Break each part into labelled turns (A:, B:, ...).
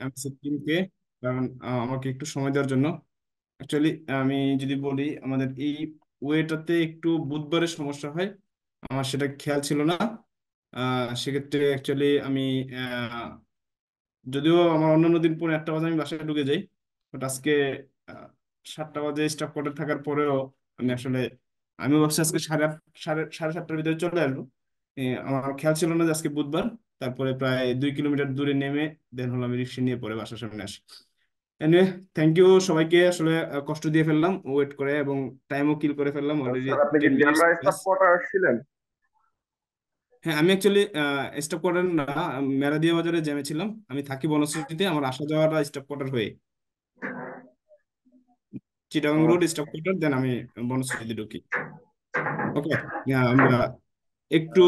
A: MSF টিমকে, কারণ আমাকে একটু সময় দেওয়ার জন্য। অ্যাকচুয়ালি আমি যদি বলি, আমাদের এই ওয়েটাতে একটু বুধবারের সমস্যা হয়, আমার সেটা খেয়াল ছিল না। সেক্ষেত্রে অ্যাকচুয়ালি আমি আহ, যদিও আমার অন্যান্য দিন পরে 8টা বাজে আমি বাসায় ঢুকে যাই, বাট আজকে আহ, 7টা বাজে স্টাফ কোয়ার্টার থাকার পরেও আমি আসলে, আমি ভাবছি আজকে সাড়ে সাড়ে 7টার ভিতরে চলে আসবো। আমার খেয়াল ছিল না যে আজকে বুধবার। তারপরে প্রায় 2 কিলোমিটার দূরে নেমে দেন হলো আমি রিক্সা নিয়ে পরে বাসার সামনে আসি। এনিওয়ে, থ্যাংক ইউ সবাইকে। আসলে কষ্ট দিয়ে ফেললাম ওয়েট করে, এবং টাইমও কিল করে ফেললাম অলরেডি
B: স্যার, আপনি কি
A: 10 মিনিটস
B: জেনরা
A: প্লাস।
B: স্টাফ কোয়ার্টার আসছিলেন?
A: হ্যাঁ, আমি অ্যাকচুয়ালি স্টাফ কোয়ার্টার না, মেরাদিয়া বাজারে জ্যামে ছিলাম। আমি থাকি বনশ্রীতে, আমার আসা যাওয়াটা স্টাফ কোয়ার্টার হয়ে চিটাগাং রোড
B: আচ্ছা।
A: স্টাফ কোয়ার্টার, দেন আমি বনশ্রীতে ঢুকি। ওকে, আমরা একটু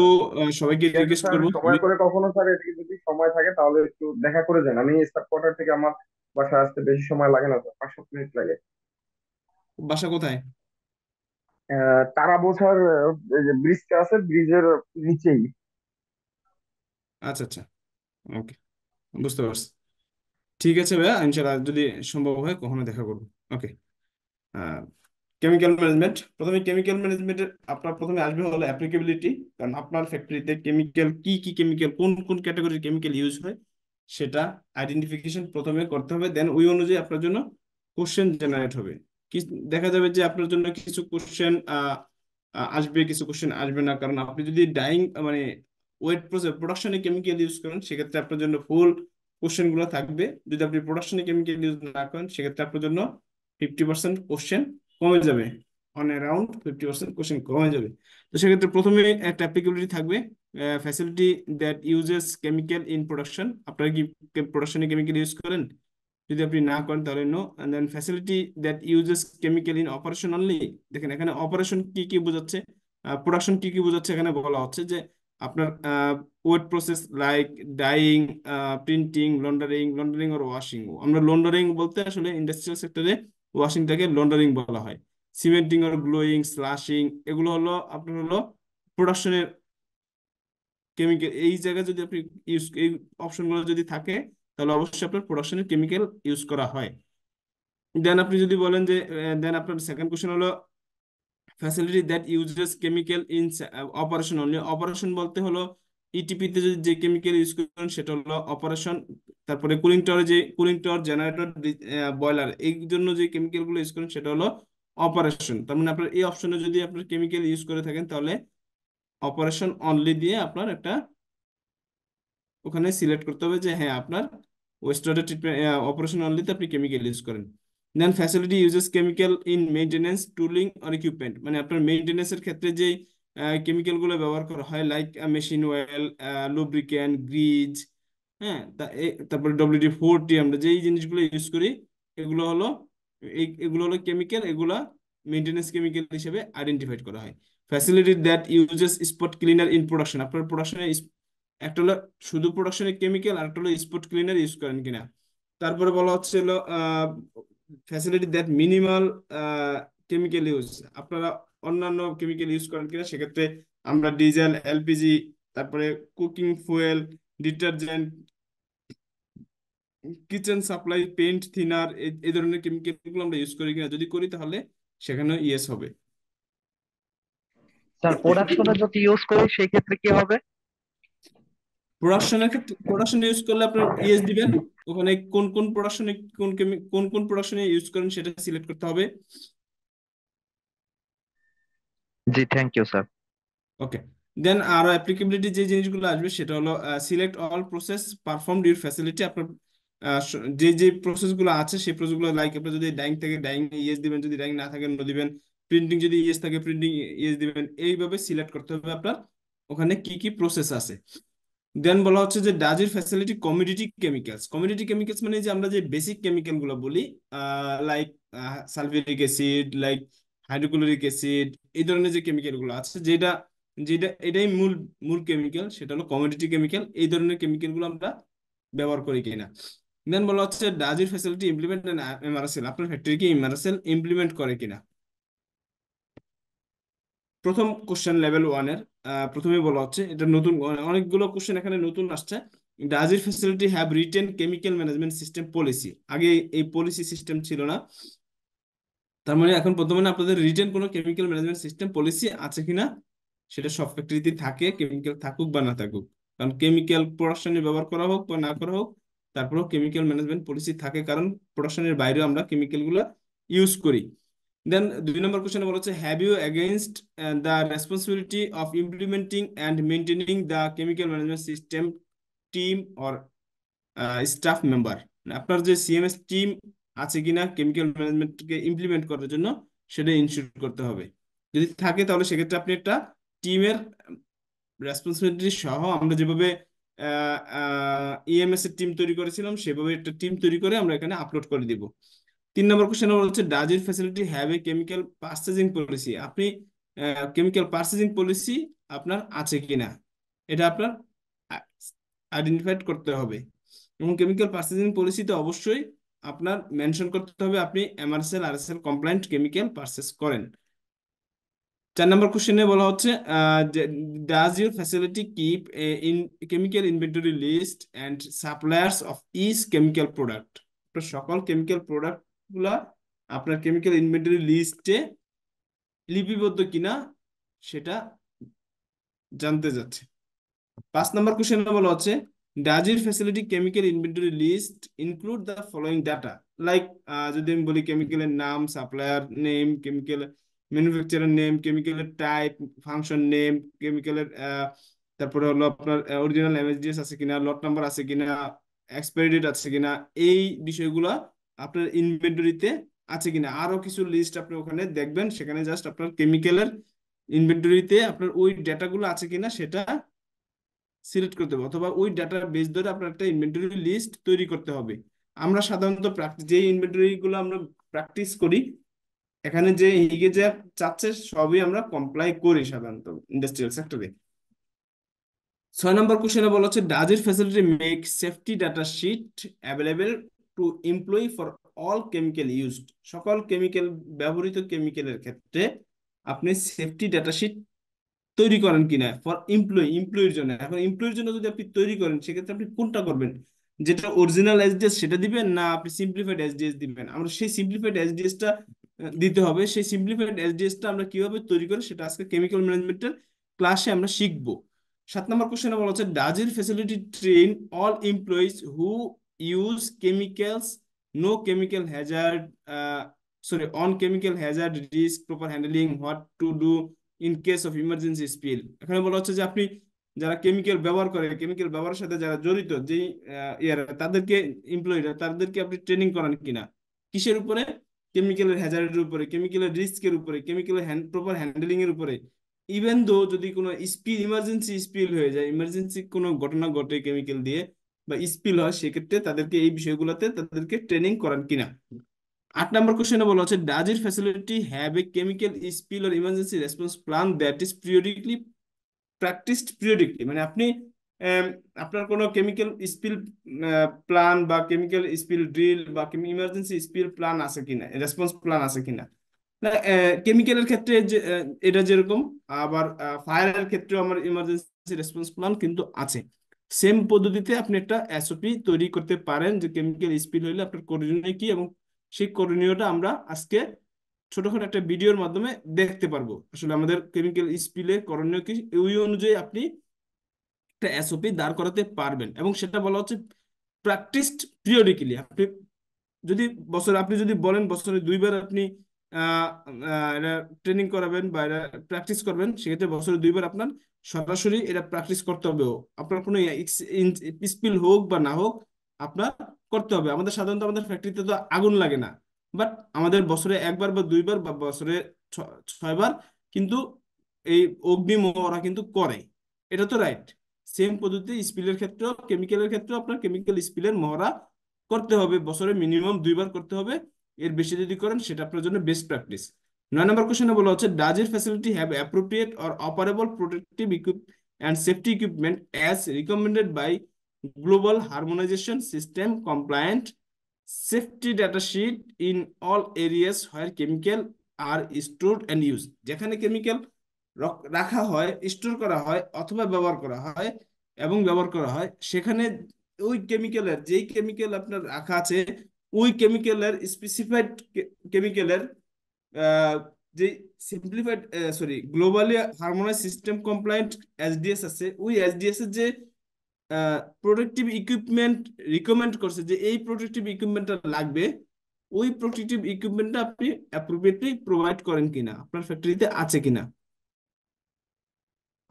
A: সবাইকে
B: ঠিক আছে
A: রিকোয়েস্ট
B: স্যার,
A: করবো।
B: সময় করে কখনো স্যার এদিকে যদি সময় থাকে তাহলে একটু দেখা করে যান। আমি স্টাফ কোয়ার্টার থেকে আমার বাসায় আসতে বেশি সময় লাগে না স্যার, 5-7 মিনিট লাগে।
A: বাসা কোথায়?
B: তারা বোঝার যে ব্রিজটা আছে, ব্রিজের নিচেই।
A: আচ্ছা আচ্ছা, ওকে, বুঝতে পারছি। ঠিক আছে ভাইয়া, ইনশাল্লাহ যদি সম্ভব হয় কখনো দেখা করবো। ওকে। কেমিক্যাল ম্যানেজমেন্ট, প্রথমে কেমিক্যাল ম্যানেজমেন্টের আপনার প্রথমে আসবে হলো অ্যাপ্লিকেবিলিটি। কারণ আপনার ফ্যাক্টরিতে কেমিক্যাল কি কি কেমিক্যাল, কোন কোন ক্যাটাগরির কেমিক্যাল ইউজ হয়, সেটা আইডেন্টিফিকেশন প্রথমে করতে হবে। দেন ওই অনুযায়ী আপনার জন্য কোশ্চেন জেনারেট হবে। কি দেখা যাবে যে আপনার জন্য কিছু কোশ্চেন আসবে, কিছু কোশ্চেন আসবে না। কারণ আপনি যদি ডাইং মানে ওয়েট প্রসেস প্রোডাকশনে কেমিক্যাল ইউজ করেন, সেক্ষেত্রে আপনার জন্য ফুল কোশ্চেন গুলো থাকবে। যদি আপনি প্রোডাকশনে কেমিক্যাল ইউজ না করেন, সেক্ষেত্রে আপনার জন্য 50% কোশ্চেন কমে যাবে। অন অ্যারাউন্ড 50% কোশ্চেন কমে যাবে। তো সেক্ষেত্রে প্রথমে একটা অ্যাপ্লিকেবিলিটি থাকবে, facility that uses chemical in production. আপনারা কি প্রোডাকশনে কেমিক্যাল ইউজ করেন? যদি আপনি না করেন তাহলে no. And then facility that uses chemical in operation only. দেখেন এখানে অপারেশন কি কি বোঝাচ্ছে, প্রোডাকশন কি কি বোঝাচ্ছে। এখানে বলা হচ্ছে যে আপনার wet process like dyeing, printing, laundering, laundering আর ওয়াশিং। আমরা লন্ডারিং বলতে আসলে ইন্ডাস্ট্রিয়াল সেক্টরে ওয়াশিংটাকে লন্ডারিং বলা হয়। সিমেন্টিং আর গ্লোয়িং, স্লাশিং, এগুলো হলো আপনার হলো প্রোডাকশনের কেমিক্যাল। এই জায়গায় যদি আপনি এই অপশনগুলো যদি থাকে, তাহলে অবশ্যই আপনার প্রোডাকশনের কেমিক্যাল ইউজ করা হয়। দেন আপনি যদি বলেন যে, দেন আপনার সেকেন্ড কোশ্চেন হলো facility that uses chemical in operation only. Operation বলতে হলো ইটিপি তে যদি যে কেমিক্যাল ইউজ করেন সেটা হলো অপারেশন। তারপরে কুলিং টাওয়ারে যে কুলিং টাওয়ার, জেনারেটর, বয়লার, এই জন্য যে কেমিক্যাল গুলো ইউজ করেন সেটা হলো অপারেশন। তার মানে আপনার এই অপশনে যদি আপনার কেমিক্যাল ইউজ করে থাকেন, তাহলে অপারেশন অনলি দিয়ে আপনার একটা ওখানে সিলেক্ট করতে হবে যে হ্যাঁ আপনার ওয়েস্ট ওয়াটার ট্রিটমেন্ট অপারেশন অনলিতে আপনি কেমিক্যাল ইউজ করেন। Then facility uses chemical in maintenance, tooling or equipment. মানে আপনার মেইনটেনেন্সের ক্ষেত্রে যে কেমিক্যাল গুলো ব্যবহার করা হয়, like machine oil, lubricant, grease, হ্যাঁ, তারপরে WD-40, আমরা যেই জিনিসগুলো ইউজ করি, এগুলো হলো এগুলো হলো কেমিক্যাল। এগুলা মেইনটেনেন্স কেমিক্যাল হিসেবে আইডেন্টিফাইড করা হয়। Facility that uses spot cleaner in production. আপনার প্রোডাকশনে একটা হলো শুধু প্রোডাকশনে কেমিক্যাল, আর একটা হলো স্পট ক্লিনার ইউজ করেন কিনা। তারপরে বলা হচ্ছিল facility that minimal chemical use. আপনারা অন্যান্য কেমিক্যাল ইউজ করেন কিনা, সেক্ষেত্রে আমরা ডিজেল, এলপিজি, তারপরে cooking fuel, detergent, kitchen supply, paint, thinner, এই ধরনের কেমিক্যাল গুলো আমরা ইউজ করি কিনা। যদি করি তাহলে সেখানে ইয়েস হবে।
C: স্যার, প্রোডাকশনে যদি ইউজ করি সেই ক্ষেত্রে কি হবে?
A: প্রোডাকশনের ক্ষেত্রে প্রোডাকশন ইউজ করলে আপনার ইএস দিবেন। ওখানে কোন কোন প্রোডাকশনে কোন কোন প্রোডাকশনে ইউজ করেন সেটা সিলেক্ট করতে হবে।
C: জি, থ্যাংক ইউ স্যার।
A: ওকে। দেন আরো অ্যাপ্লিকেবিলিটি যে জিনিসগুলো আসবে সেটা হলো select all process performed your facility. আপনার যে যে প্রসেসগুলো আছে সেই প্রসেসগুলো, লাইক আপনার যদি ডাইং থাকে ডাইং ইয়েস দিবেন, যদি ডাইং না থাকে নো দিবেন। প্রিন্টিং যদি ইয়েস থাকে প্রিন্টিং ইয়েস দিবেন। এইভাবে সিলেক্ট করতে হবে আপনার ওখানে কি কি প্রসেস আছে। দেন বলা হচ্ছে যে does it facility community chemicals. Community chemicals মানে যে আমরা যে বেসিক কেমিক্যাল গুলো বলি, like sulphuric acid, like hydrochloric acid, এই ধরনের যে কেমিক্যাল গুলো আছে, যেটা যেটা এটাই মূল মূল কেমিক্যাল, সেটা হলো কমিউনিটি কেমিক্যাল। এই ধরনের কেমিক্যাল গুলো আমরা ব্যবহার করি কিনা। দেন বলা হচ্ছে ডাজ ইট ফ্যাসিলিটি ইমপ্লিমেন্ট এমআরএসএল। আপনার ফ্যাক্টরি কি এমআরএসএল ইমপ্লিমেন্ট করে কিনা। প্রথম কোশ্চেন লেভেল ওয়ানের প্রথমে বলা হচ্ছে, এটা নতুন, অনেকগুলো কোশ্চেন এখানে নতুন আসছে। Does it facility have written chemical management system policy? আগে এই পলিসি সিস্টেম ছিল না, তার মানে এখন বর্তমানে আপনাদের রিটেন কোনো কেমিক্যাল ম্যানেজমেন্ট সিস্টেম পলিসি আছে কিনা, সেটা সব ফ্যাক্টরিতে থাকে, কেমিক্যাল থাকুক বা না থাকুক। কারণ কেমিক্যাল প্রোডাকশনে ব্যবহার করা হোক বা না করা হোক, তারপরেও কেমিক্যাল ম্যানেজমেন্ট পলিসি থাকে, কারণ প্রোডাকশনের বাইরেও আমরা কেমিক্যাল গুলো ইউজ করি। দেন 2 নম্বর কোশ্চেনে বলা হচ্ছে, have you against the responsibility of implementing and maintaining the chemical management system team or staff member? আপনার যে সিএমএস টিম আছে কিনা কেমিক্যাল ম্যানেজমেন্টকে ইমপ্লিমেন্ট করার জন্য, সেটা ইনশিওর করতে হবে। যদি থাকে তাহলে সেক্ষেত্রে আপনি একটা টিমের রেসপন্সিবিলিটি সহ, আমরা যেভাবে ইএমএস এর টিম তৈরি করেছিলাম সেভাবে একটা টিম তৈরি করে আমরা এখানে আপলোড করে দিব। 3 নম্বর কোশ্চেন হচ্ছে, does it facility have a chemical purchasing policy? আপনি কেমিক্যাল পার্চেজিং পলিসি আপনার আছে কিনা, এটা আপনার আইডেন্টিফাইড করতে হবে। এবং কেমিক্যাল পার্চেজিং পলিসিতে অবশ্যই আপনার মেনশন করতে হবে আপনি MRSL RSL compliant chemical purchase করেন। 4 নম্বর কোশ্চেনে বলা হচ্ছে, does your facility keep in chemical inventory list and suppliers of each chemical product? আপনার সকল কেমিক্যাল প্রোডাক্ট গুলা আপনার কেমিক্যাল ইনভেন্টরি লিস্টে লিপিবদ্ধ কিনা সেটা জানতে যাচ্ছে। 5 নম্বর কোশ্চেনে বলা হচ্ছে, does it facility chemical inventory list include the following data? Like যদি আমি বলি কেমিক্যালের নাম, supplier name, chemical manufacturer name, কেমিক্যালের টাইপ, ফাংশন নেম, কেমিক্যালের তারপরে হলো আপনার অরিজিনাল এমএসডিএস আছে কিনা, লট নাম্বার আছে কিনা, এক্সপায়ারি ডেট আছে কিনা, এই বিষয়গুলো আপনার ইনভেন্টরিতে আছে কিনা। আরো কিছু লিস্ট আপনি ওখানে দেখবেন, সেখানে জাস্ট আপনার কেমিক্যালের ইনভেন্টরিতে আপনার ওই ডেটাগুলো আছে কিনা সেটা সিলেক্ট করতে হবে, অথবা ওই ডাটার বেস ধরে আপনার একটা ইনভেন্টরি লিস্ট তৈরি করতে হবে। আমরা সাধারণত যে ইনভেন্টরি গুলো আমরা প্র্যাকটিস করি, এখানে যে হিগে যে চাচ্ছে সবই আমরা কমপ্লাই করি সাধারণত ইন্ডাস্ট্রিয়াল সেক্টরে। 6 নম্বর কোশ্চেনে বলা হচ্ছে, does it facility make safety data sheet available to employee for all chemical used? সকল কেমিক্যাল, ব্যবহৃত কেমিক্যালের ক্ষেত্রে আপনি সেফটি ডাটা শিট তৈরি করেন কিনা ফর এমপ্লয়ির জন্য। এখন এমপ্লয়ির জন্য যদি আপনি তৈরি করেন, সেক্ষেত্রে আপনি কোনটা করবেন? যেটা অরিজিনাল এসডিএস সেটা দিবেন, না আপনি সিম্পলিফাইড এসডিএস দিবেন? আমরা সেই সিম্পলিফাইড এসডিএস টা দিতে হবে। সেই সিম্পলিফাইড এসডিএস টা আমরা কিভাবে তৈরি করি সেটা আজকে কেমিক্যাল ম্যানেজমেন্টের ক্লাসে আমরা শিখবো। 7 নম্বর কোশ্চেনে বলা হচ্ছে, does it facility train all employees who use chemicals no chemical hazard, sorry, on chemical hazard risk, proper handling, what to do in case of emergency spill? এখানে বলা হচ্ছে যে আপনি যারা কেমিক্যাল ব্যবহার করে, কেমিক্যাল ব্যবহারের সাথে যারা জড়িত, যেই তাদেরকে, এমপ্লয়িরা, তাদেরকে আপনি ট্রেনিং করান কিনা কিসের উপরে? কেমিক্যালের হ্যাজার্ডের উপরে, কেমিক্যালের রিস্কের উপরে, কেমিক্যালের প্রপার হ্যান্ডলিং এর উপরে। ইভেন দো যদি কোনো স্পিল, ইমার্জেন্সি স্পিল হয়ে যায়, ইমার্জেন্সি কোনো ঘটনা ঘটে কেমিক্যাল দিয়ে বা স্পিল হয়, সেক্ষেত্রে তাদেরকে এই বিষয়গুলোতে তাদেরকে ট্রেনিং করান কিনা। 8 নম্বর কোশ্চেনে বলা হচ্ছে, does it facility have a chemical spill or emergency response plan that is periodically practised periodically? মানে আপনি আপনার কোনো কেমিক্যাল স্পিল প্ল্যান বা কেমিক্যাল স্পিল ড্রিল বা ইমার্জেন্সি স্পিল প্ল্যান আছে কিনা, রেসপন্স প্ল্যান আছে কিনা। কেমিক্যালের ক্ষেত্রে যে এটা যেরকম, আবার ফায়ারের ক্ষেত্রেও আমার ইমার্জেন্সি রেসপন্স প্ল্যান কিন্তু আছে। সেম পদ্ধতিতে আপনি একটা এসওপি তৈরি করতে পারেন, যে কেমিক্যাল স্পিল হইলে আপনার করণীয় কি, এবং সেই করণীয়টা আমরা আজকে ছোটখাটো একটা ভিডিওর মাধ্যমে দেখতে পারবো। আসলে আমাদের কেমিক্যাল স্পিলের করণীয় কি, ওই অনুযায়ী আপনি একটা এসওপি দাঁড় করাতে পারবেন। এবং সেটা বলা হচ্ছে প্র্যাকটিসড পিরিয়ডিক্যালি। আপনি যদি আপনি যদি বলেন বছরে 2বার আপনি এটা ট্রেনিং করাবেন বা এটা প্র্যাকটিস করবেন, সেক্ষেত্রে বছরে 2বার আপনার সরাসরি এটা প্র্যাকটিস করতে হবে। আপনার কোনো স্পিল হোক বা না হোক, আপনার করতে হবে। আমাদের সাধারণত আমাদের ফ্যাক্টরিতে তো আগুন লাগে না, বাট আমাদের বছরে 1বার বা 2বার বা বছরে 6বার কিন্তু এই ওরা কিন্তু করে। এটা তো রাইট। সেম পদ্ধতি স্পিলের ক্ষেত্রেও, কেমিক্যালের ক্ষেত্রেও আপনার কেমিক্যাল স্পিলের মহড়া করতে হবে, বছরে মিনিমাম 2বার করতে হবে। এর বেশি যদি করেন সেটা আপনার জন্য বেস্ট প্র্যাকটিস। 9 নম্বর কোশ্চেনে বলা হচ্ছে, does it facility have appropriate or operable protective and safety equipment as recommended by global harmonization system compliant safety data sheet in all areas where chemical are stored and use? যেখানে chemical রাখা হয়, store করা হয় অথবা ব্যবহার করা হয়, এবং ব্যবহার করা হয়, সেখানে ওই কেমিক্যালের, যেই কেমিক্যাল আপনার রাখা আছে, ওই কেমিক্যালের স্পেসিফাইড কেমিক্যালের যে simplified, sorry, globally harmonise system compliant SDS আছে, ওই এসডিএস এর যে প্রোটেক্টিভ ইকুইপমেন্ট রিকমেন্ড করছে যে এই প্রোটেক্টিভ ইকুইপমেন্টটা লাগবে, ওই প্রোটেক্টিভ ইকুইপমেন্টটা আপনি অ্যাপ্রোপ্রিয়েটলি প্রোভাইড করেন কিনা, আপনার ফ্যাক্টরিতে আছে কিনা।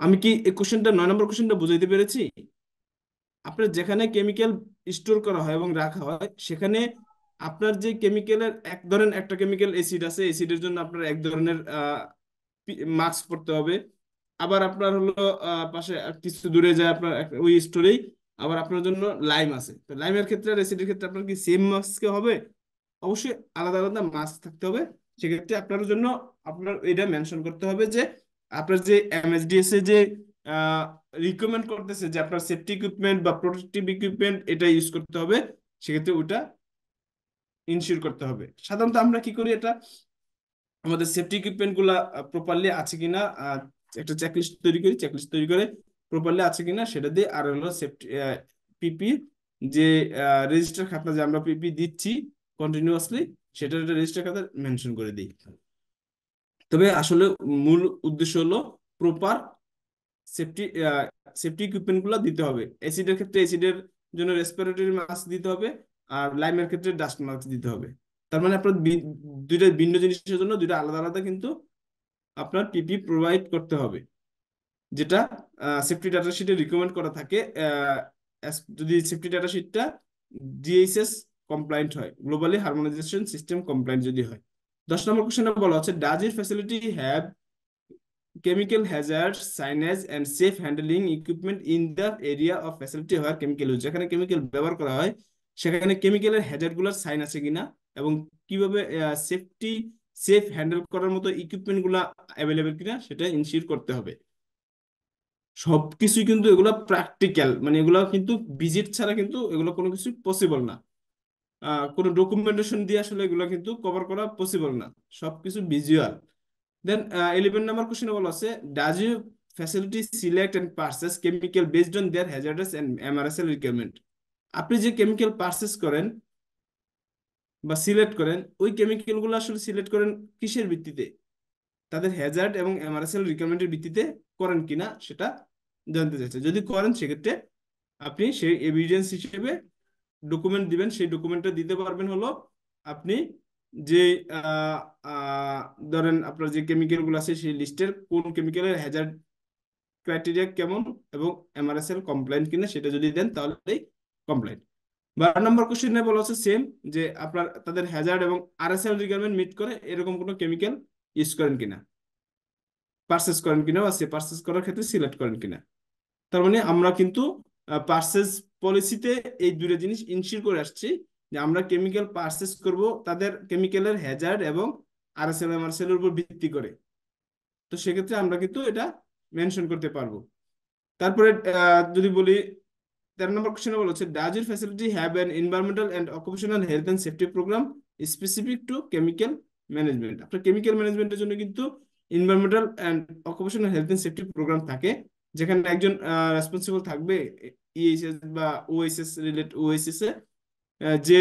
A: আমি কি এই কোশ্চেনটা, 9 নম্বর কোশ্চেনটা বুঝাইতে পেরেছি? আপনার যেখানে কেমিক্যাল স্টোর করা হয় এবং রাখা হয়, সেখানে আপনার যে কেমিক্যালের, এক ধরেন একটা কেমিক্যাল অ্যাসিড আছে, অ্যাসিডের জন্য আপনার এক ধরনের মাস্ক পরতে হবে। আবার আপনার হলো পাশে কিছু দূরে যায় আপনার ওই স্টোরেই আবার আপনার জন্য লাইম আছে, তো লাইমের ক্ষেত্রে আর অ্যাসিডের ক্ষেত্রে আপনার কি সেম মাস্ক হবে? অবশ্যই আলাদা আলাদা মাস্ক থাকতে হবে। সেক্ষেত্রে আপনার জন্য আপনার এটা মেনশন করতে হবে যে আপনার যে এমএসডিএস এ যে রিকমেন্ড করতেছে যে আপনার সেফটি ইকুইপমেন্ট বা প্রোটেক্টিভ ইকুইপমেন্ট এটা ইউজ করতে হবে, সেক্ষেত্রে ওটা ইনশিওর করতে হবে। সাধারণত আমরা কি করি, এটা আমাদের সেফটি ইকুইপমেন্ট গুলা প্রপারলি আছে কিনা একটা চেকলিস্ট তৈরি করি, চেকলিস্ট তৈরি করে প্রপারলি আছে কিনা সেটা দিয়ে, আর হলো সেফটি পিপি যে রেজিস্টার খাতা যে আমরা পিপি দিচ্ছি কন্টিনিউয়াসলি, সেটার একটা রেজিস্টার খাতা মেনশন করে দিই। তবে আসলে মূল উদ্দেশ্য হলো প্রপার সেফটি সেফটি ইকুইপমেন্ট গুলো দিতে হবে। অ্যাসিডের ক্ষেত্রে অ্যাসিডের জন্য রেসপিরেটরি মাস্ক দিতে হবে, আর লাইমের ক্ষেত্রে ডাস্ট মাস্ক দিতে হবে। তার মানে আপনার দুইটা ভিন্ন জিনিসের জন্য দুইটা আলাদা আলাদা কিন্তু আপনার পিপি প্রোভাইড করতে হবে, যেটা সেফটি ডাটা শিটে রিকমেন্ড করা থাকে। যদি সেফটি ডাটা শিটটা জিএইচএস কমপ্লায়েন্ট হয়, গ্লোবালি হারমোনাইজেশন সিস্টেম কমপ্লায়েন্ট যদি হয়। 10 নম্বর কোশ্চেনে বলা হচ্ছে, does your facility have chemical hazards signage and safe handling equipment in the area of facility where chemical use? যেখানে কেমিক্যাল ব্যবহার করা হয় সেখানে কেমিক্যালের হ্যাজার্ড গুলোর সাইন আছে কিনা, এবং কিভাবে সেফ হ্যান্ডেল করার মতো ইকুইপমেন্ট গুলা অ্যাভেলেবেল কিনা সেটা ইনশিওর করতে হবে। সবকিছুই কিন্তু এগুলো প্র্যাকটিক্যাল, মানে এগুলো কিন্তু ভিজিট ছাড়া কিন্তু এগুলো কোনো কিছু পসিবল না। কোনো ডকুমেন্টেশন দিয়ে আসলে এগুলো কিন্তু কভার করা পসিবল না, সবকিছু ভিজুয়াল। দেন 11 নম্বর কোশ্চেনে বলা আছে, does you facility select and purchase chemical based on their hazardous and MRSL requirement? আপনি যে কেমিক্যাল পারচেস করেন বা সিলেক্ট করেন, ওই কেমিক্যাল গুলো আসলে সিলেক্ট করেন কিসের ভিত্তিতে? তাদের হ্যাজার্ড এবং এমআরএসএল রিকোয়ারমেন্টের ভিত্তিতে করেন কিনা সেটা জানতে চাইছে। যদি করেন সেক্ষেত্রে আপনি সেই এভিডেন্স হিসেবে ডকুমেন্ট দিবেন। সেই ডকুমেন্টটা দিতে পারবেন হলো আপনি যে আহ, আহ, ধরেন আপনার যে কেমিক্যাল গুলো আছে সেই লিস্টের কোন কেমিক্যালের হ্যাজার্ড ক্রাইটেরিয়া কেমন এবং এমআরএসএল কমপ্লায়েন্ট কিনা সেটা যদি দেন তাহলেই কমপ্লায়েন্ট। 12 নম্বর কোশ্চেনে বলা হচ্ছে সেম, যে আপনার তাদের হ্যাজার্ড এবং আরএসএল রিকোয়ারমেন্ট মিট করে এরকম কোনো কেমিক্যাল ইউজ করেন কিনা, পারচেস করেন কিনা, বা সে পারচেস করার ক্ষেত্রে সিলেক্ট করেন কিনা। তার মানে আমরা কিন্তু পার্সেস পলিসিতে এই দুটো জিনিস ইনশিওর করে আসছি যে আমরা কেমিক্যাল পার্সেস করব তাদের কেমিক্যালের হ্যাজার্ড এবং আরএসএল এমআরএসএল এর উপর ভিত্তি করে। তো সেক্ষেত্রে আমরা কিন্তু এটা মেনশন করতে পারবো। তারপরে যদি বলি 13 নম্বর কোশ্চেনে বলা হচ্ছে, does your facility have an environmental and occupational health and safety programme specific to chemical management? আপনার কেমিক্যাল ম্যানেজমেন্টের জন্য কিন্তু environmental and occupational health and safety programme থাকে, যেখানে একজন রেসপন্সিবল থাকবে ইএইচএস বা ওএসএস ওএসএস এ, যে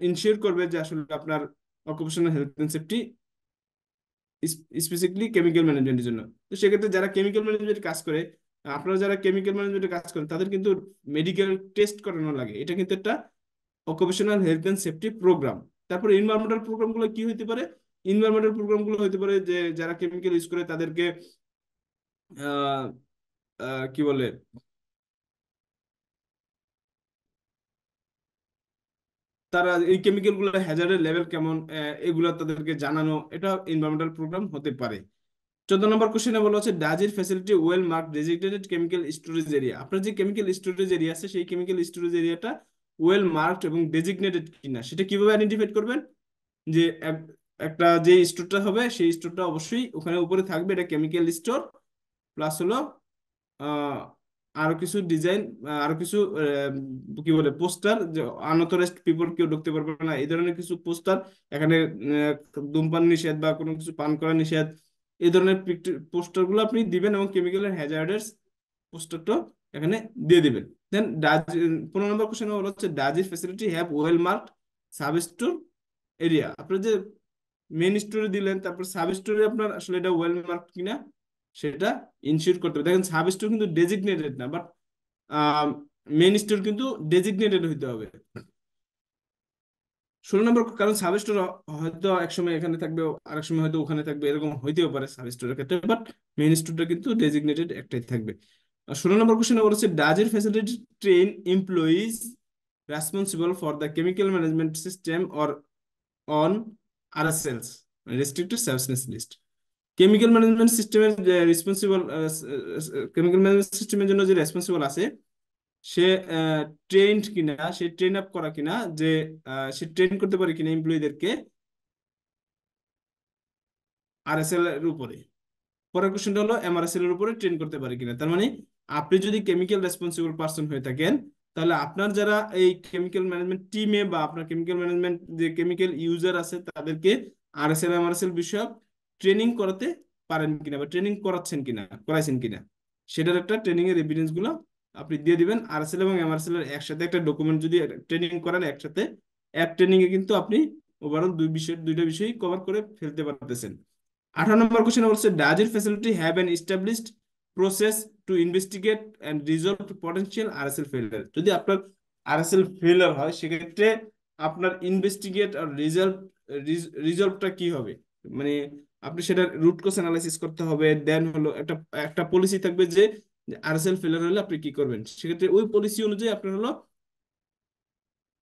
A: ইনশিওর করবে যে আসলে আপনার occupational health and safety specifically chemical ম্যানেজমেন্টের জন্য। তো সেক্ষেত্রে যারা কেমিক্যাল ম্যানেজমেন্টে কাজ করে, আপনারা যারা কেমিক্যাল ম্যানেজমেন্টে কাজ করেন তাদের কিন্তু মেডিকেল টেস্ট করানো লাগে, এটা কিন্তু একটা occupational health and safety programme. তারপরে এনভায়রনমেন্টাল প্রোগ্রাম গুলো কি হইতে পারে? এনভায়রনমেন্টাল প্রোগ্রাম গুলো হইতে পারে যে যারা কেমিক্যাল ইউজ করে তাদেরকে আহ কি বলে, তারা এই কেমিক্যাল গুলোর হ্যাজার্ডের লেভেল কেমন, এগুলো তাদেরকে জানানো, এটা এনভায়রনমেন্টাল প্রোগ্রাম হতে পারে। 14 নম্বর কোশ্চেনে বলা হচ্ছে, does it facility well mark designated chemical storage area? আপনার যে কেমিক্যাল স্টোরেজ এরিয়া আছে সেই কেমিক্যাল স্টোরেজ এরিয়াটা ওয়েল মার্কড এবং ডেজিগনেটেড কিনা সেটা কিভাবে আইডেন্টিফাই করবেন? যে একটা যে স্টোরটা হবে সেই স্টোরটা অবশ্যই ওখানে উপরে থাকবে এটা কেমিক্যাল স্টোর, প্লাস হলো আহ, আরো কিছু ডিজাইন, আরো কিছু কি বলে পোস্টার, যে আনঅথরাইজড পিপল কেউ ঢুকতে পারবে না এই ধরনের কিছু পোস্টার, এখানে ধূমপান নিষেধ বা কোনো কিছু পান করা নিষেধ, এই ধরনের পোস্টার গুলো আপনি দিবেন এবং কেমিক্যালের হ্যাজার্ডের পোস্টারটা এখানে দিয়ে দিবেন। দেন ডাজ 15 নম্বর কোশ্চেন হচ্ছে does it facility have well marked sub store area. আপনার যে মেন স্টোরে দিলেন, তারপর সাব স্টোরে আপনার আসলে এটা ওয়েল মার্কড কিনা সেটা ইনশিওর করতে হবে। দেখেন সাব স্টোর কিন্তু ডেজিগনেটেড না, বাট মেন স্টোর কিন্তু ডেজিগনেটেড হইতে হবে। 16 নম্বর, কারণ সাব স্টোর হয়তো একসময় এখানে থাকবে, আরেক সময় হয়তো ওখানে থাকবে, এরকম হইতেও পারে সাব স্টোরের ক্ষেত্রে, বাট মেইন স্টোরটা কিন্তু ডেজিগনেটেড একটাই থাকবে। আর 16 নম্বর কোশ্চেন বলেছে does it facility train employees responsible for the chemical management system or on RSLs restricted substance list. Chemical management সিস্টেমের রেসপন্সিবল, কেমিক্যাল ম্যানেজমেন্ট সিস্টেমের জন্য যে রেসপন্সিবল আছে সে ট্রেন্ড কিনা, সে ট্রেন আপ করা কিনা, যে সে ট্রেন করতে পারে কিনা এমপ্লয়ীদেরকে আরএসএল এর উপরে। পরের কোশ্চেনটা হলো এমআরএসএল এর উপরে ট্রেন করতে পারে কিনা। তার মানে আপনি যদি কেমিক্যাল রেসপন্সিবল পারসন হয়ে থাকেন, তাহলে আপনার যারা এই কেমিক্যাল ম্যানেজমেন্ট টিমে বা আপনার কেমিক্যাল ম্যানেজমেন্ট যে কেমিক্যাল ইউজার আছে তাদেরকে আরএসএল এমআরএসএল বিষয়ক ট্রেনিং করাতে পারেন কিনা বা ট্রেনিং করাচ্ছেন কিনা, করাইছেন কিনা, সেটার একটা ট্রেনিং এর এভিডেন্স গুলো আপনি দিয়ে দিবেন। আরএসএল এবং এমআরএসএল এর একসাথে একটা ডকুমেন্ট যদি ট্রেনিং করেন একসাথে, এক ট্রেনিং এ কিন্তু আপনি ওভারঅল দুইটা বিষয় কভার করে ফেলতে পারতেছেন। 18 নম্বর কোশ্চেন বলছে does it facility have an established process to investigate and resolve potential RSL failure. যদি আপনার আরএসএল ফেলিয়ার হয় সেক্ষেত্রে আপনার ইনভেস্টিগেট আর রিজলভটা কি হবে, মানে আপনি সেটা রুট কজ অ্যানালাইসিস করতে হবে। দেন হলো একটা একটা পলিসি থাকবে যে আরএসএল ফেলিয়ার হলে আপনি কি করবেন, সেক্ষেত্রে ওই পলিসি অনুযায়ী আপনার হলো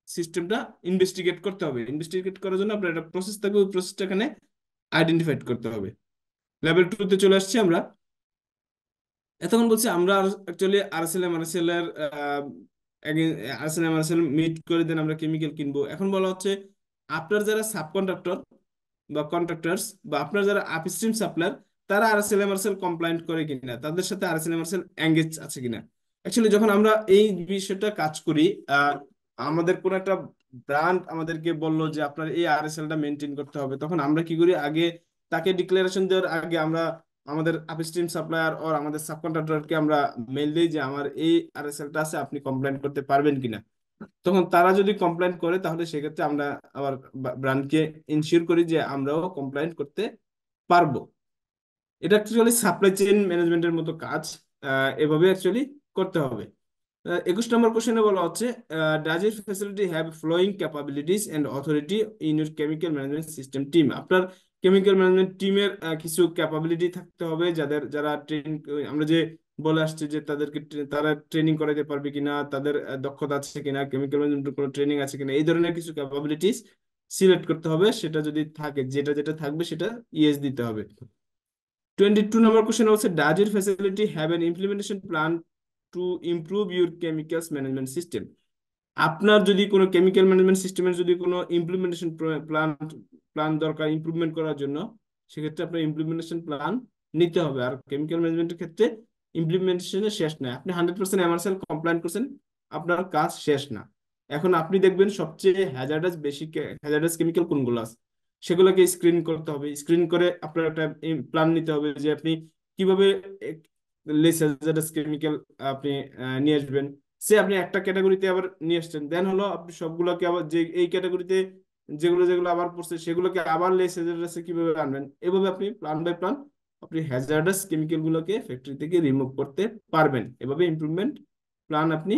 A: সিস্টেমটা ইনভেস্টিগেট করতে হবে। ইনভেস্টিগেট করার জন্য আপনার একটা প্রসেস থাকবে, ওই প্রসেসটা এখানে আইডেন্টিফাইড করতে হবে। লেভেল 2 তে চলে আসছি আমরা। এতক্ষণ বলছি আমরা অ্যাকচুয়ালি আরএসএল এমআরএসএল এর আরএসএল এমআরএসএল মিট করে দেন আমরা কেমিক্যাল কিনবো। এখন বলা হচ্ছে আপনার যারা সাবকন্ট্রাক্টর বা কন্ট্রাক্টরস বা আপনার যারা আপস্ট্রিম সাপ্লায়ার, তারা আরএসএল এমআরএসএল কমপ্লায়েন্ট করে কিনা, তাদের সাথে আরএসএল এমআরএসএল এঙ্গেজ আছে কিনা। অ্যাকচুয়ালি যখন আমরা এই বিষয়টা কাজ করি, আমাদের কোন একটা ব্র্যান্ড আমাদেরকে বললো যে আপনার এই আরএসএলটা মেনটেন করতে হবে, তখন আমরা কি করি, আগে তাকে ডিক্লারেশন দেওয়ার আগে আমরা আমাদের আপস্ট্রিম সাপ্লায়ার আর আমাদের সাবকন্ট্রাক্টরকে আমরা মেল দিই যে আমার এই আরএসএলটা আছে, আপনি কমপ্লেন করতে পারবেন কিনা। তখন তারা যদি কমপ্লেন করে তাহলে সেক্ষেত্রে আমরা আবার ব্র্যান্ডকে ইনশিওর করি যে আমরাও কমপ্লেন করতে পারবো। এটা অ্যাকচুয়ালি সাপ্লাই চেইন ম্যানেজমেন্টের মতো কাজ, এভাবে অ্যাকচুয়ালি করতে হবে। 21 নম্বর কোশ্চেনে বলা হচ্ছে does it facility have following capabilities and authority in your chemical management system team. আপনার কেমিক্যাল ম্যানেজমেন্ট টিমের কিছু ক্যাপাবিলিটি থাকতে হবে, যারা ট্রেন, আমরা যে বলে আসছি যে তাদেরকে তারা ট্রেনিং করাতে পারবে কিনা, তাদের দক্ষতা আছে কিনা, কেমিক্যাল ম্যানেজমেন্টের কোনো ট্রেনিং আছে কিনা, এই ধরনের কিছু ক্যাপাবিলিটিস সিলেক্ট করতে হবে। সেটা যদি থাকে, যেটা যেটা থাকবে সেটা ইয়েস দিতে হবে। 22 নম্বর কোশ্চেন হচ্ছে does it facility have N implementation plan to improve your chemicals management system. আপনার যদি কোনো কেমিক্যাল ম্যানেজমেন্ট সিস্টেমের যদি কোনো ইমপ্লিমেন্টেশন প্ল্যান প্ল্যান দরকার ইমপ্রুভমেন্ট করার জন্য, সেক্ষেত্রে আপনার ইমপ্লিমেন্টেশন প্ল্যান নিতে হবে। আর কেমিক্যাল ম্যানেজমেন্টের ক্ষেত্রে ইমপ্লিমেন্টেশনের শেষ না, আপনি 100% এমআরএসএল কমপ্লায়েন্ট করছেন, আপনার কাজ শেষ না। এখন আপনি দেখবেন সবচেয়ে হ্যাজার্ডাস কেমিক্যাল কোনগুলো আছে, সেগুলোকে স্ক্রিন করতে হবে। স্ক্রিন করে আপনার একটা প্ল্যান নিতে হবে যে আপনি কিভাবে লেস হ্যাজার্ডাস কেমিক্যাল আপনি নিয়ে আসবেন। সে আপনি একটা ক্যাটাগরিতে আবার নিয়ে আসছেন, দেন হলো আপনি সবগুলোকে আবার যে এই ক্যাটাগরিতে যেগুলো যেগুলো আবার পড়ছে সেগুলোকে আবার লেস হ্যাজার্ডাসে কিভাবে আনবেন, এভাবে আপনি প্ল্যান বাই প্ল্যান আপনি হ্যাজার্ডাস কেমিক্যাল গুলোকে ফ্যাক্টরি থেকে রিমুভ করতে পারবেন। এভাবে ইমপ্রুভমেন্ট প্ল্যান আপনি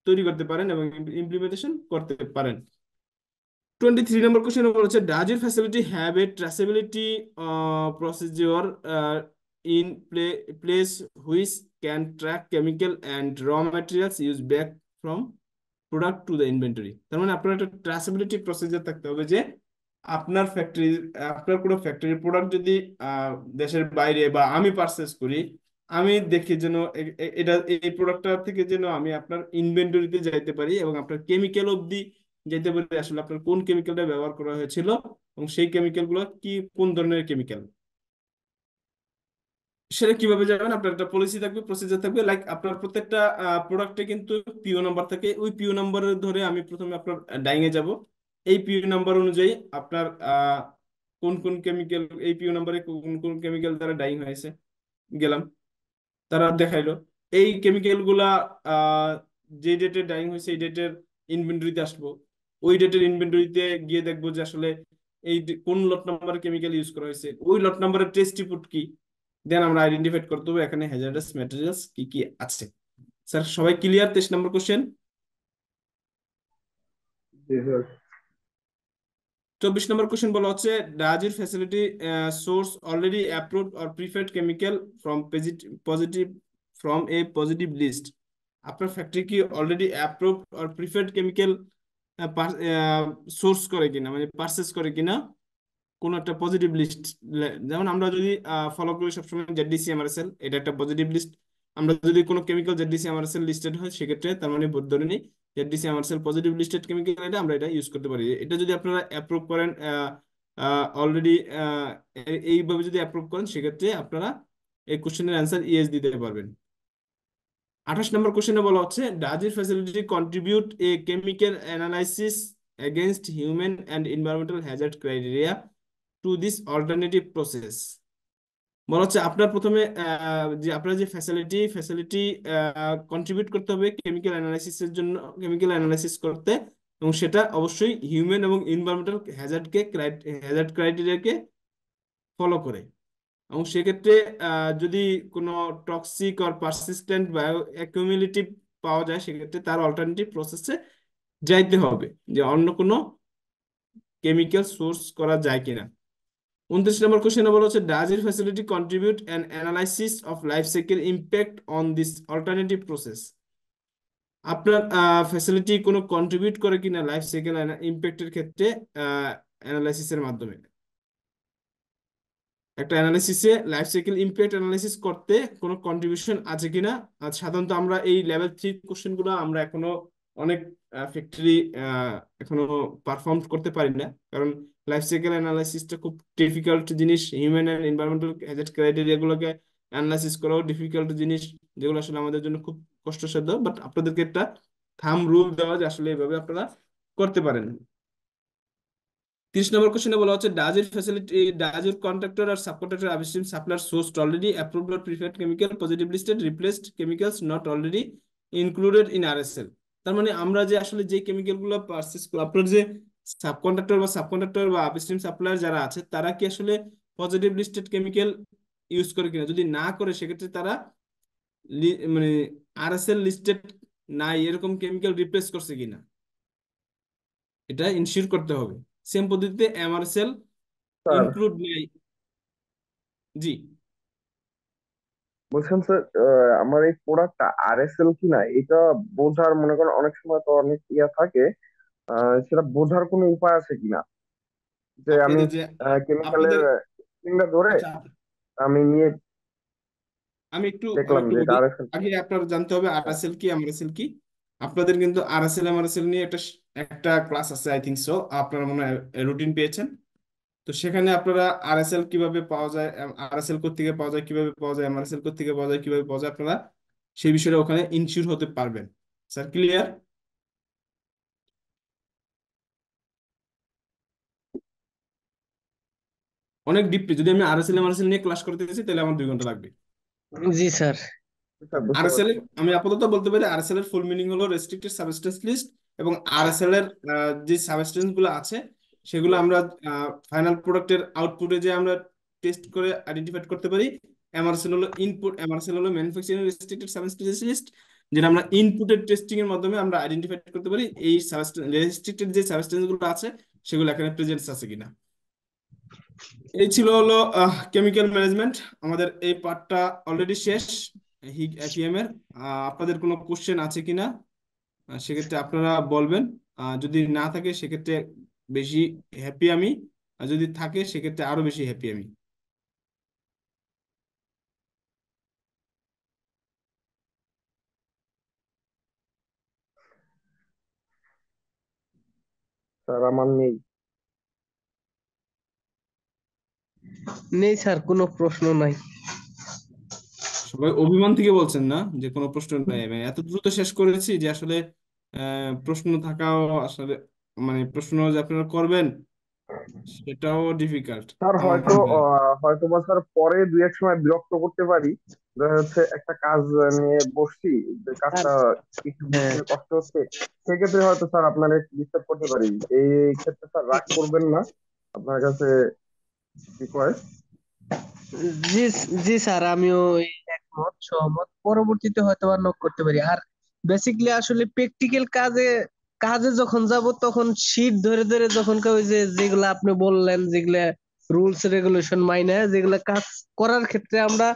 A: তৈরি করতে পারেন এবং ইমপ্লিমেন্টেশন করতে পারেন। 23 নম্বর কোশ্চেন হচ্ছে does it facility have A traceability procedure in place which can track chemical and র materials use back from product to the inventory. তার মানে আপনার একটা ট্রেসেবিলিটি প্রসিজার থাকতে হবে যে আপনার ফ্যাক্টরি, আপনার কোনো ফ্যাক্টরির প্রোডাক্ট যদি দেশের বাইরে বা আমি পারচেস করি, আমি দেখি যেন এটা এই প্রোডাক্টটা থেকে যেন আমি আপনার ইনভেন্টরিতে যাইতে পারি এবং আপনার কেমিক্যাল অবধি যেতে পারি, আসলে আপনার কোন কেমিক্যালটা ব্যবহার করা হয়েছিল এবং সেই কেমিক্যাল গুলো কি, কোন ধরনের কেমিক্যাল, সেটা কিভাবে যাবেন। আপনার একটা পলিসি থাকবে, প্রসিজার থাকবে। লাইক আপনার প্রত্যেকটা প্রোডাক্টে কিন্তু পিও নাম্বার থাকে, ওই পিও নাম্বার ধরে আমি প্রথমে আপনার ডাইং এ যাব। এই পিও নাম্বার অনুযায়ী আপনার কোন কোন কেমিক্যাল, এই পিও নাম্বারে কোন কোন কেমিক্যাল দ্বারা ডাইং হয়েছে গেলাম, তারা দেখাইলো। এই কেমিক্যাল গুলা আহ, যে ডেটে ডাইং হয়েছে এই ডেটের ইনভেন্টরিতে আসবো। ওই ডেটের ইনভেন্টরিতে গিয়ে দেখবো যে আসলে কোন লট নাম্বারের কেমিক্যাল ইউজ করা হয়েছে, ওই লট নাম্বারের টেস্ট রিপোর্ট কি, দেন আমরা আইডেন্টিফাই করতে হবে এখানে হ্যাজার্ডাস ম্যাটেরিয়ালস কি কি আছে। স্যার সবাই clear? 23 number question.
B: Ji sir.
A: 24 number question বলা হচ্ছে, does your facility source already approved or preferred chemical from positive from a positive list? আপনার ফ্যাক্টরি কি already approved or preferred chemical source করে কিনা, মানে পারচেস করে কিনা কোন একটা পজিটিভ লিস্ট। যেমন আমরা যদি ফলো করি সবসময় জেডিসি এমআরএসএল, এটা একটা পজিটিভ লিস্ট। আমরা যদি কোনো কেমিক্যাল জেডিসি এমআরএসএল লিস্টেড হয় সেক্ষেত্রে তার মানে ধরে নিই জেডিসি এমআরএসএল পজিটিভ লিস্টেড কেমিক্যাল, এটা আমরা এটা ইউজ করতে পারি। এটা যদি আপনারা অ্যাপ্রুভ করেন অলরেডি, এইভাবে যদি অ্যাপ্রুভ করেন সেক্ষেত্রে আপনারা এই কোশ্চেনের অ্যান্সার ইয়েস দিতে পারবেন। 28 নম্বর কোশ্চেনে বলা হচ্ছে, does it facility contribute a chemical analysis against human and environmental Hazard criteria to this alternative process? বলা হচ্ছে আপনার প্রথমে যে আপনার যে ফ্যাসিলিটি কন্ট্রিবিউট করতে হবে কেমিক্যাল অ্যানালাইসিসের জন্য, কেমিক্যাল অ্যানালাইসিস করতে, এবং সেটা অবশ্যই হিউম্যান এবং এনভায়রনমেন্টাল হ্যাজার্ড ক্রাইটেরিয়াকে ফলো করে। এবং সেক্ষেত্রে যদি কোনো টক্সিক অর পারসিস্টেন্ট বায়ো অ্যাকুমুলেটিভ পাওয়া যায় সেক্ষেত্রে তার অল্টারনেটিভ প্রসেসে যাইতে হবে, যে অন্য কোনো কেমিক্যাল সোর্স করা যায় কিনা। 29 নম্বর কোশ্চেনে বলা হচ্ছে, does it facility contribute an analysis of life cycle impact on this alternative process? আপনার ফ্যাসিলিটি কোনো কন্ট্রিবিউট করে কিনা লাইফ সাইকেল ইম্প্যাক্টের ক্ষেত্রে অ্যানালাইসিসের মাধ্যমে। একটা অ্যানালিসিসে লাইফ সাইকেল ইমপ্যাক্ট অ্যানালিসিস করতে কোনো কন্ট্রিবিউশন আছে কিনা। আর সাধারণত আমরা এই লেভেল 3 কোশ্চেন গুলো আমরা এখনো অনেক ফ্যাক্টরি এখনো পারফর্ম করতে পারি না, কারণ লাইফ সাইকেল অ্যানালাইসিসটা খুব ডিফিকাল্ট জিনিস। Human and environmental Hazard criteria গুলোকে অ্যানালাইসিস করাও ডিফিকাল্ট জিনিস, যেগুলো আসলে আমাদের জন্য খুব কষ্টসাধ্য। বাট আপনাদেরকে একটা থাম রুল দেওয়া যে আসলে এভাবে আপনারা করতে পারেন। 30 নম্বর কোশ্চেনে বলা হচ্ছে, does your contractor or subcontractor upstream supplier sourced already approved or preferred chemical positive listed replaced chemicals not already included in RSL? তার মানে আমরা যে আসলে যে কেমিক্যাল গুলো পারচেস করি, আপনার যে সাবকন্ট্রাক্টর বা আপস্ট্রিম সাপ্লায়ার যারা আছে তারা কি আসলে পজিটিভ লিস্টেড কেমিক্যাল ইউজ করে কিনা, যদি না করে সেক্ষেত্রে তারা মানে আরএসএল লিস্টেড নাই এরকম কেমিক্যাল রিপ্লেস করছে কিনা, এটা ইনশিওর করতে হবে। সেম পদ্ধতিতে এমআরএসএল
B: স্যার
A: ইনক্লুড নাই। জি।
B: বলছেন স্যার, আমার এই প্রোডাক্টটা আরএসএল কিনা এটা বোঝার মনে করেন অনেক সময় তো অনেক ইয়া থাকে, সেটা বোঝার কোনো উপায় আছে কিনা, যে আমি
A: আপনাদের যে
B: কেমিক্যালের
A: আপনাদের
B: স্ক্রিনটা ধরে
A: আচ্ছা,
B: আমি নিয়ে
A: আমি
B: দেখলাম
A: একটু
B: যে এটা
A: বলি।
B: আরএসএল
A: আগে
B: কিনা।
A: আপনার জানতে হবে
B: হ্যাঁ।
A: আরএসএল কি এমআরএসএল কি। আপনাদের কিন্তু আরএসএল এমআরএসএল নিয়ে একটা ক্লাস আছে, আই থিংক সো, আপনারা মনে হয় রুটিন পেয়েছেন। তো সেখানে আপনারা আরএসএল কিভাবে পাওয়া যায়, আরএসএল কোত্থেকে পাওয়া যায়, কিভাবে পাওয়া যায়, এমআরএসএল কোত্থেকে পাওয়া যায়, কিভাবে পাওয়া যায়, আপনারা সেই বিষয়ে ওখানে ইনশিওর হতে পারবেন। Sir clear? অনেক ডিপলি যদি আমি আরএসএল এমআরএসএল নিয়ে ক্লাস করতে গেছি তাহলে আমার 2 ঘন্টা লাগবে।
D: জি স্যার।
B: স্যার বুঝতে
A: আরএসএল
B: পারছি।
A: এর আমি আপাতত বলতে পারি আরএসএল এর ফুল মিনিং হলো রেস্ট্রিক্টেড সাবস্টেন্স লিস্ট, এবং আরএসএল এর যে সাবস্টেন্স গুলো আছে সেগুলো আমরা ফাইনাল প্রোডাক্টের আউটপুটে যে আমরা টেস্ট করে আইডেন্টিফাই করতে পারি। এমআরএসএল হলো ইনপুট, এমআরএসএল হলো ম্যানুফ্যাকচারিং রেস্ট্রিক্টেড সাবস্টেন্স লিস্ট, যেটা আমরা ইনপুটের টেস্টিং এর মাধ্যমে আমরা আইডেন্টিফাই করতে পারি এই রেস্ট্রিক্টেড যে সাবস্টেন্স গুলো আছে সেগুলো এখানে প্রেজেন্স আছে কিনা। এই ছিল হলো কেমিক্যাল ম্যানেজমেন্ট। আমাদের এই পার্টটা অলরেডি শেষ হিগ এফএম এর। আপনাদের কোনো কোশ্চেন আছে কিনা সেক্ষেত্রে আপনারা বলবেন। যদি না থাকে সেক্ষেত্রে বেশি হ্যাপি আমি, আর যদি থাকে সেক্ষেত্রে আরো বেশি হ্যাপি আমি।
B: স্যার আমার নেই।
D: নেই স্যার, কোনো প্রশ্ন নাই।
A: সবাই অভিমান থেকে বলছেন না যে কোনো প্রশ্ন নাই? আমি এত দ্রুত শেষ করেছি যে আসলে প্রশ্ন থাকাও আসলে, মানে প্রশ্ন যে আপনারা করবেন সেটাও ডিফিকাল্ট
B: স্যার
A: আমার
B: হয়তো
A: মনে হয়।
B: হয়তো বা স্যার পরে দুই এক সময় বিরক্ত করতে পারি। দেখা যাচ্ছে একটা কাজ নিয়ে বসছি, যে
D: আর
B: কাজটা একটু
D: হ্যাঁ,
B: বুঝতে কষ্ট হচ্ছে, সেক্ষেত্রে হয়তো স্যার আপনার একটু ডিস্টার্ব করতে পারি। এই ক্ষেত্রে স্যার রাগ করবেন না, আপনার কাছে রিকোয়েস্ট।
D: জি জি স্যার, আমিও এই একমত সহমত। পরবর্তীতে হয়তো আর নক করতে পারি। আর বেসিক্যালি আসলে প্র্যাকটিক্যাল কাজে কাজে যখন যাব তখন শীট ধরে ধরে যখন ওই যে যেগুলো আপনি বললেন, যেগুলা রুলস রেগুলেশন মাইনে যেগুলা কাজ করার ক্ষেত্রে আমরা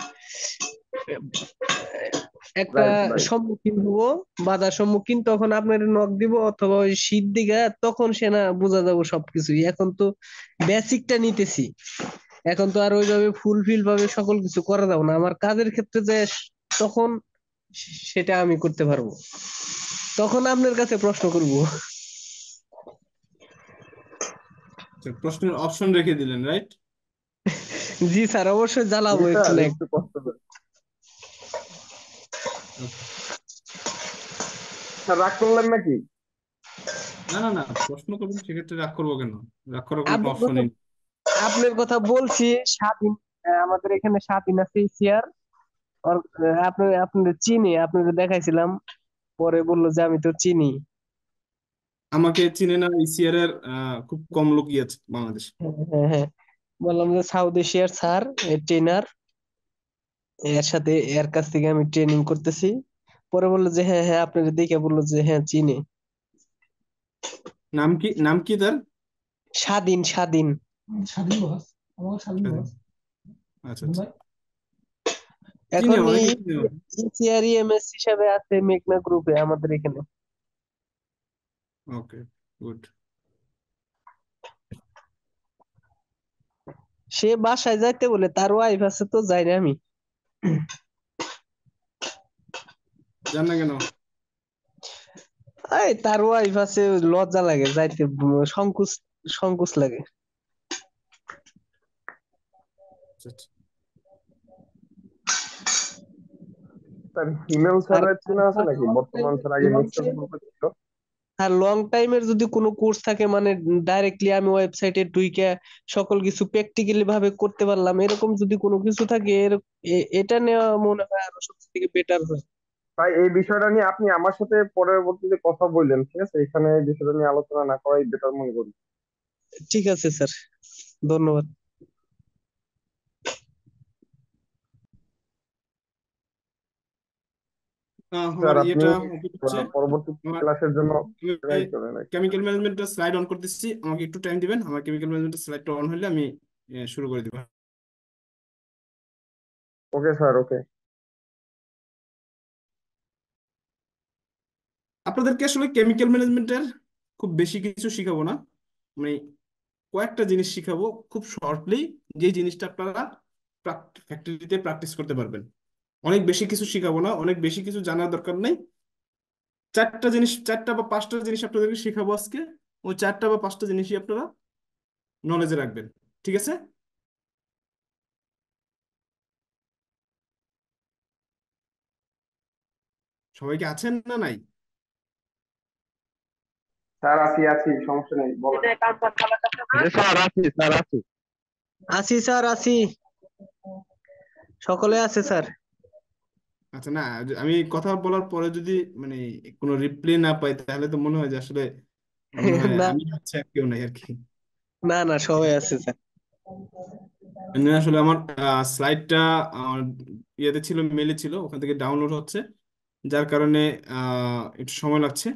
D: একটা
B: রাইট রাইট।
D: সম্মুখীন হব, বাধার সম্মুখীন, তখন আপনার নক দিব অথবা ওই শীত দিঘা, তখন সে না বোঝা যাবো সবকিছুই। এখন তো বেসিকটা নিতেছি, এখন তো আর ওইভাবে ফুলফিল ভাবে সকল কিছু করা যাবে না আমার কাজের ক্ষেত্রে যে তখন সেটা আমি করতে পারবো, তখন আপনার কাছে প্রশ্ন করব।
A: আচ্ছা, প্রশ্নের অপশন রেখে দিলেন, রাইট?
D: জি স্যার, অবশ্যই
B: জি
D: জ্বালাবো একটু
B: স্যার,
D: না
B: একটু
D: একটু।
B: কষ্ট করে। স্যার রাগ করলেন নাকি?
A: না না না, প্রশ্ন করবেন, সেক্ষেত্রে রাগ করবো কেন? রাগ করার কোনো
D: আপনার কথা
A: অপশনই নেই।
D: আপনার কথা বলছি। স্বাধীন, আমাদের এখানে স্বাধীন আছে চেয়ার। আপনি আপনার চিনি, আপনাকে দেখাইছিলাম, পরে বললো যে আমি তো চিনি।
A: আমাকে চিনে না, ইসিআর এর খুব কম লোকই আছে বাংলাদেশে।
D: হ্যাঁ হ্যাঁ হ্যাঁ। বললাম যে সাউথ এশিয়ার স্যার, ট্রেনার, এর সাথে এর কাছ থেকে আমি ট্রেনিং করতেছি। পরে বললো যে হ্যাঁ হ্যাঁ, আপনার দেখে বললো যে হ্যাঁ চিনি।
A: নাম কি, নাম কি তার?
D: স্বাধীন স্বাধীন। স্বাধীন বস, আমার স্বাধীন
A: স্বাধীন।
D: বস।
A: আচ্ছা আচ্ছা,
D: ভাই
A: চিনি,
D: এখন
A: অনেকে চিনি।
D: ইসিআর এমএস হিসাবে আছে মেঘনা গ্রুপে আমাদের এখানে।
A: ওকে, গুড।
D: সে বাসায় যাইতে বলে, তার ওয়াইফ আছে তো যাই না আমি।
A: জান না কেন?
D: এই তার ওয়াইফ আছে, লজ্জা লাগে যাইতে, সংকোচ সংকোচ লাগে।
A: আচ্ছা আচ্ছা।
B: স্যার হিমেল
D: আর
B: স্যারের চেনা আছে নাকি? বর্তমান স্যার আগে
D: লং
B: নেক্সাস
D: টাইম,
B: গ্রুপে ছিল।
D: আর লং টাইমের যদি কোনো কোর্স থাকে, মানে ডাইরেক্টলি আমি ওয়েবসাইটে ঢুইকা সকল কিছু প্র্যাকটিক্যালি ভাবে করতে পারলাম, এরকম যদি কোনো কিছু থাকে, এটা নেওয়া মনে হয় আরো সবথেকে থেকে বেটার হয়।
B: ভাই এই বিষয়টা নিয়ে আপনি আমার সাথে পরবর্তীতে কথা বললেন, ঠিক আছে? এখানে এই বিষয়টা নিয়ে আলোচনা না করাই বেটার মনে করি।
D: ঠিক আছে স্যার, ধন্যবাদ।
B: স্যার
A: আমার
B: আপনি
A: ইয়েটা ওকে হচ্ছে।
B: পরবর্তী
A: আমার
B: ক্লাসের জন্য রেডি করেন আর কি।
A: কেমিক্যাল ম্যানেজমেন্টের স্লাইড অন করতেছি, আমাকে একটু টাইম দিবেন। আমার কেমিক্যাল ম্যানেজমেন্টের স্লাইডটা অন হলে আমি শুরু করে দিব।
B: ওকে স্যার, ওকে।
A: আপনাদেরকে আসলে কেমিক্যাল ম্যানেজমেন্টের খুব বেশি কিছু শিখাবো না, মানে কয়েকটা জিনিস শিখাবো খুব শর্টলি, যে জিনিসটা আপনারা ফ্যাক্টরিতে প্র্যাকটিস করতে পারবেন। অনেক বেশি কিছু শিখাবো না, অনেক বেশি কিছু জানার দরকার নেই। চারটা জিনিস, চারটা বা পাঁচটা জিনিস আপনাদেরকে শিখাবো আজকে। ওই চারটা বা পাঁচটা জিনিসই আপনারা নলেজে রাখবেন, ঠিক আছে? সবাই কি আছেন না নাই?
B: স্যার আছি আছি, সমস্যা নেই, বলেন।
C: যে স্যার আছি, স্যার আছি।
D: আছি স্যার, আছি, সকলে আছে স্যার।
A: আচ্ছা, না আমি কথা বলার পরে যদি মানে কোনো রিপ্লাই না পাই, তাহলে তো মনে হয় যে আসলে মনে হয়
D: না
A: আমি হচ্ছে আর কেউ নাই আর কি।
D: না না, সবাই আছে স্যার।
A: এমনি আসলে আমার স্লাইডটা ইয়েতে ছিল, মেলে ছিল, ওখান থেকে ডাউনলোড হচ্ছে, যার কারণে একটু সময় লাগছে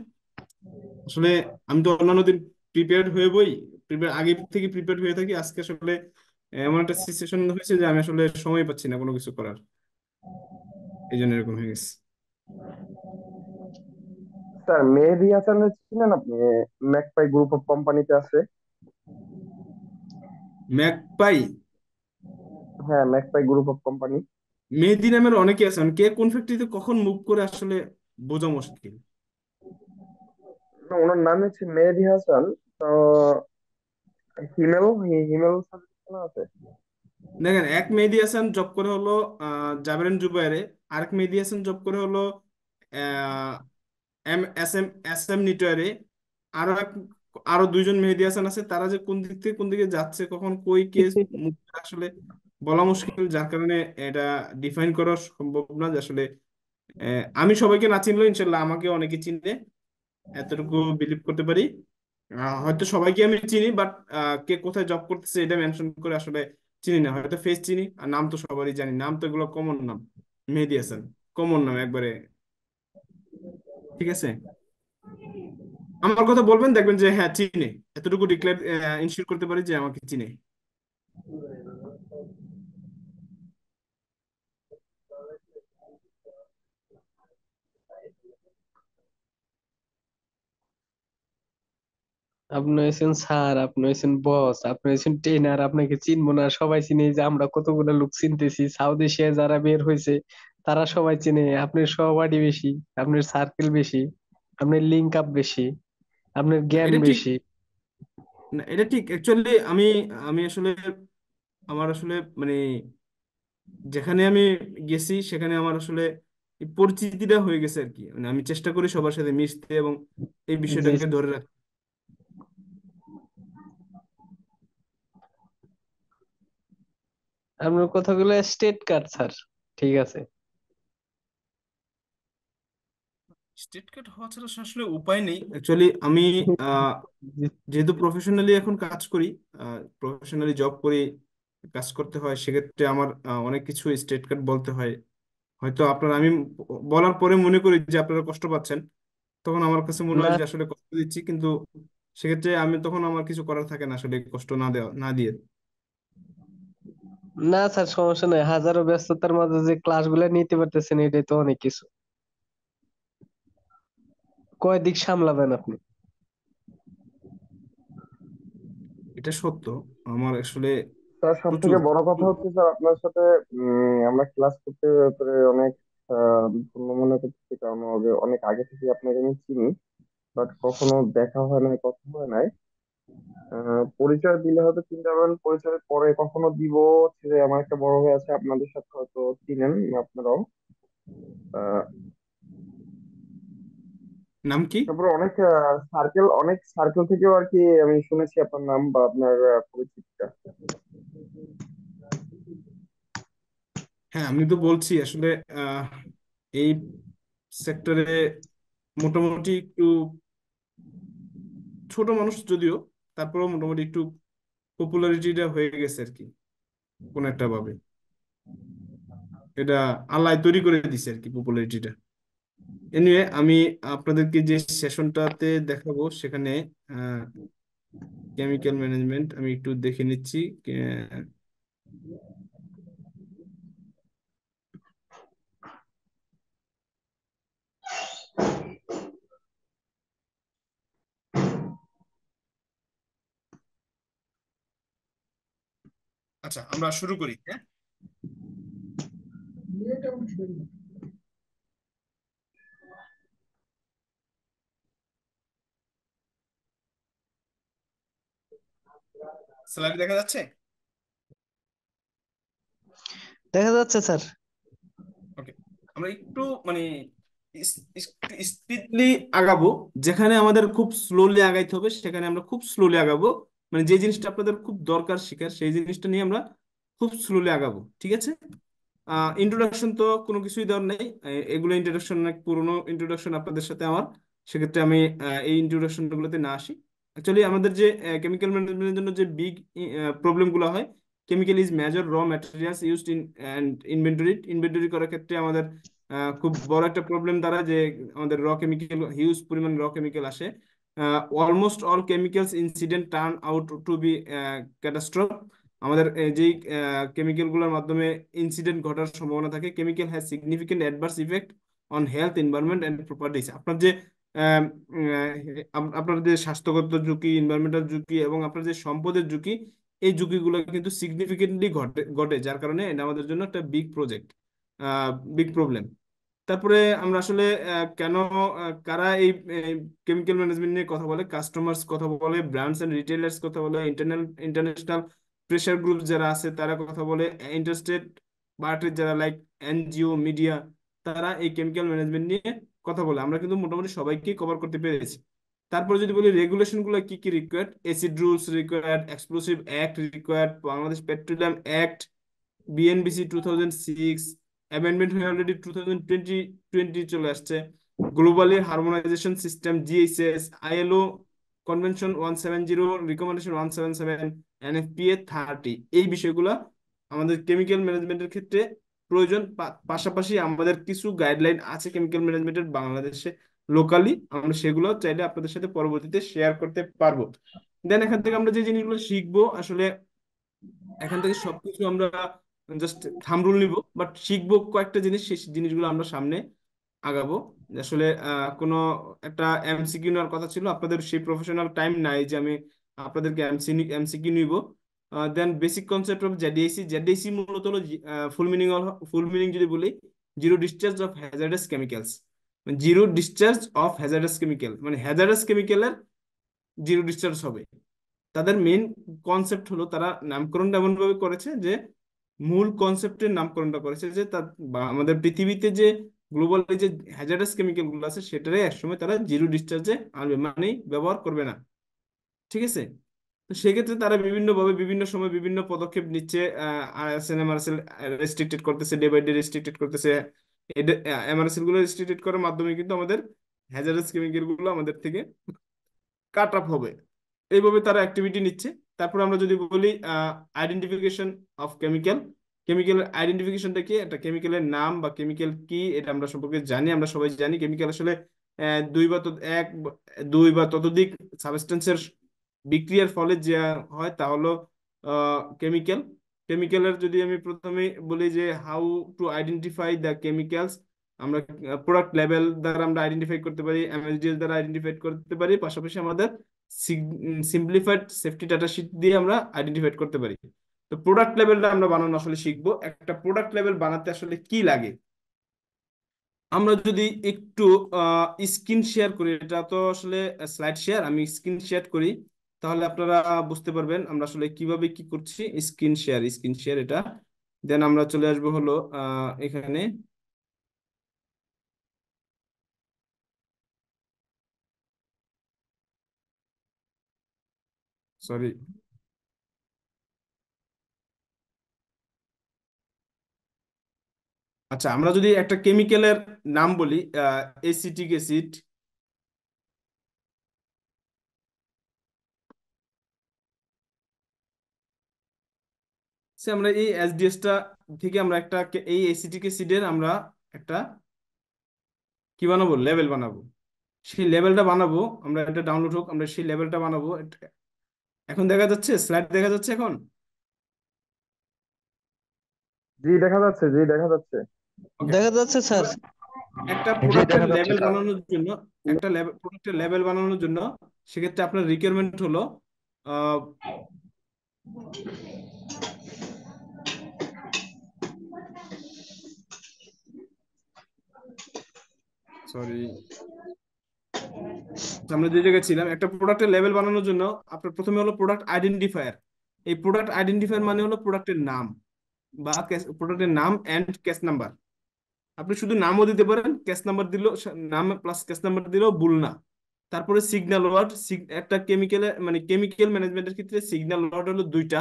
A: আসলে। আমি তো অন্যান্য দিন প্রিপেয়ার্ড হয়ে বই, প্রিপেয়ার আগে থেকে প্রিপেয়ার্ড হয়ে থাকি। আজকে আসলে এমন একটা সিচুয়েশন হয়েছে যে আমি আসলে সময় পাচ্ছি না কোনো কিছু করার, এই জন্য এরকম হয়ে গেছে।
B: স্যার মেহেদী হাসানের চিনেন আপনি? ম্যাকপাই গ্রুপ অফ কোম্পানিতে আছে।
A: ম্যাকপাই?
B: হ্যাঁ, ম্যাকপাই গ্রুপ অফ কোম্পানি।
A: মেহেদি নামের অনেকে আছেন, কে কোন ফ্যাক্টরিতে কখন মুভ করে আসলে বোঝা মুশকিল।
B: ওনার নাম হচ্ছে মেহেদী হাসান। তো হিমেল, হিমেল স্যার চেনা আছে?
A: দেখেন, এক মেহেদী হাসান জব করে হলো জাবেরেন জুবাইরে, আরেক মেহেদী হাসান জব করে হলো আহ, এম এস এম নিটয়ারে, আরো এক আরো দুইজন মেহেদী হাসান আছে, তারা যে কোন দিক থেকে কোন দিকে যাচ্ছে, কখন কই কেস আসলে বলা মুশকিল, যার কারণে এটা ডিফাইন করা সম্ভব না যে আসলে আমি সবাইকে না চিনলেও ইনশাল্লাহ আমাকে অনেকে চিনবে, এতটুকু বিলিভ করতে পারি। হয়তো সবাইকে আমি চিনি, বাট কে কোথায় জব করতেছে এটা মেনশন করে আসলে চিনি না। হয়তো ফেস চিনি, আর নাম তো সবারই জানি, নাম তো এগুলো কমন নাম, মেহেদী হাসান কমন নাম একবারে। ঠিক আছে, আমার কথা বলবেন, দেখবেন যে হ্যাঁ চিনে, এতটুকু ডিক্লেয়ার ইনশিওর করতে পারি যে আমাকে চিনে।
D: আপনি হয়েছেন স্যার, আপনি হয়েছেন বস, আপনি হয়েছেন ট্রেনার, আপনাকে চিনবো না? সবাই চিনে, এই যে আমরা কতগুলো লোক চিনতেছি সাউথ এশিয়ায় যারা বের হয়েছে, তারা সবাই চিনে। আপনার সহপাঠী বেশি, আপনার সার্কেল বেশি, আপনার লিঙ্ক আপ বেশি, আপনার
A: না
D: জ্ঞান
A: এটা ঠিক,
D: বেশি।
A: না এটা ঠিক অ্যাকচুয়ালি। আমি আমি আসলে আমার আসলে মানে যেখানে আমি গেছি সেখানে আমার আসলে এই পরিচিতিটা হয়ে গেছে আর কি। মানে আমি চেষ্টা করি সবার সাথে মিশতে এবং এই
D: যে
A: বিষয়টাকে ধরে রাখতে।
D: আপনার কথাগুলো স্টেট কাট স্যার, ঠিক আছে।
A: স্টেট কার্ড হওয়া ছাড়া আসলে উপায় নেই অ্যাকচুয়ালি। আমি আহ, যেহেতু প্রফেশনালি এখন কাজ করি, প্রফেশনালি জব করি, কাজ করতে হয়, সেক্ষেত্রে আমার অনেক কিছু স্টেট কার্ড বলতে হয়। হয়তো আপনার আমি বলার পরে মনে করি যে আপনারা কষ্ট পাচ্ছেন, তখন আমার কাছে মনে
D: না
A: হয় যে আসলে কষ্ট দিচ্ছি, কিন্তু সেক্ষেত্রে আমি তখন আমার কিছু করার থাকে না আসলে কষ্ট না দেওয়া না দিয়ে।
D: না স্যার, সমস্যা নাই, হাজারো ব্যস্ততার মাঝে যে ক্লাসগুলো নিতে পারতেছেন এটাই তো অনেক কিছু। কয় দিক সামলাবেন আপনি?
A: এটা সত্য, আমার আসলে
B: তার সব
A: প্রচুর
B: থেকে বড় কথা
A: প্রচুর।
B: হচ্ছে স্যার আপনার সাথে আমরা ক্লাস করতে করে অনেক ধন্য মনে করতেছি, কারণ অনেক আগে থেকে আপনাকে আমি চিনি, বাট কখনো দেখা হয় নাই, কথা হয় নাই। পরিচয় দিলে হয়তো চিনতে পারবেন, পরিচয় পরে কখনো দিব। হচ্ছে যে আমার একটা বড় ভাই আছে, আপনাদের সাথে হয়তো চিনেন আপনারাও। আহ,
A: নাম কি?
B: তারপরে অনেক সার্কেল থেকেও আর কি আমি শুনেছি আপনার নাম বা আপনার পরিচিতিটা।
A: হ্যাঁ আমি তো বলছি আসলে আহ, এই সেক্টরে মোটামুটি একটু ছোট মানুষ যদিও, তারপরেও মোটামুটি একটু পপুলারিটিটা হয়ে গেছে আর কি কোন একটা ভাবে। এটা আল্লাহ তৈরি করে দিছে আর কি পপুলারিটিটা। এনিওয়ে, আমি আপনাদেরকে যে সেশনটাতে দেখাবো সেখানে কেমিক্যাল ম্যানেজমেন্ট আমি একটু দেখে নিচ্ছি। আহ, আচ্ছা আমরা শুরু করি, হ্যাঁ। স্লাইড দেখা যাচ্ছে?
D: দেখা যাচ্ছে স্যার।
A: ওকে, আমরা একটু মানে স্পিডলি আগাবো। যেখানে আমাদের খুব স্লোলি আগাইতে হবে সেখানে আমরা খুব স্লোলি আগাবো। মানে যে জিনিসটা আপনাদের খুব দরকার শেখার সেই জিনিসটা নিয়ে আমরা খুব স্লোলি আগাবো, ঠিক আছে? ইন্ট্রোডাকশন তো কোনো কিছুই দেওয়ার নেই, এগুলো ইন্ট্রোডাকশন অনেক পুরোনো ইন্ট্রোডাকশন আপনাদের সাথে আমার, সেক্ষেত্রে আমি এই ইন্ট্রোডাকশন গুলোতে না আসি। অ্যাকচুয়ালি আমাদের যে কেমিক্যাল ম্যানেজমেন্টের জন্য যে বিগ প্রবলেম গুলো হয়, কেমিক্যাল ইজ মেজর র materials used in and inventory. Inventory করার ক্ষেত্রে আমাদের খুব বড় একটা প্রবলেম দ্বারা যে আমাদের র কেমিক্যাল, হিউজ পরিমাণ র কেমিক্যাল আসে। Almost all chemicals incident turn out to be catastrophe. আমাদের যেই কেমিক্যাল গুলোর মাধ্যমে ইনসিডেন্ট ঘটার সম্ভাবনা থাকে। Chemical has significant adverse effect on health, environment and properties. আপনার যে আম, আপনার যে স্বাস্থ্যগত ঝুঁকি, এনভায়রনমেন্টাল ঝুঁকি এবং আপনার যে সম্পদের ঝুঁকি, এই ঝুঁকিগুলো কিন্তু সিগনিফিকেন্টলি ঘটে ঘটে যার কারণে এটা আমাদের জন্য একটা বিগ প্রজেক্ট, বিগ প্রবলেম। তারপরে আমরা আসলে কেন কারা এই কেমিক্যাল ম্যানেজমেন্ট নিয়ে কথা বলে, কাস্টমার্স কথা বলে, ব্র্যান্ডস এন্ড রিটেলার্স কথা বলে, ইন্টারন্যাশনাল প্রেশার গ্রুপ যারা আছে তারা কথা বলে, ইন্টারেস্টেড পার্টির যারা লাইক এনজিও, মিডিয়া, তারা এই কেমিক্যাল ম্যানেজমেন্ট নিয়ে কথা বলে। আমরা কিন্তু মোটামুটি সবাইকেই কভার করতে পেরেছি। তারপর যদি বলি রেগুলেশন গুলো কি কি required, acid rules required, explosive act required, Bangladesh petroleum act, BNBC 2006 amendment হয়ে অলরেডি 2020 চলে আসছে, globally harmonization system GHS, ILO convention 170, recommendation 177, NFPA 30। এই বিষয়গুলো আমাদের কেমিক্যাল ম্যানেজমেন্টের ক্ষেত্রে প্রয়োজন। পাশাপাশি আমাদের কিছু গাইডলাইন আছে কেমিক্যাল ম্যানেজমেন্টের বাংলাদেশে লোকালি, আমরা সেগুলো চাইলে আপনাদের সাথে পরবর্তীতে শেয়ার করতে পারবো। দেন এখান থেকে আমরা যে জিনিসগুলো শিখবো আসলে, এখান থেকে সবকিছু আমরা জাস্ট থাম্ব রুল নিব, বাট শিখবো কয়েকটা জিনিস, সেই জিনিসগুলো আমরা সামনে আগাবো। আসলে কোনো একটা এমসিকিউ নেওয়ার কথা ছিল, আপনাদের সেই প্রফেশনাল টাইম নাই যে আমি আপনাদেরকে এমসিকিউ নিব। দেন বেসিক কনসেপ্ট অফ জেডিএসি। জেডিএসি মূলত হলো ফুল মিনিং যদি বলি, zero discharge of hazardous chemicals. Zero discharge of hazardous chemical মানে হ্যাজার্ডাস কেমিক্যালের জিরো ডিসচার্জ হবে। তাদের মেইন কনসেপ্ট হলো, তারা নামকরণটা এমন ভাবে করেছে যে মূল কনসেপ্টের নামকরণটা করেছে যে তার বা আমাদের পৃথিবীতে যে গ্লোবাল যে হ্যাজার্ডাস কেমিক্যাল গুলো আছে সেটারে একসময় তারা জিরো ডিসচার্জে আনবে, মানে ব্যবহার করবে না। ঠিক আছে? তো সেক্ষেত্রে তারা বিভিন্ন ভাবে বিভিন্ন সময় বিভিন্ন পদক্ষেপ নিচ্ছে। আরএসএন এমআরএসএল রেস্ট্রিক্টেড করতেছে, ডে বাই ডে রেস্ট্রিক্টেড করতেছে। এমআরএসএল গুলো রেস্ট্রিক্টেড করার মাধ্যমে কিন্তু আমাদের হ্যাজার্ডাস কেমিক্যাল গুলো আমাদের থেকে কাট অফ হবে। এইভাবে তারা অ্যাক্টিভিটি নিচ্ছে। তারপর আমরা যদি বলি আইডেন্টিফিকেশন অফ কেমিক্যাল। কেমিক্যাল আইডেন্টিফিকেশনটা কি? একটা কেমিক্যালের নাম বা কেমিক্যাল কি এটা আমরা সম্পর্কে জানি। আমরা সবাই জানি কেমিক্যাল আসলে দুই বা দুই বা ততোধিক সাবস্টেন্সের বিক্রিয়ার ফলে যে হয় তা হলো কেমিক্যাল। কেমিক্যালের যদি আমি প্রথমে বলি যে how to identify the chemicals, আমরা প্রোডাক্ট লেভেল দ্বারা আমরা আইডেন্টিফাই করতে পারি, এমএসডিএল দ্বারা আইডেন্টিফাই করতে পারি, পাশাপাশি আমাদের সিম্পলিফাইড সেফটি ডাটা শিট দিয়ে আমরা আইডেন্টিফাই করতে পারি। তো প্রোডাক্ট লেভেলটা আমরা বানানো আসলে শিখবো। একটা প্রোডাক্ট লেভেল বানাতে আসলে কি লাগে, আমরা যদি একটু স্ক্রিন শেয়ার করি, এটা তো আসলে স্লাইড শেয়ার, আমি স্ক্রিন শেয়ার করি তাহলে আপনারা বুঝতে পারবেন আমরা আসলে কিভাবে কি করছি। স্ক্রিন শেয়ার এটা। দেন আমরা চলে আসবো হলো এখানে, সরি। আচ্ছা, আমরা যদি একটা কেমিক্যালের নাম বলি, এসিটিক অ্যাসিড, সে আমরা এই এসডিএসটা থেকে আমরা একটা এই এসিটিক অ্যাসিডের আমরা একটা কি বানাবো, লেভেল বানাবো। সেই লেভেলটা বানাবো আমরা, এটা ডাউনলোড হোক, আমরা সেই লেভেলটা বানাবো। এখন দেখা যাচ্ছে, স্লাইড দেখা যাচ্ছে এখন?
B: জি দেখা যাচ্ছে, জি দেখা যাচ্ছে।
A: ওকে।
D: দেখা যাচ্ছে স্যার।
A: একটা
C: জি
A: প্রোডাক্টের
C: দেখা যাচ্ছে
A: লেভেল
C: স্যার।
A: বানানোর জন্য, একটা প্রোডাক্টের লেভেল বানানোর জন্য সেক্ষেত্রে আপনার রিকোয়ারমেন্ট হলো, সরি, আমরা যে জায়গায় ছিলাম, একটা প্রোডাক্টের লেভেল বানানোর জন্য আপনার প্রথমে হলো প্রোডাক্ট আইডেন্টিফায়ার। এই প্রোডাক্ট আইডেন্টিফায়ার মানে হলো প্রোডাক্টের নাম বা প্রোডাক্টের নাম এন্ড ক্যাশ নাম্বার। আপনি শুধু নামও দিতে পারেন, ক্যাশ নাম্বার দিলেও, নাম প্লাস ক্যাশ নাম্বার দিলেও ভুল না। তারপরে সিগন্যাল ওয়ার্ড। একটা কেমিক্যালে মানে কেমিক্যাল ম্যানেজমেন্টের ক্ষেত্রে সিগন্যাল ওয়ার্ড হলো দুইটা,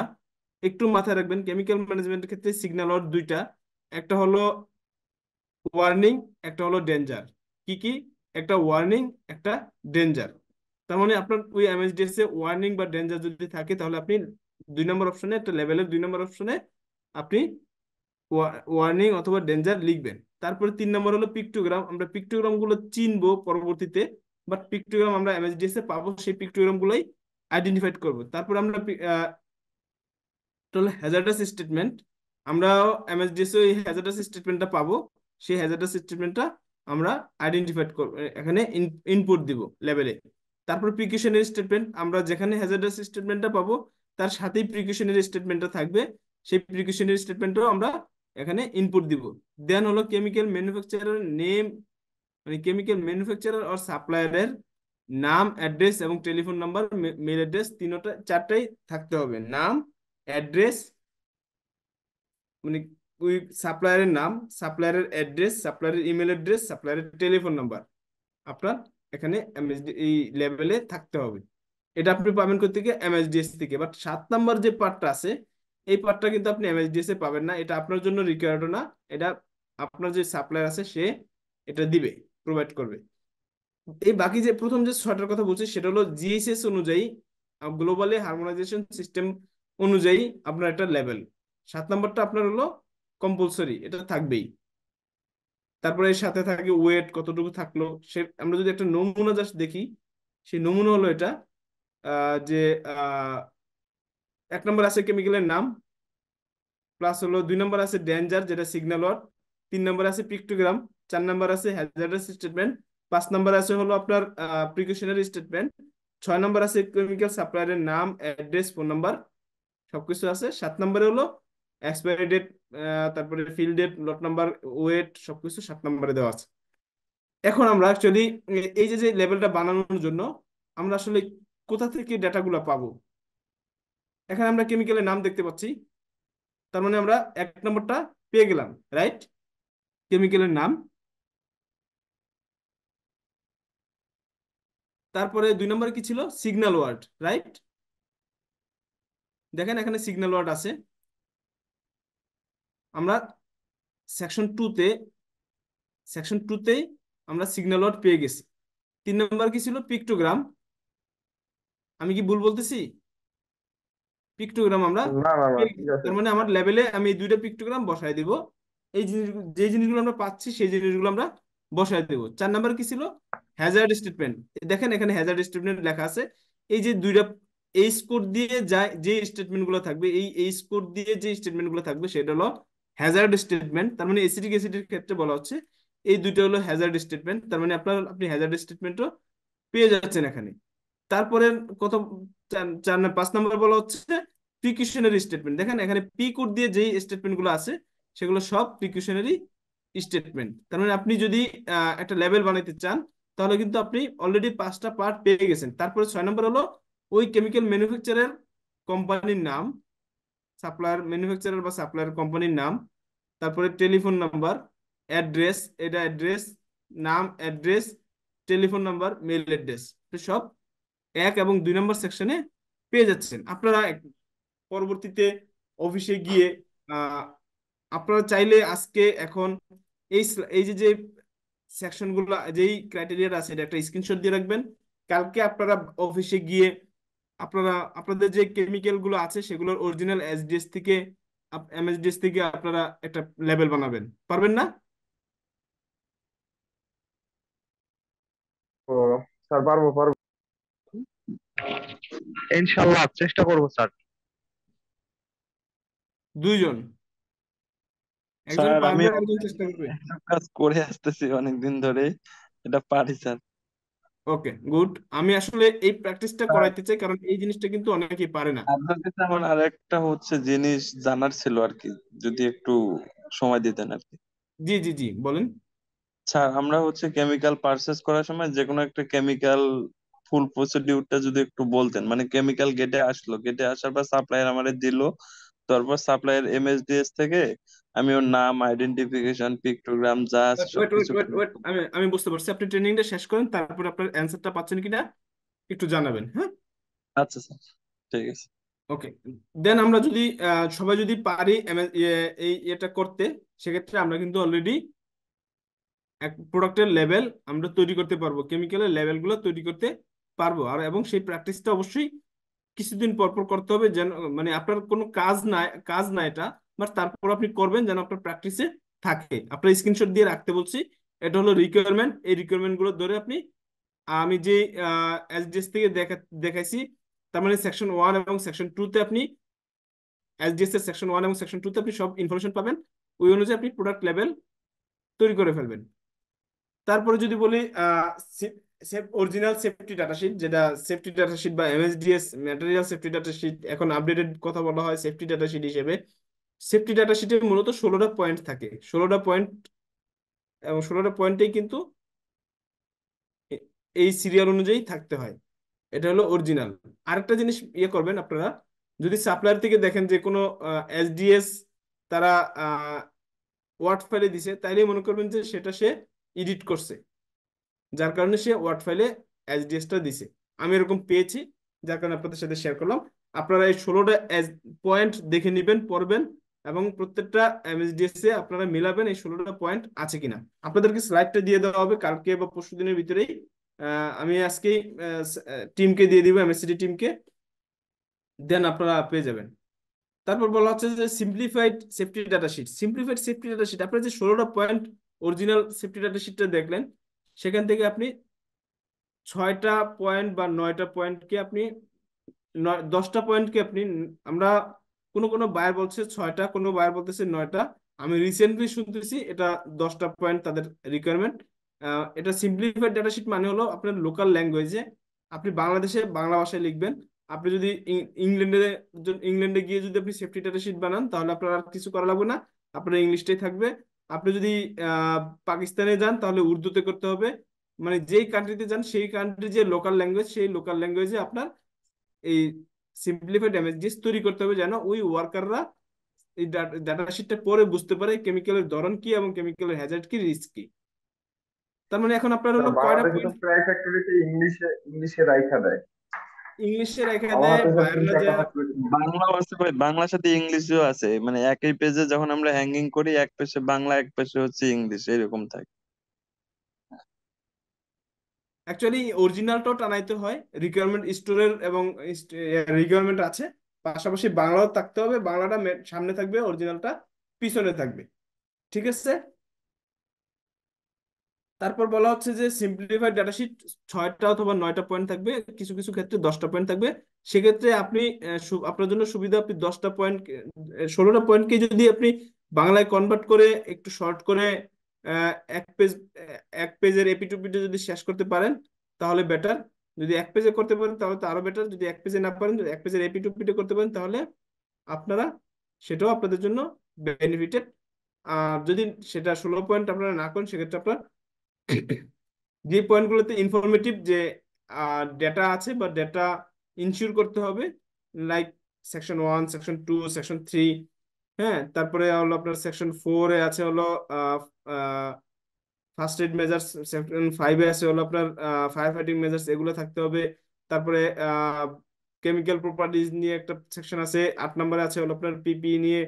A: একটু মাথায় রাখবেন। কেমিক্যাল ম্যানেজমেন্টের ক্ষেত্রে সিগন্যাল ওয়ার্ড দুইটা, একটা হলো ওয়ার্নিং, একটা হলো ডেঞ্জার। কি কি? একটা ওয়ার্নিং, একটা ডেঞ্জার। তার মানে আপনার ওই এমএসডিএস এ ওয়ার্নিং বা ডেঞ্জার যদি থাকে তাহলে আপনি 2 নম্বর অপশনে, একটা লেভেলের 2 নম্বর অপশনে আপনি ওয়ার্নিং অথবা ডেঞ্জার লিখবেন। তারপরে 3 নম্বর হলো পিক্টোগ্রাম। আমরা পিক্টোগ্রাম গুলো চিনবো পরবর্তীতে, বাট পিক্টোগ্রাম আমরা এমএসডিএস এ পাবো, সেই পিক্টোগ্রাম গুলোই আইডেন্টিফাইড করবো। তারপর আমরা হ্যাজার্ডাস স্টেটমেন্ট, আমরা এমএসডিএস এই হ্যাজার্ডাস স্টেটমেন্টটা পাবো, সেই হ্যাজার্ডাস স্টেটমেন্টটা আমরা আইডেন্টিফাইড করব, এখানে ইনপুট দিব লেভেলে। তারপর প্রিকশনারি স্টেটমেন্ট, আমরা যেখানে হ্যাজার্ডাস স্টেটমেন্টটা পাবো তার সাথেই প্রিকশনারি স্টেটমেন্টটা থাকবে, সেই প্রিকশনারি স্টেটমেন্টও আমরা এখানে ইনপুট দিব। দেন হলো কেমিক্যাল ম্যানুফ্যাকচারার নেম, মানে কেমিক্যাল ম্যানুফ্যাকচারার আর সাপ্লায়ারের নাম, অ্যাড্রেস এবং টেলিফোন নাম্বার, মেল অ্যাড্রেস, চারটাই থাকতে হবে। নাম, অ্যাড্রেস মানে ওই সাপ্লায়ারের নাম, সাপ্লায়ারের অ্যাড্রেস, সাপ্লায়ারের ইমেল অ্যাড্রেস, সাপ্লায়ারের টেলিফোন নাম্বার, আপনার এখানে এমএসডি এই লেভেলে থাকতে হবে। এটা আপনি পাবেন কোথেকে? এমএসডিএস থেকে। বাট 7 নাম্বার যে পার্টটা আছে, এই পার্টটা কিন্তু আপনি এমএসডিএস এ পাবেন না। এটা আপনার জন্য রিকোয়ার্ড না। এটা আপনার যে সাপ্লায়ার আছে সে এটা দিবে, প্রোভাইড করবে। এই বাকি যে প্রথম যে 6টার কথা বলছি সেটা হলো জিএসএস অনুযায়ী, গ্লোবালি হার্মোনাইজেশন সিস্টেম অনুযায়ী আপনার একটা লেভেল। 7 নাম্বারটা আপনার হলো কম্পালসরি, এটা থাকবেই। তারপরে এর সাথে থাকে ওয়েট কতটুকু থাকলো। সে আমরা যদি একটা নমুনা জাস্ট দেখি, সেই নমুনা হলো এটা, যে 1 নম্বর আছে কেমিক্যালের নাম, প্লাস হলো 2 নম্বর আছে ডেঞ্জার যেটা সিগন্যাল ওয়ার্ড, 3 নম্বর আছে পিক্টোগ্রাম, 4 নম্বর আছে হ্যাজার্ডাস স্টেটমেন্ট, 5 নম্বর আছে হলো আপনার প্রিকশনারি স্টেটমেন্ট, 6 নম্বর আছে কেমিক্যাল সাপ্লায়ারের নাম, অ্যাড্রেস, ফোন নাম্বার, সবকিছু আছে। 7 নম্বরে হলো এক্সপায়ারি ডেট, তারপরে fill date, lot number, weight, সবকিছু 7 নম্বরে দেওয়া আছে। এখন আমরা অ্যাকচুয়ালি এই যে যে লেভেলটা বানানোর জন্য আমরা আসলে কোথা থেকে ডেটাগুলো পাবো? এখানে আমরা কেমিক্যালের নাম দেখতে পাচ্ছি, তার মানে আমরা 1 নম্বরটা পেয়ে গেলাম, রাইট? কেমিক্যালের নাম। তারপরে 2 নম্বরে কি ছিল? Signal word, right? দেখেন এখানে সিগন্যাল ওয়ার্ড আছে। আমরা সেকশন টুতে সেকশন টুতে আমরা সিগন্যাল ওয়ার্ড পেয়ে গেছি। 3 নম্বর কি ছিল? পিক্টোগ্রাম। আমি কি ভুল বলতেছি? পিক্টোগ্রাম আমরা
B: না না না,
A: পেয়ে
B: ঠিক
A: গেছি।
B: আছে।
A: তার মানে আমার লেভেলে আমি এই 2টা পিক্টোগ্রাম বসায় দিব। এই জিনিস, যে জিনিসগুলো আমরা পাচ্ছি সেই জিনিসগুলো আমরা বসায় দেবো। 4 নম্বর কি ছিল? Hazard statement. দেখেন এখানে হ্যাজার্ড স্টেটমেন্ট লেখা আছে। এই যে 2টা এই স্কোর দিয়ে যায় যে স্টেটমেন্ট গুলো থাকবে, এই স্কোর দিয়ে যে স্টেটমেন্ট গুলো থাকবে সেটা হলো হ্যাজার্ড স্টেটমেন্ট। তার মানে এসিটিক অ্যাসিডের ক্ষেত্রে বলা হচ্ছে এই 2টা হলো হ্যাজার্ড স্টেটমেন্ট। তার মানে আপনি হ্যাজার্ড স্টেটমেন্টও পেয়ে যাচ্ছেন এখানে। তারপরে কত, 5 নম্বর বলা হচ্ছে প্রিকুশনারি স্টেটমেন্ট। দেখেন এখানে পি কোড দিয়ে যেই স্টেটমেন্ট গুলো আছে সেগুলো সব প্রিকুশনারি স্টেটমেন্ট। তার মানে আপনি যদি একটা লেভেল বানাইতে চান তাহলে কিন্তু আপনি অলরেডি 5টা পার্ট পেয়ে গেছেন। তারপরে 6 নম্বর হলো ওই কেমিক্যাল ম্যানুফ্যাকচারার কোম্পানির নাম, সাপ্লায়ার ম্যানুফ্যাকচারার বা সাপ্লায়ার কোম্পানির নাম, তারপরে টেলিফোন নাম্বার, অ্যাড্রেস, এটা অ্যাড্রেস, নাম, address, telephone number, mail address, সব 1 এবং 2 নম্বর সেকশনে পেয়ে যাচ্ছেন। আপনারা পরবর্তীতে অফিসে গিয়ে আহ, আপনারা চাইলে আজকে এখন এই যে যে সেকশন গুলো, যেই ক্রাইটেরিয়া আছে এটা একটা স্ক্রিনশট দিয়ে রাখবেন। কালকে আপনারা অফিসে গিয়ে আপনারা আপনাদের যে কেমিক্যাল গুলো আছে সেগুলোর অরিজিনাল এসডিএস থেকে, এমএসডিএস থেকে আপনারা একটা লেভেল বানাবেন, পারবেন না?
B: তো স্যার, পারবো পারবো।
C: ইনশাল্লাহ চেষ্টা করবো স্যার।
A: 2 জন, একজন
C: স্যার আমি
A: পারবে, একজন চেষ্টা করবে।
C: এসব কাজ করে আসতেছি অনেকদিন ধরে, এটা পারি স্যার।
A: ওকে, গুড। আমি আসলে এই প্র্যাকটিসটা
C: স্যার,
A: করাইতে চাই কারণ এই জিনিসটা কিন্তু অনেকেই পারে না।
C: আপনার কাছে আমার আরেকটা হচ্ছে জিনিস জানার ছিল আর কি, যদি একটু সময় দিতেন আর কি।
A: জি জি জি, বলেন।
C: স্যার আমরা হচ্ছে কেমিক্যাল পারচেস করার সময় যে কোনো একটা কেমিক্যাল ফুল প্রসিডিউরটা যদি একটু বলতেন, মানে কেমিক্যাল গেটে আসলো, গেটে আসার পর সাপ্লায়ার আমাদের দিল, তারপর সাপ্লায়ার এমএসডিএস থেকে আমি ওর নাম, আইডেন্টিফিকেশন, পিক্টোগ্রাম যা আছে
A: ওয়েট ওয়েট
C: সবকিছু
A: ওয়েট ওয়েট, আমি আমি বুঝতে পারছি। আপনি ট্রেনিংটা শেষ করেন, তারপর আপনার অ্যান্সারটা পাচ্ছেন কিনা একটু জানাবেন, হ্যাঁ?
C: আচ্ছা স্যার, ঠিক আছে।
A: ওকে, দেন আমরা যদি সবাই যদি পারি এই এটা করতে, সেক্ষেত্রে আমরা কিন্তু অলরেডি এক প্রোডাক্টের লেভেল আমরা তৈরি করতে পারবো, কেমিক্যালের লেভেলগুলো তৈরি করতে পারবো। আর এবং সেই প্র্যাকটিসটা অবশ্যই কিছুদিন পর পর করতে হবে, যেন মানে আপনার কোনো কাজ না এটা, বাট তারপর আপনি করবেন যেন আপনার প্র্যাকটিসে থাকে। আপনার স্ক্রিনশট দিয়ে রাখতে বলছি। এটা হলো রিকোয়ারমেন্ট। এই রিকোয়ারমেন্ট গুলো ধরে আপনি, আমি যে এসডিএস থেকে দেখাইছি, তার মানে সেকশন 1 এবং সেকশন 2 তে আপনি, এসডিএস এর সেকশন 1 এবং সেকশন 2 তে আপনি সব ইনফরমেশন পাবেন। ওই অনুযায়ী আপনি প্রোডাক্ট লেভেল তৈরি করে ফেলবেন। তারপরে যদি বলি অরিজিনাল সেফটি ডাটা শিট, যেটা সেফটি ডাটা শিট বা MSDS material safety data sheet, এখন আপডেটেড কথা বলা হয় সেফটি ডাটা শিট হিসেবে। সেফটি ডাটা শিটে মূলত 16টা পয়েন্ট থাকে, 16টা পয়েন্ট, এবং 16টা পয়েন্টেই কিন্তু এ- এই সিরিয়াল অনুযায়ী থাকতে হয়। এটা হলো অরিজিনাল। আরেকটা জিনিস করবেন আপনারা, যদি সাপ্লায়ার থেকে দেখেন যে কোনো এসডিএস তারা ওয়ার্ড ফাইলে দিছে, তাইলে মনে করবেন যে সেটা সে এডিট করছে। যার কারণে সে ওয়ার্ড ফাইলে এসডিএসটা দিছে। আমি এরকম পেয়েছি, যার কারণে আপনাদের সাথে শেয়ার করলাম। আপনারা এই 16টা পয়েন্ট দেখে নেবেন, পড়বেন, এবং প্রত্যেকটা এমএসডিএস এ আপনারা মিলাবেন এই 16টা পয়েন্ট আছে কিনা। আপনাদেরকে স্লাইডটা দিয়ে দেওয়া হবে কালকে বা পরশু দিনের ভিতরেই। আমি আজকেই টিমকে দিয়ে দিব, এমএসসিডি টিমকে, দেন আপনারা পেয়ে যাবেন। তারপর বলা হচ্ছে যে simplified safety data sheet. Simplified safety data sheet, আপনার যে 16টা পয়েন্ট অরিজিনাল সেফটি ডাটা শিটটা দেখলেন, সেখান থেকে আপনি 6টা পয়েন্ট বা 9টা পয়েন্টকে আপনি 10টা পয়েন্টকে আপনি, আমরা কোনো কোনো বায়ার বলছে 6টা, কোনো বায়ার বলতেছে 9টা, আমি রিসেন্টলি শুনতেছি এটা 10টা পয়েন্ট তাদের রিকোয়ারমেন্ট। এটা সিম্পলিফাইড ডাটা শিট মানে হলো আপনার লোকাল ল্যাঙ্গুয়েজে আপনি বাংলাদেশে বাংলা ভাষায় লিখবেন। আপনি যদি ইংল্যান্ডে ইংল্যান্ডে গিয়ে যদি আপনি সেফটি ডাটা শিট বানান, তাহলে আপনার আর কিছু করা লাগবে না, আপনার ইংলিশটাই থাকবে। আপনি যদি আহ, পাকিস্তানে যান, তাহলে উর্দুতে করতে হবে। মানে যেই কান্ট্রিতে যান, সেই কান্ট্রির যে লোকাল ল্যাঙ্গুয়েজ, সেই লোকাল ল্যাঙ্গুয়েজে আপনার এই সিম্পলিফাইড ড্যামেজ তৈরি করতে হবে, যেন ওই ওয়ার্কাররা এই ডাটা শিটটা পরে বুঝতে পারে কেমিক্যালের ধরন কি এবং কেমিক্যালের হ্যাজার্ড কি, রিস্ক কি। তার মানে এখন আপনার হলো কয়টা
B: বাংলাদেশে তো
A: পয়েন্ট
B: প্রায় ফ্যাক্টরিতে ইংলিশে ইংলিশে রাইখা দেয়।
A: ইংলিশে রেখে
B: আমার
A: দেয়
B: হাতে স্যার তিন
A: বায়াররা যা।
B: চারটা ফ্যাক্টরিতে ইংলিশ।
C: বাংলাও আছে ভাই, বাংলার সাথে ইংলিশও আছে, মানে একই পেজে যখন আমরা হ্যাঙ্গিং করি এক পেজে বাংলা এক পেজে হচ্ছে ইংলিশ, এরকম থাকে।
A: অ্যাকচুয়ালি অরিজিনালটাও টানাইতে হয়, রিকোয়ারমেন্ট স্টোরের এবং রিকোয়ারমেন্ট আছে, পাশাপাশি বাংলাও থাকতে হবে। বাংলাটা সামনে থাকবে, অরিজিনালটা পিছনে থাকবে। ঠিক আছে। তারপর বলা হচ্ছে যে সিম্পলিফাইড ডাটাশিট 6টা অথবা 9টা পয়েন্ট থাকবে, কিছু কিছু ক্ষেত্রে 10টা পয়েন্ট থাকবে। সেক্ষেত্রে আপনি আপনার জন্য সুবিধা, আপনি 10টা পয়েন্ট, 16টা পয়েন্টকে যদি আপনি বাংলায় কনভার্ট করে একটু শর্ট করে আহ, এক পেজ এক পেজের এপিটুপিতে যদি শেষ করতে পারেন, তাহলে বেটার। যদি এক পেজে করতে পারেন তাহলে তো আরো বেটার। যদি এক পেজে না পারেন, যদি এক পেজের এপিটুপিতে করতে পারেন, তাহলে আপনারা, সেটাও আপনাদের জন্য বেনিফিটেড। আর যদি সেটা 16 পয়েন্ট আপনারা না করেন, সেক্ষেত্রে আপনার যে পয়েন্টগুলোতে ইনফরমেটিভ যে ডেটা আছে বা ডেটা ইনশিওর করতে হবে, লাইক সেকশন 1, সেকশন 2, সেকশন 3, হ্যাঁ, তারপরে হলো আপনার সেকশন 4-এ আছে হলো ফার্স্ট এড মেজার্স, সেকশন 5-এ আছে হলো আপনার ফায়ার ফাইটিং মেজার্স, এগুলো থাকতে হবে। তারপরে কেমিক্যাল প্রপার্টিজ নিয়ে একটা সেকশন আছে, 8 নম্বরে আছে হলো আপনার পিপি নিয়ে।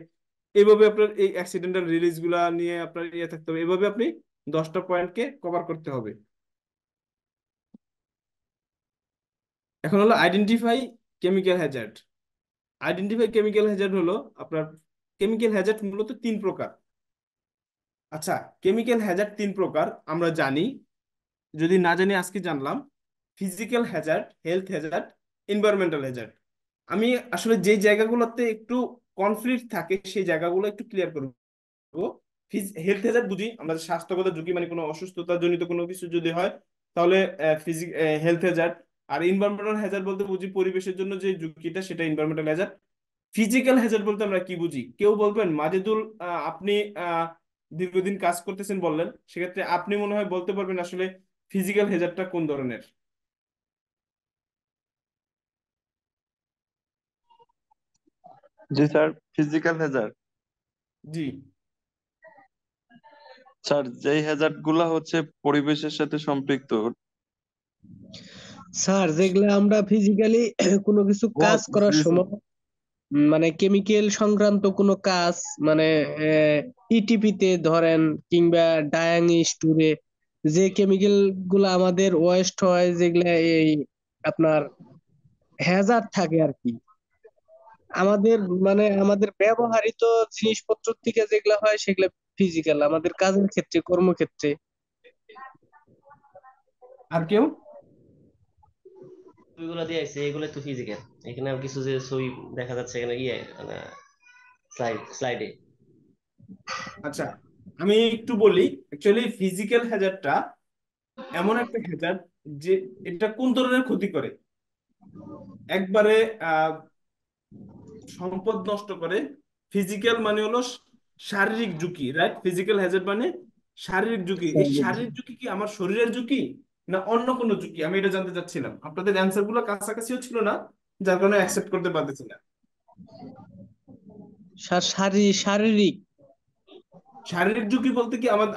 A: এইভাবে আপনার এই অ্যাক্সিডেন্টাল রিলিজ গুলা নিয়ে আপনার ইয়ে থাকতে হবে। এভাবে আপনি 10টা পয়েন্টকে কভার করতে হবে। এখন হলো identify chemical Hazard. Identify chemical Hazard হলো আপনার, কেমিক্যাল হ্যাজার্ড মূলত 3 প্রকার। আচ্ছা, কেমিক্যাল হ্যাজার্ড 3 প্রকার আমরা জানি, যদি না জানি আজকে জানলাম। Physical Hazard, health Hazard, environmental Hazard. আমি আসলে যে জায়গাগুলোতে একটু কনফ্লিক্ট থাকে, সেই জায়গাগুলো একটু ক্লিয়ার করব। হেলথ হ্যাজার্ড বুঝি আমরা যে স্বাস্থ্যগত ঝুঁকি, মানে কোনো অসুস্থতা জনিত কোনো কিছু যদি হয়, তাহলে হেলথ হ্যাজার্ড। আর এনভায়রনমেন্টাল হ্যাজার্ড বলতে বুঝি পরিবেশের জন্য যে ঝুঁকিটা, সেটা এনভায়রনমেন্টাল হ্যাজার্ড। ফিজিক্যাল হ্যাজার্ড বলতে আমরা কি বুঝি, কেউ বলবেন? মাজেদুল, আপনি দীর্ঘদিন কাজ করতেছেন বললেন, সেক্ষেত্রে আপনি মনে হয় বলতে পারবেন আসলে ফিজিক্যাল হ্যাজার্ডটা কোন ধরনের।
C: জি স্যার, ফিজিক্যাল হ্যাজার্ড
A: জি।
C: স্যার যেই হ্যাজার্ড গুলা হচ্ছে পরিবেশের সাথে সম্পৃক্ত।
D: স্যার যেগুলা আমরা ফিজিক্যালি কোনো কিছু কাজ করার সময়, মানে কেমিক্যাল সংক্রান্ত কোনো কাজ, মানে ইটিপি তে ধরেন কিংবা ডায়াং স্টোরে যে কেমিক্যাল গুলা আমাদের ওয়েস্ট হয়, যেগুলা এই আপনার হ্যাজার্ড থাকে আর কি, আমাদের মানে আমাদের ব্যবহৃত জিনিসপত্র থেকে যেগুলা হয় সেগুলা ফিজিক্যাল, আমাদের কাজের ক্ষেত্রে কর্মক্ষেত্রে।
A: আর কেউ?
E: ছবিগুলো দিয়ে আসছে এগুলো তো ফিজিক্যাল। এখানে আর কিছু যে ছবি দেখা যাচ্ছে এখানে ইয়ে মানে স্লাইডে।
A: আচ্ছা, আমি একটু বলি। অ্যাকচুয়ালি ফিজিক্যাল হ্যাজার্ডটা এমন একটা হ্যাজার্ড যে এটা কোন ধরনের ক্ষতি করে, একবারে আহ সম্পদ নষ্ট করে। ফিজিক্যাল মানে হলো শারীরিক ঝুঁকি, রাইট? ফিজিক্যাল হ্যাজার্ড মানে শারীরিক ঝুঁকি। এই শারীরিক ঝুঁকি কি আমার শরীরের ঝুঁকি, না অন্য কোনো ঝুঁকি? আমি এটা জানতে চাচ্ছিলাম। আপনাদের অ্যান্সার গুলো কাছাকাছিও ছিল না, যার কারণে অ্যাকসেপ্ট করতে পারতেছি না।
D: শারীরিক।
A: শারীরিক ঝুঁকি বলতে কি আমাদের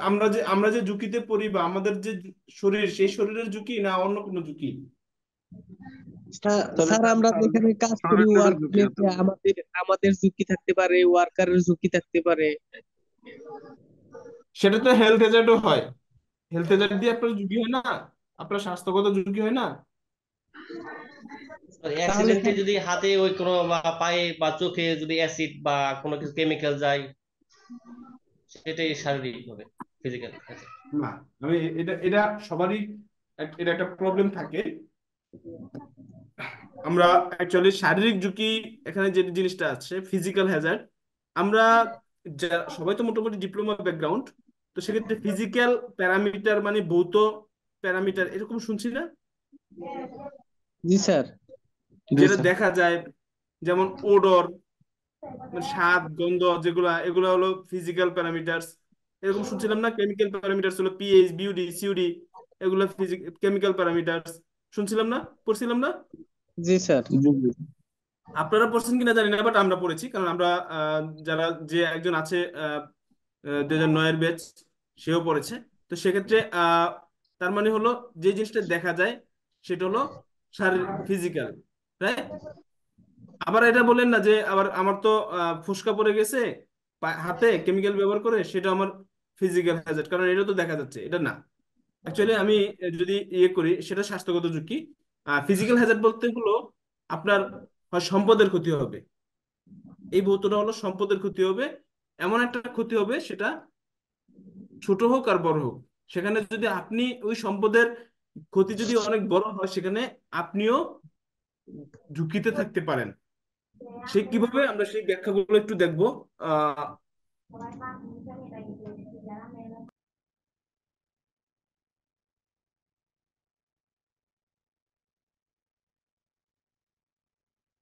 A: আমরা যে ঝুঁকিতে পড়ি বা আমাদের যে শরীর, সেই শরীরের ঝুঁকি না অন্য কোনো ঝুঁকি?
C: তাহলে
D: স্যার
C: তো
D: আমরা যেখানে কাজ করি
C: শরীরেরও
D: ওয়ার্ক
C: ঝুঁকি হতে
D: প্লেসে
C: পারে।
D: আমাদের আমাদের ঝুঁকি থাকতে পারে, ওয়ার্কারের ঝুঁকি থাকতে পারে।
A: সেটা তো হেলথ হ্যাজার্ডও হয়। হেলথ হ্যাজার্ড দিয়ে আপনার ঝুঁকি হয় না? আপনার স্বাস্থ্যগত ঝুঁকি হয় না?
D: তাহলে
E: অ্যাক্সিডেন্টে
D: স্যার
E: যদি হাতে ওই কোনো বা পায়ে বা চোখে যদি অ্যাসিড বা কোনো কিছু কেমিক্যাল যায়, সেটাই শারীরিক ভাবে ফিজিক্যাল। আচ্ছা।
A: না, আমি এটা এটা সবারই এটা একটা প্রবলেম থাকে। আমরা অ্যাকচুয়ালি শারীরিক ঝুঁকি, এখানে যে জিনিসটা আছে ফিজিক্যাল হ্যাজার্ড, আমরা সবাই তো মোটামুটি ডিপ্লোমা ব্যাকগ্রাউন্ড, তো সেক্ষেত্রে ফিজিক্যাল প্যারামিটার মানে ভৌত প্যারামিটার এরকম শুনছি না?
D: জি স্যার।
C: জি
A: যেটা
C: স্যার।
A: দেখা যায়, যেমন ওডর, মানে স্বাদ গন্ধ, যেগুলা এগুলা হলো ফিজিক্যাল প্যারামিটারস। এরকম শুনছিলাম না? কেমিক্যাল প্যারামিটারস হলো পিএইচ, বিউডি, সিউডি, এগুলো কেমিক্যাল প্যারামিটারস। শুনছিলাম না? পড়ছিলাম না?
D: জি স্যার।
C: জি জি।
A: আপনারা পড়ছেন কিনা জানি না, বাট আমরা পড়েছি, কারণ আমরা যারা যে একজন আছে 2009-এর ব্যাচ, সেও পড়েছে। তো সেক্ষেত্রে তার মানে হলো যে জিনিসটা দেখা যায় সেটা হলো শারীরিক, ফিজিক্যাল, রাইট? আবার এটা বলেন না যে আবার আমার তো ফোসকা পড়ে গেছে হাতে কেমিক্যাল ব্যবহার করে, সেটা আমার ফিজিক্যাল হ্যাজার্ড, কারণ এটা তো দেখা যাচ্ছে, এটা না। অ্যাকচুয়ালি আমি যদি ইয়ে করি, সেটা স্বাস্থ্যগত ঝুঁকি। ফিজিক্যাল হ্যাজার্ড বলতে হলো আপনার হয় সম্পদের ক্ষতি হবে, এই ভৌতটা হলো সম্পদের ক্ষতি হবে। এমন একটা ক্ষতি হবে সেটা ছোট হোক আর বড় হোক, সেখানে যদি আপনি ওই সম্পদের ক্ষতি যদি অনেক বড় হয়, সেখানে আপনিও ঝুঁকিতে থাকতে পারেন। সে কিভাবে, আমরা সেই ব্যাখ্যাগুলো একটু দেখবো। আহ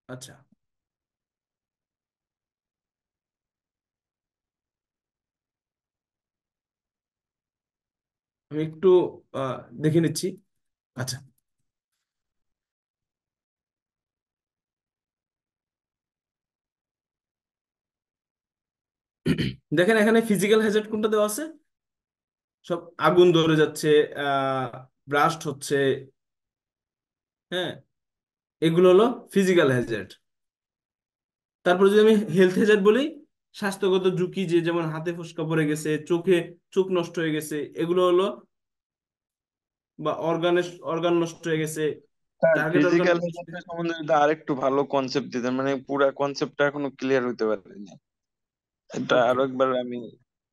A: আচ্ছা, আমি একটু দেখে নিচ্ছি। আচ্ছা, দেখেন এখানে ফিজিক্যাল হ্যাজার্ড কোনটা দেওয়া আছে? সব আগুন ধরে যাচ্ছে, আহ ব্লাস্ট হচ্ছে, হ্যাঁ, এগুলো হলো ফিজিক্যাল হ্যাজার্ড। তারপর যদি আমি হেলথ হ্যাজার্ড বলি, স্বাস্থ্যগত ঝুঁকি, যে যেমন হাতে ফোসকা পড়ে গেছে, চোখ নষ্ট হয়ে গেছে, এগুলো হলো, বা অর্গান নষ্ট হয়ে গেছে,
C: স্যার
A: টার্গেট অর্গান
C: ফিজিক্যাল
A: নষ্ট হয়ে
C: হেলথের
A: গেছে।
C: সম্বন্ধে যদি আরেকটু ভালো কনসেপ্ট দিতেন, মানে পুরা কনসেপ্টটা এখনো ক্লিয়ার হইতে পারেনি। এটা
A: ওকে,
C: আরো একবার আমি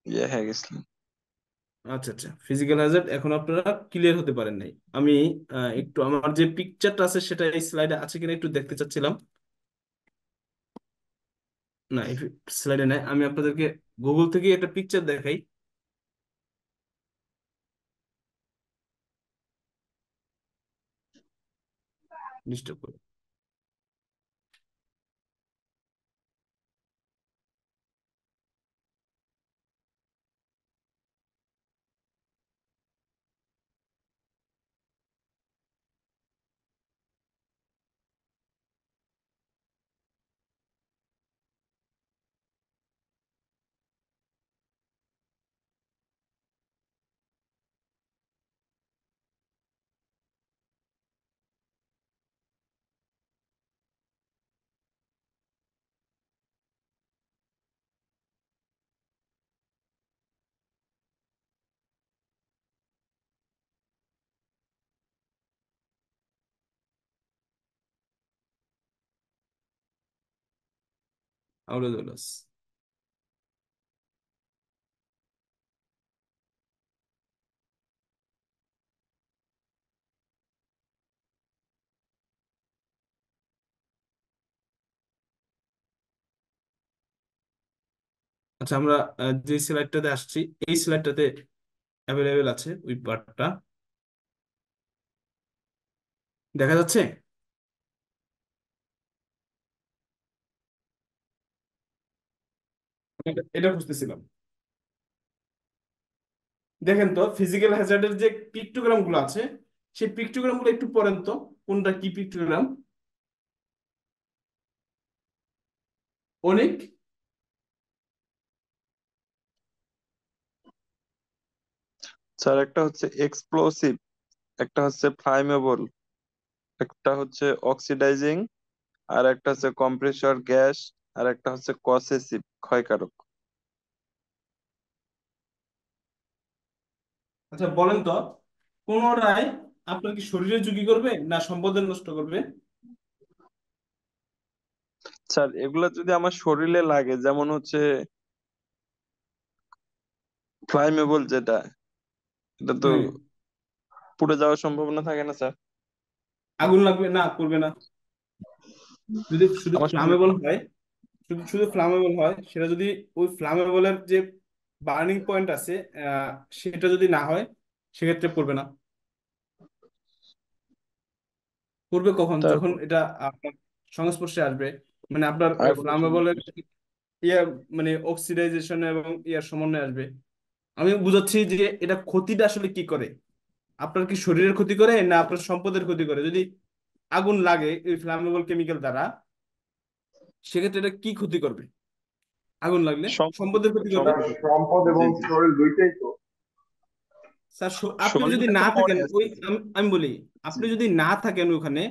C: ইয়ে হয়ে গেছিলাম।
A: আচ্ছা আচ্ছা, ফিজিক্যাল হ্যাজার্ড এখন আপনারা ক্লিয়ার হতে পারেন নাই। আমি একটু আমার যে পিকচারটা আছে সেটা এই স্লাইডে আছে কিনা একটু দেখতে চাচ্ছিলাম। না, এই স্লাইডে নাই, আমি আপনাদেরকে গুগল থেকে একটা পিকচার দেখাই, ডিস্টার্ব করে। আউলাদুলাস। আচ্ছা, আমরা যে স্লাইডটাতে আসছি, এই স্লাইডটাতে অ্যাভেলেবেল আছে ওই পার্টটা, দেখা যাচ্ছে? এটা খুঁজতেছিলাম। দেখেন তো ফিজিক্যাল হ্যাজার্ডের যে পিক্টোগ্রাম গুলো আছে, সেই পিক্টোগ্রাম গুলো একটু পড়েন তো, কোনটা কি পিক্টোগ্রাম? অনেক,
C: স্যার একটা হচ্ছে এক্সপ্লোসিভ, একটা হচ্ছে ফ্লামেবল, একটা হচ্ছে অক্সিডাইজিং, আর একটা হচ্ছে কম্প্রেসর গ্যাস, আর একটা হচ্ছে কসেসিভ, ক্ষয়কারক।
A: আচ্ছা বলেন তো, কোনটাই আপনার কি শরীরে ঝুঁকি করবে না সম্পদের নষ্ট করবে?
C: স্যার এগুলা যদি আমার শরীরে লাগে, যেমন হচ্ছে ফ্লামেবল যেটা, এটা তো
A: হ্যাঁ,
C: পুড়ে যাওয়ার সম্ভাবনা থাকে না স্যার?
A: আগুন লাগবে না, করবে না। যদি শুধু
C: আমার শরীর
A: ফ্লামেবল হয়, শুধু শুধু ফ্লামেবল হয়, সেটা যদি ওই ফ্লামেবলের যে বার্নিং পয়েন্ট আছে আহ, সেটা যদি না হয়, সেক্ষেত্রে পড়বে না। পড়বে কখন? যখন
C: তারপর
A: এটা আপনার সংস্পর্শে আসবে, মানে আপনার
C: আগুনের
A: ফ্লামেবলের
C: সংস্পর্শে।
A: ইয়ার মানে অক্সিডাইজেশন এবং ইয়ার সমন্বয়ে আসবে। আমি বুঝাচ্ছি যে এটা ক্ষতিটা আসলে কি করে। আপনার কি শরীরের ক্ষতি করে না আপনার সম্পদের ক্ষতি করে? যদি আগুন লাগে এই ফ্লামেবল কেমিক্যাল দ্বারা, সেক্ষেত্রে এটা কি ক্ষতি করবে? আগুন লাগলে
C: সম্পদ,
A: সম্পদের ক্ষতি করবে।
B: স্যার
C: সম্পদ।
B: সম্পদ
C: জি
B: এবং
C: জি।
B: শরীর দুইটাই তো।
A: স্যার আপনি যদি
C: শরীরটা
A: না
C: তো পরে
A: থাকেন ওই,
C: আসছে।
A: আমি বলি,
C: জি।
A: আপনি যদি না থাকেন ওখানে,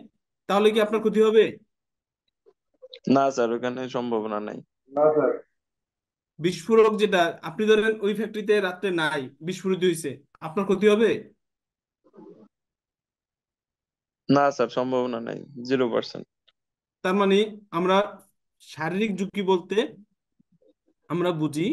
A: তাহলে কি আপনার ক্ষতি হবে?
C: না স্যার, ওখানে সম্ভাবনা নাই।
B: না স্যার।
A: বিস্ফোরক যেটা, আপনি ধরেন ওই ফ্যাক্টরিতে রাত্রে নাই, বিস্ফোরিত হয়েছে, আপনার ক্ষতি হবে?
C: না স্যার, সম্ভাবনা নাই, 0%।
A: তার মানে আমরা শারীরিক ঝুঁকি বলতে আমরা বুঝি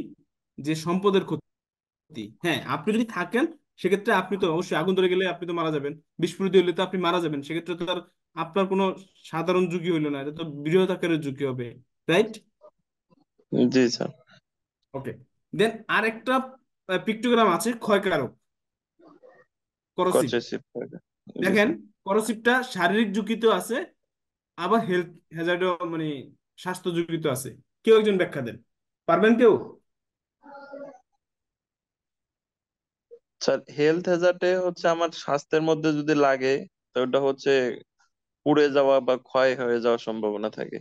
A: যে সম্পদের ক্ষতি। হ্যাঁ, আপনি যদি থাকেন, সেক্ষেত্রে আপনি তো অবশ্যই, আগুন ধরে গেলে আপনি তো মারা যাবেন, বিস্ফোরিত হলে তো আপনি মারা যাবেন, সেক্ষেত্রে তো আর আপনার কোনো সাধারণ ঝুঁকি হইলো না, এটা তো বৃহৎ আকারের ঝুঁকি হবে। রাইট?
C: জি স্যার।
A: ওকে। দেন আরেকটা পিক্টোগ্রাম আছে, ক্ষয়কারক, করসিভ।
C: কচেসিভ। জি
A: দেখেন,
C: স্যার।
A: করসিভটা শারীরিক ঝুঁকিতেও আছে, আবার হেলথ হ্যাজার্ডও, মানে স্বাস্থ্য ঝুঁকিতে আছে। কেউ একজন ব্যাখ্যা দেন, পারবেন কেউ?
C: স্যার হেলথ হ্যাজার্ডে হচ্ছে আমার স্বাস্থ্যের মধ্যে যদি লাগে, তো ওটা হচ্ছে পুড়ে যাওয়া বা ক্ষয় হয়ে যাওয়ার সম্ভাবনা থাকে।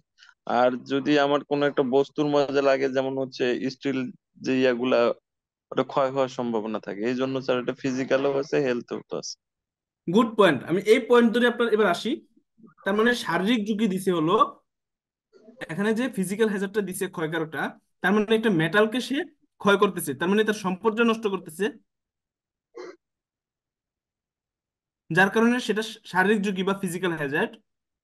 C: আর যদি আমার কোনো একটা বস্তুর মধ্যে লাগে, যেমন হচ্ছে স্টিল, যে ইয়াগুলা, ওটা ক্ষয় হওয়ার সম্ভাবনা থাকে। এই জন্য স্যার এটা ফিজিক্যালও আছে, হেলথও আছে।
A: গুড পয়েন্ট, আমি এই পয়েন্ট ধরে আপনার এবার আসি। তার মানে শারীরিক ঝুঁকি দিছে হলো, এখানে যে ফিজিক্যাল হ্যাজার্ডটা দিছে ক্ষয়কারকটা, তার মানে একটা মেটালকে সে ক্ষয় করতেছে, তার মানে তার সম্পদটা নষ্ট করতেছে, যার কারণে সেটা শারীরিক ঝুঁকি বা ফিজিক্যাল হ্যাজার্ড।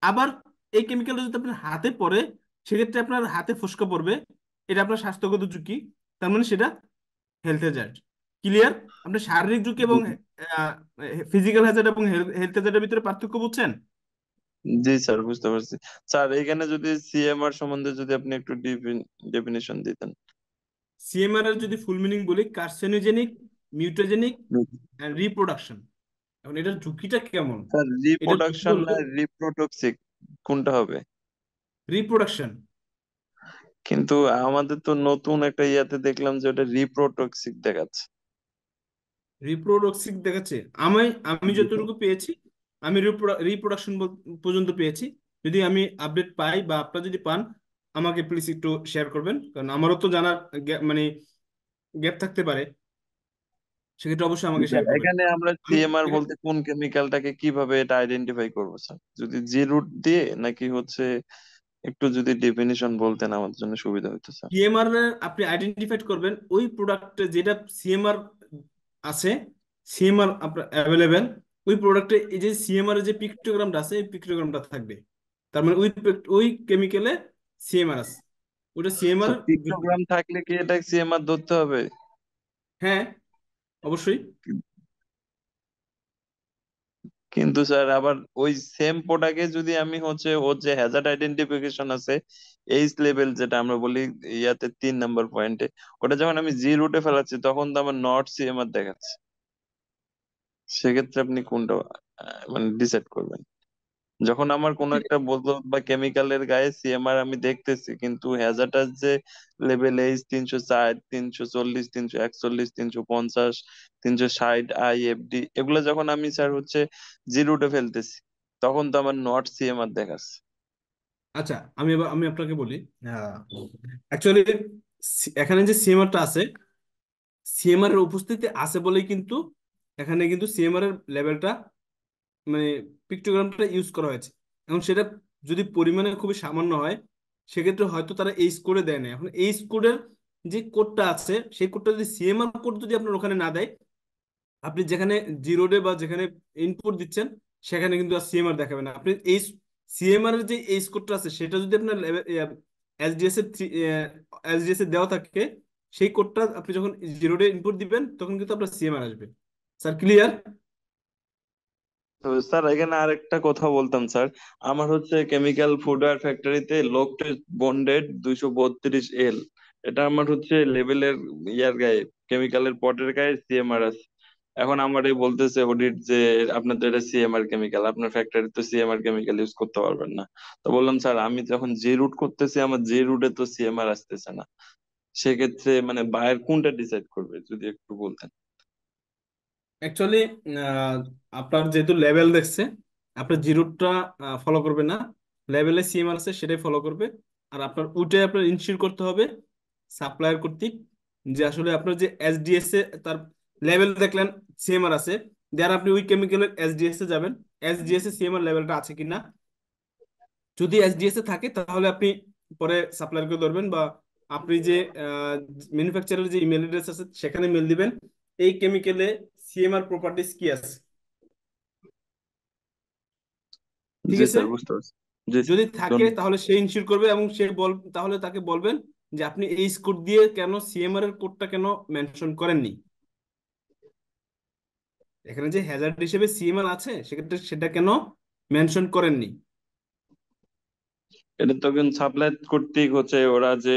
A: আবার এই কেমিক্যালটা যদি আপনার হাতে পড়ে, সেক্ষেত্রে আপনার হাতে ফোস্কা পড়বে, এটা আপনার স্বাস্থ্যগত ঝুঁকি, তার মানে সেটা হেলথ হ্যাজার্ড। ক্লিয়ার? আপনি শারীরিক ঝুঁকি এবং ফিজিক্যাল হ্যাজার্ড এবং হেলথ হ্যাজার্ডের ভিতরে পার্থক্য বুঝছেন?
C: জি স্যার, বুঝতে পারছি। স্যার এখানে যদি সিএমআর সম্বন্ধে যদি আপনি একটু ডেফিনেশন দিতেন।
A: সিএমআর এর যদি ফুল মিনিং বলি, কার্সিনোজেনিক, মিউটোজেনিক এন্ড রিপ্রোডাকশন। এখন এটার ঝুঁকিটা কেমন?
C: স্যার
A: এটার ঝুঁকি
C: রিপ্রোডাকশন
A: হলো
C: না রিপ্রোটক্সিক, কোনটা হবে?
A: রিপ্রোডাকশন।
C: কিন্তু আমাদের তো নতুন একটা ইয়াতে দেখলাম যে ওটা রিপ্রোটক্সিক দেখাচ্ছে।
A: রিপ্রোডক্সিক দেখাচ্ছে? আমি আমি
C: জি স্যার।
A: যতটুকু পেয়েছি, আমি রিপ্রোডাকশন পর্যন্ত পেয়েছি। যদি আমি আপডেট পাই বা আপনারা যদি পান, আমাকে প্লিজ একটু শেয়ার করবেন, কারণ আমারও তো জানার মানে গ্যাপ থাকতে পারে, সেক্ষেত্রে অবশ্যই
C: জি
A: আমাকে
C: স্যার,
A: শেয়ার করবেন।
C: এখানে আমরা
A: আমি
C: সিএমআর বলতে কোন কেমিক্যালটাকে কিভাবে এটা আইডেন্টিফাই করবো স্যার? যদি জি রুট দিয়ে, নাকি হচ্ছে একটু যদি ডেফিনিশন বলতেন আমাদের জন্য সুবিধা হতো স্যার।
A: সিএমআর আপনি আইডেন্টিফাইড করবেন ওই প্রোডাক্টে যেটা সিএমআর আছে, সিএমআর আপনার অ্যাভেলেবেল, ওই প্রোডাক্টে এই যে সিএমআর এর যে পিক্টোগ্রামটা আছে, এই পিক্টোগ্রামটা থাকবে, তার মানে ওই ওই কেমিক্যালে সিএমআর আছে, ওটা সিএমআর।
C: স্যার পিক্টোগ্রাম থাকলে কি এটা সিএমআর ধরতে হবে?
A: হ্যাঁ, অবশ্যই।
C: কিন্তু স্যার আবার ওই সেম প্রোডাক্টে যদি আমি হচ্ছে ওর যে হ্যাজার্ড আইডেন্টিফিকেশন আছে, এইচ লেভেল যেটা আমরা বলি ইয়াতে 3 নম্বর পয়েন্টে, ওটা যখন আমি জি রুটে ফেলাচ্ছি, তখন তো আমার নট সিএমআর দেখাচ্ছে। সেক্ষেত্রে আপনি কোনটা মানে ডিসাইড করবেন? যখন আমার কোনো একটা বোতল বা কেমিক্যালের গায়ে সিএমআর আমি দেখতেছি, কিন্তু হ্যাজার্ডাস যে লেভেল এইচ 360, 340, 341, 350, 360, আইএফডি, এগুলো যখন আমি স্যার হচ্ছে জিরো উঠে ফেলতেছি, তখন তো আমার নট সিএমআর দেখাচ্ছে।
A: আচ্ছা, আমি আপনাকে বলি, অ্যাকচুয়ালি এখানে যে সিএমআরটা আছে, সিএমআর এর উপস্থিতি আছে বলেই কিন্তু এখানে কিন্তু সিএমআর এর লেভেলটা মানে পিক্টোগ্রামটা ইউজ করা হয়েছে। এখন সেটা যদি পরিমাণে খুবই সামান্য হয়, সেক্ষেত্রে হয়তো তারা এই কোডে দেয় না। এখন এই কোডের যে কোডটা আছে, সেই কোডটা যদি সিএমআর কোড যদি আপনার ওখানে না দেয়, আপনি যেখানে জিরো ডে বা যেখানে ইনপুট দিচ্ছেন, সেখানে কিন্তু আর সিএমআর দেখাবে না। আপনি এই সিএমআর এর যে এই কোডটা আছে, সেটা যদি আপনার এসডিএস এর এসডিএস এর দেওয়া থাকে, সেই কোডটা আপনি যখন জিরো ডে ইনপুট দিবেন, তখন কিন্তু আপনার সিএমআর আসবে। Sir clear?
C: তো স্যার এখানে আরেকটা কথা বলতাম স্যার। আমার হচ্ছে কেমিক্যাল ফুডওয়্যার ফ্যাক্টরিতে লোক টেস্ট বন্ডেড 232L, এটা আমার হচ্ছে লেভেলের ইয়ার গায়ে, কেমিক্যালের পটের গায়ে সিএমআর আছে। এখন আমারই বলতেছে অডিট যে আপনার তো এটা সিএমআর কেমিক্যাল, আপনার ফ্যাক্টরি তো সিএমআর কেমিক্যাল ইউজ করতে পারবেন না। তো বললাম স্যার আমি যখন যে রুট করতেছি আমার যে রুটে তো সিএমআর আসতেছে না, সেক্ষেত্রে মানে বায়ার কোনটা ডিসাইড করবে যদি একটু বলতেন।
A: অ্যাকচুয়ালি আপনার যেহেতু লেভেল দেখছে, আপনার জিরোটা ফলো করবে না, লেভেলে সিএমআর আছে সেটাই ফলো করবে। আর আপনার ওইটাই আপনার ইনশিওর করতে হবে সাপ্লায়ার কর্তৃক, যে আসলে আপনার যে এসডিএস এ তার লেভেল দেখলেন সিএমআর আছে, দেন আপনি ওই কেমিক্যালের এসডিএস এ যাবেন, এসডিএস এ সিএমআর লেভেলটা আছে কিনা। যদি এসডিএস এ থাকে, তাহলে আপনি পরে সাপ্লায়ারকে ধরবেন, বা আপনি যে ম্যানুফ্যাকচারের যে ইমেল অ্যাড্রেস আছে সেখানে মেল দিবেন, এই কেমিক্যালে সিএমআর প্রপার্টিস কি আছে, ঠিক
C: জি
A: আছে।
C: স্যার, বুঝতে পারছি। জি স্যার,
A: যদি থাকে
C: ধন্যবাদ।
A: তাহলে সে ইনশিওর করবে, এবং তাহলে তাকে বলবেন যে আপনি এই কোড দিয়ে কেন সিএমআর এর কোডটা কেন মেনশন করেননি। এখানে যে হ্যাজার্ড হিসেবে সিএমআর আছে, সেক্ষেত্রে সেটা কেন মেনশন করেননি।
C: এটা তখন সাপ্লাই করতেই হচ্ছে ওরা যে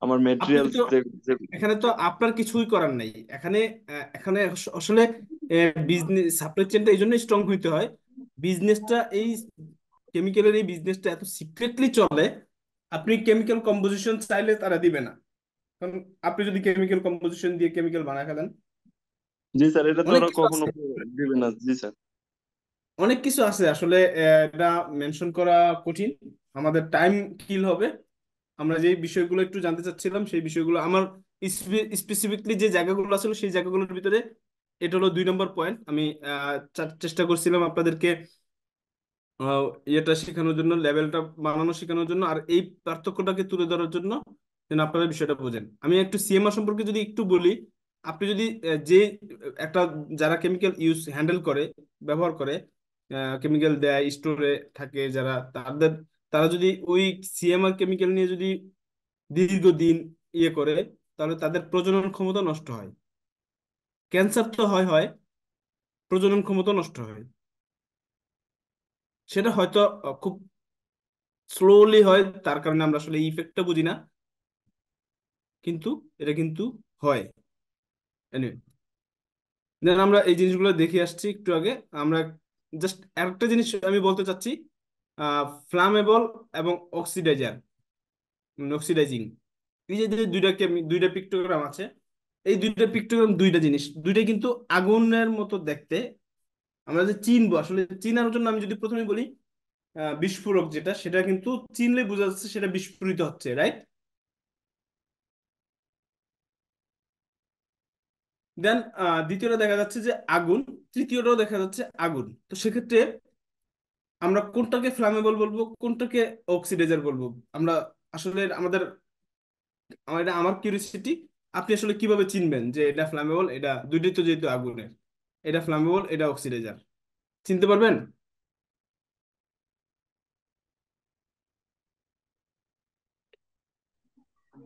C: আমার
A: আপনি
C: মেটেরিয়ালস
A: তো এখানে তো আপনার কিছুই করার নাই। এখানে এখানে আসলে বিজনেস সাপ্লাই চেনটা এই জন্য স্ট্রং হইতে হয়। বিজনেসটা এই কেমিক্যালের এই বিজনেসটা এত সিক্রেটলি চলে, আপনি কেমিক্যাল কম্পোজিশন চাইলে তারা দিবে না। কারণ আপনি যদি কেমিক্যাল কম্পোজিশন দিয়ে কেমিক্যাল বানায় ফেলেন,
C: জি স্যার, এটা তো
A: অনেক
C: ওরা
A: কিছু
C: কখনো
A: আছে,
C: দিবে না। জি স্যার।
A: অনেক কিছু আছে আসলে এটা মেনশন করা কঠিন, আমাদের টাইম কিল হবে। আমরা যে বিষয়গুলো একটু জানতে চাচ্ছিলাম, সেই বিষয়গুলো আমার স্পেসিফিকলি যে জায়গাগুলো আসলে সেই জায়গাগুলোর ভিতরে এটা হলো 2 নম্বর পয়েন্ট। আমি চেষ্টা করছিলাম আপনাদেরকে ইয়েটা শেখানোর জন্য, লেভেলটা বানানো শেখানোর জন্য, আর এই পার্থক্যটাকে তুলে ধরার জন্য, যেন আপনারা বিষয়টা বোঝেন। আমি একটু সিএমআর সম্পর্কে যদি একটু বলি, আপনি যদি যে একটা যারা কেমিক্যাল ইউজ হ্যান্ডেল করে, ব্যবহার করে, কেমিক্যাল দেয় স্টোরে থাকে যারা, তারা যদি ওই সিএমআর কেমিক্যাল নিয়ে যদি দীর্ঘদিন ইয়ে করে, তাহলে তাদের প্রজনন ক্ষমতা নষ্ট হয়। ক্যান্সার তো হয় হয়, প্রজনন ক্ষমতা নষ্ট হয়। সেটা হয়তো খুব স্লোলি হয়, তার কারণে আমরা আসলে এই ইফেক্টটা বুঝি না, কিন্তু এটা কিন্তু হয়। Anyway, দেন আমরা এই জিনিসগুলো দেখে আসছি একটু আগে। আমরা জাস্ট একটা জিনিস আমি বলতে চাচ্ছি, ফ্লামেবল এবং অক্সিডাইজার, অক্সিডাইজিং, এই যে দুইটা পিক্টোগ্রাম আছে, এই দুইটা পিক্টোগ্রাম দুইটা জিনিস, দুইটাই কিন্তু আগুনের মতো দেখতে। আমরা যে চিনবো, আসলে চিনার জন্য আমি যদি প্রথমে বলি বিস্ফোরক যেটা, সেটা কিন্তু চিনলে বোঝা যাচ্ছে সেটা বিস্ফোরিত হচ্ছে, রাইট? দেন দ্বিতীয়টা দেখা যাচ্ছে যে আগুন, তৃতীয়টাও দেখা যাচ্ছে আগুন। তো সেক্ষেত্রে আমরা কোনটাকে ফ্লামেবল বলবো, কোনটাকে অক্সিডাইজার বলবো? আমরা আসলে এটা আমার কিউরিওসিটি, আপনি আসলে কিভাবে চিনবেন যে এটা ফ্লামেবল, এটা দুইটাই তো যেহেতু আগুনের, এটা ফ্লামেবল এটা অক্সিডাইজার, চিনতে পারবেন?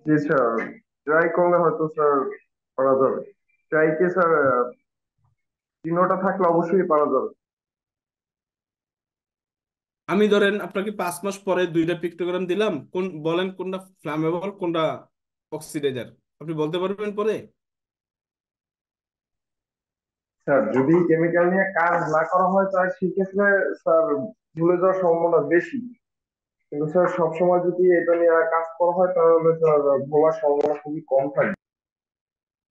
B: জি স্যার, ট্রাই করলে হয়তো স্যার পারা যাবে। ট্রাইকে স্যার চিহ্নটা থাকলে অবশ্যই পারা যাবে।
A: আমি ধরেন আপনাকে 5 মাস পরে দুইটা পিক্টোগ্রাম দিলাম, বলেন কোনটা ফ্লামেবল কোনটা অক্সিডাইজার, আপনি বলতে পারবেন পরে?
B: স্যার যদি কেমিক্যাল নিয়ে কাজ না করা হয় তাহলে সেক্ষেত্রে স্যার ভুলে যাওয়ার সম্ভাবনা বেশি। কিন্তু স্যার সবসময় যদি এটা নিয়ে কাজ করা হয় তাহলে স্যার ভোলার সম্ভাবনা খুবই কম থাকে।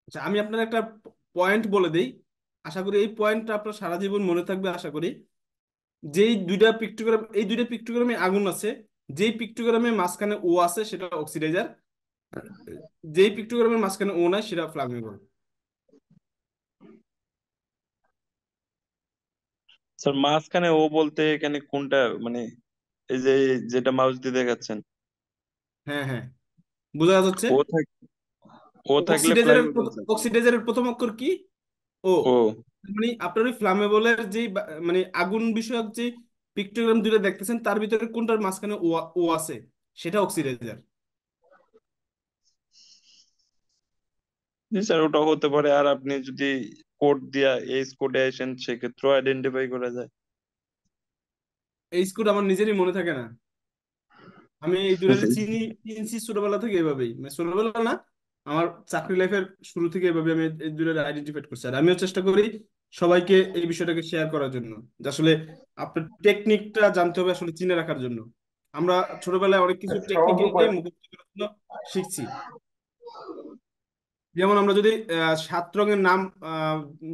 A: আচ্ছা, আমি আপনার একটা পয়েন্ট বলে দিই, আশা করি এই পয়েন্টটা আপনার সারা জীবন মনে থাকবে আশা করি। যেই দুইটা পিক্টোগ্রাম, এই দুইটা পিক্টোগ্রামে আগুন আছে, যেই পিক্টোগ্রামে মাঝখানে ও আছে সেটা অক্সিডাইজার, যেই পিক্টোগ্রামের মাঝখানে ও নাই সেটা ফ্লামেবল।
C: স্যার মাঝখানে ও বলতে এখানে কোনটা, মানে এই যে যেটা মাউস দিয়ে দেখাচ্ছেন,
A: হ্যাঁ হ্যাঁ, বোঝা যাচ্ছে।
C: ও থাক ও থাকলে
A: অক্সিডাইজারের
C: ফ্লামেবল স্যার।
A: অক্সিডাইজারের প্রথম অক্ষর কি? ও।
C: ও
A: মানে আপনার ওই ফ্লামেবলের যে মানে আগুন বিষয়ক যে পিক্টোগ্রাম দুটো দেখতেছেন, তার ভিতরে কোনটার মাঝখানে ও ও আছে, সেটা অক্সিডাইজার।
C: জি স্যার, ওটা হতে পারে। আর আপনি যদি কোড দিয়া এই কোডে আসেন, সেক্ষেত্রেও আইডেন্টিফাই করা যায়।
A: এই স্কুল আমার নিজেরই মনে থাকে না। আমি এই দুটারে চিনছি ছোটবেলা থেকে এভাবেই, মানে ছোটবেলা না, আমার চাকরি লাইফের শুরু থেকে এভাবে আমি এই দুটারে আইডেন্টিফাই করছি। আর আমিও চেষ্টা করি সবাইকে এই বিষয়টাকে শেয়ার করার জন্য, যে আসলে আপনার টেকনিকটা জানতে হবে আসলে চিনে রাখার জন্য। আমরা ছোটবেলায় অনেক কিছু টেকনিক্যালি মুখস্থ করার জন্য শিখছি। যেমন আমরা যদি সাত রঙের নাম,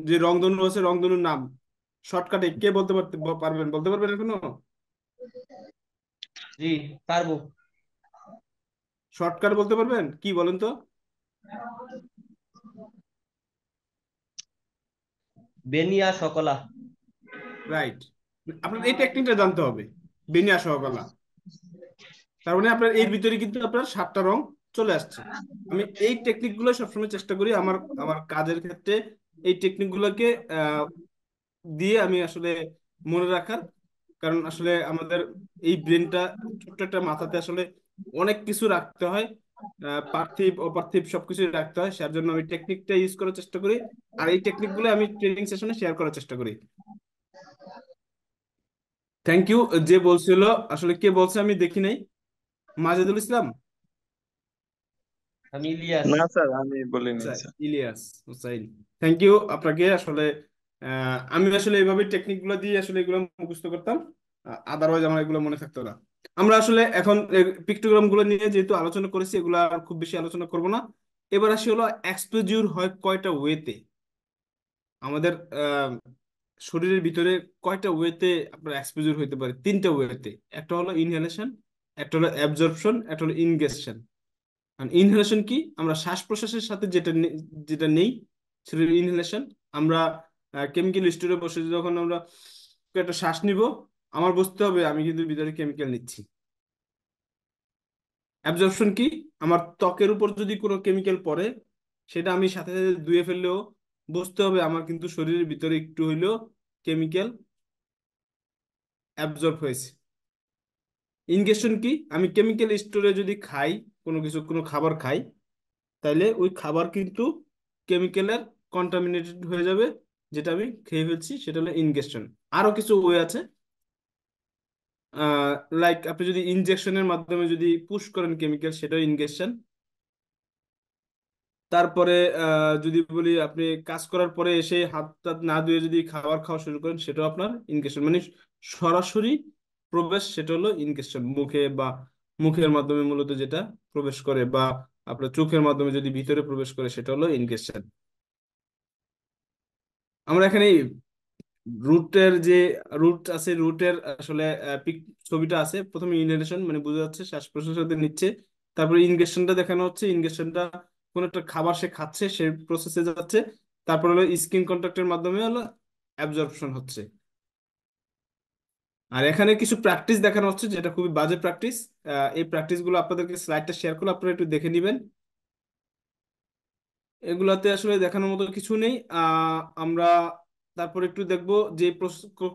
A: যে রংধনু আছে, রংধনুর নাম শর্টকাটে কে পারবেন, বলতে পারবেন এখনো?
E: জি, পারবো।
A: শর্টকাট বলতে পারবেন কি, বলেন তো?
E: বেনিয়া সকলা।
A: রাইট। আপনার এই টেকনিকটা জানতে হবে, বিন্যাস সহকলা। তার মানে আপনার এর ভিতরে কিন্তু আপনার সাতটা রং চলে আসছে। আমি এই টেকনিক গুলো সবসময় চেষ্টা করি আমার আমার কাজের ক্ষেত্রে এই টেকনিক গুলোকে দিয়ে আমি আসলে মনে রাখার। কারণ আসলে আমাদের এই ব্রেনটা, ছোট্ট একটা মাথাতে আসলে অনেক কিছু রাখতে হয়, পার্থিব অপার্থিব সবকিছু রাখতে হয়। যার জন্য আমি টেকনিকটা ইউজ করার চেষ্টা করি। আর এই টেকনিক গুলো আমি ট্রেনিং সেশনে শেয়ার করার চেষ্টা করি। Thank you. যে বলছিল, আসলে কে বলছে আমি দেখি নাই, মাজেদুল ইসলাম?
E: আমি ইলিয়াস।
C: না স্যার, আমি বলিনি
A: আচ্ছা,
C: sir.
A: Ilyas Hussain. Thank you আপনাকে। আসলে আমি আসলে এইভাবে টেকনিক গুলো দিয়ে আসলে এগুলো মুখস্থ করতাম, আদারওয়াইজ আমার এগুলো মনে থাকতো না। আমরা আসলে এখন পিক্টোগ্রাম গুলো নিয়ে যেহেতু আলোচনা করেছি, এগুলো আর খুব বেশি আলোচনা করব না। এবার আসি হলো এক্সপোজিউর হয় কয়টা ওয়েতে আমাদের শরীরের ভিতরে, কয়টা ওয়েতে আপনার এক্সপোজিউর হইতে পারে? তিনটা ওয়েতে। একটা হলো ইনহেলেশন, একটা হলো অ্যাবজর্পশন, একটা হলো ইনগেশন। ইনহেলেশন কি? আমরা শ্বাস প্রশ্বাসের সাথে যেটা নেই, সেটা ইনহেলেশন। আমরা কেমিক্যাল স্টোরে বসে যখন আমরা একটা শ্বাস নিব, আমার বুঝতে হবে আমি কিন্তু ভিতরে কেমিক্যাল নিচ্ছি। অ্যাবজর্পশন কি? আমার ত্বকের উপর যদি কোনো কেমিক্যাল পড়ে, সেটা আমি সাথে সাথে ধুয়ে ফেললেও বুঝতে হবে আমার কিন্তু শরীরের ভিতরে একটু হইলেও কেমিক্যাল অ্যাবজর্ব হয়েছে। ইনগেশন কি? আমি কেমিক্যাল স্টোরে যদি খাই, কোনো কিছু, কোনো খাবার খাই, তাইলে ওই খাবার কিন্তু কেমিক্যালের কন্টামিনেটেড হয়ে যাবে, যেটা আমি খেয়ে ফেলছি, সেটা হলো ইনগেশন। আরো কিছু ওয়ে আছে, লাইক আপনি যদি ইনজেকশনের মাধ্যমে যদি পুশ করেন কেমিক্যাল, সেটাও ইনগেশন। তারপরে যদি বলি আপনি কাজ করার পরে এসে হাত টাত না ধুয়ে যদি খাবার খাওয়া শুরু করেন, সেটাও আপনার ইনগেশন। মানে সরাসরি প্রবেশ, সেটা হলো ইনগেশন মুখে, বা মুখের মাধ্যমে মূলত যেটা প্রবেশ করে, বা আপনার চোখের মাধ্যমে যদি ভিতরে প্রবেশ করে, সেটা হলো ইনগেশন। আমরা এখানে রুটের যে রুট আছে, রুটের আসলে ছবিটা আছে। প্রথমে ইনহেলেশন মানে বোঝা যাচ্ছে শ্বাস প্রশ্বাসের নিচ্ছে, তারপরে ইনগেশনটা দেখানো হচ্ছে, ইনগেশনটা কোন একটা খাবার সে খাচ্ছে, সে প্রসেসে যাচ্ছে। তারপর হলো স্কিন কন্ট্যাক্টের মাধ্যমে হলো অ্যাবজর্পশন হচ্ছে। আর এখানে কিছু প্র্যাকটিস দেখানো হচ্ছে, যেটা খুবই বাজে প্র্যাকটিস। এই প্র্যাকটিস গুলো আপনাদেরকে স্লাইডটা শেয়ার করলে আপনারা একটু দেখে নিবেন। এগুলাতে আসলে দেখানোর মতো কিছু নেই। আমরা তারপর একটু দেখবো যে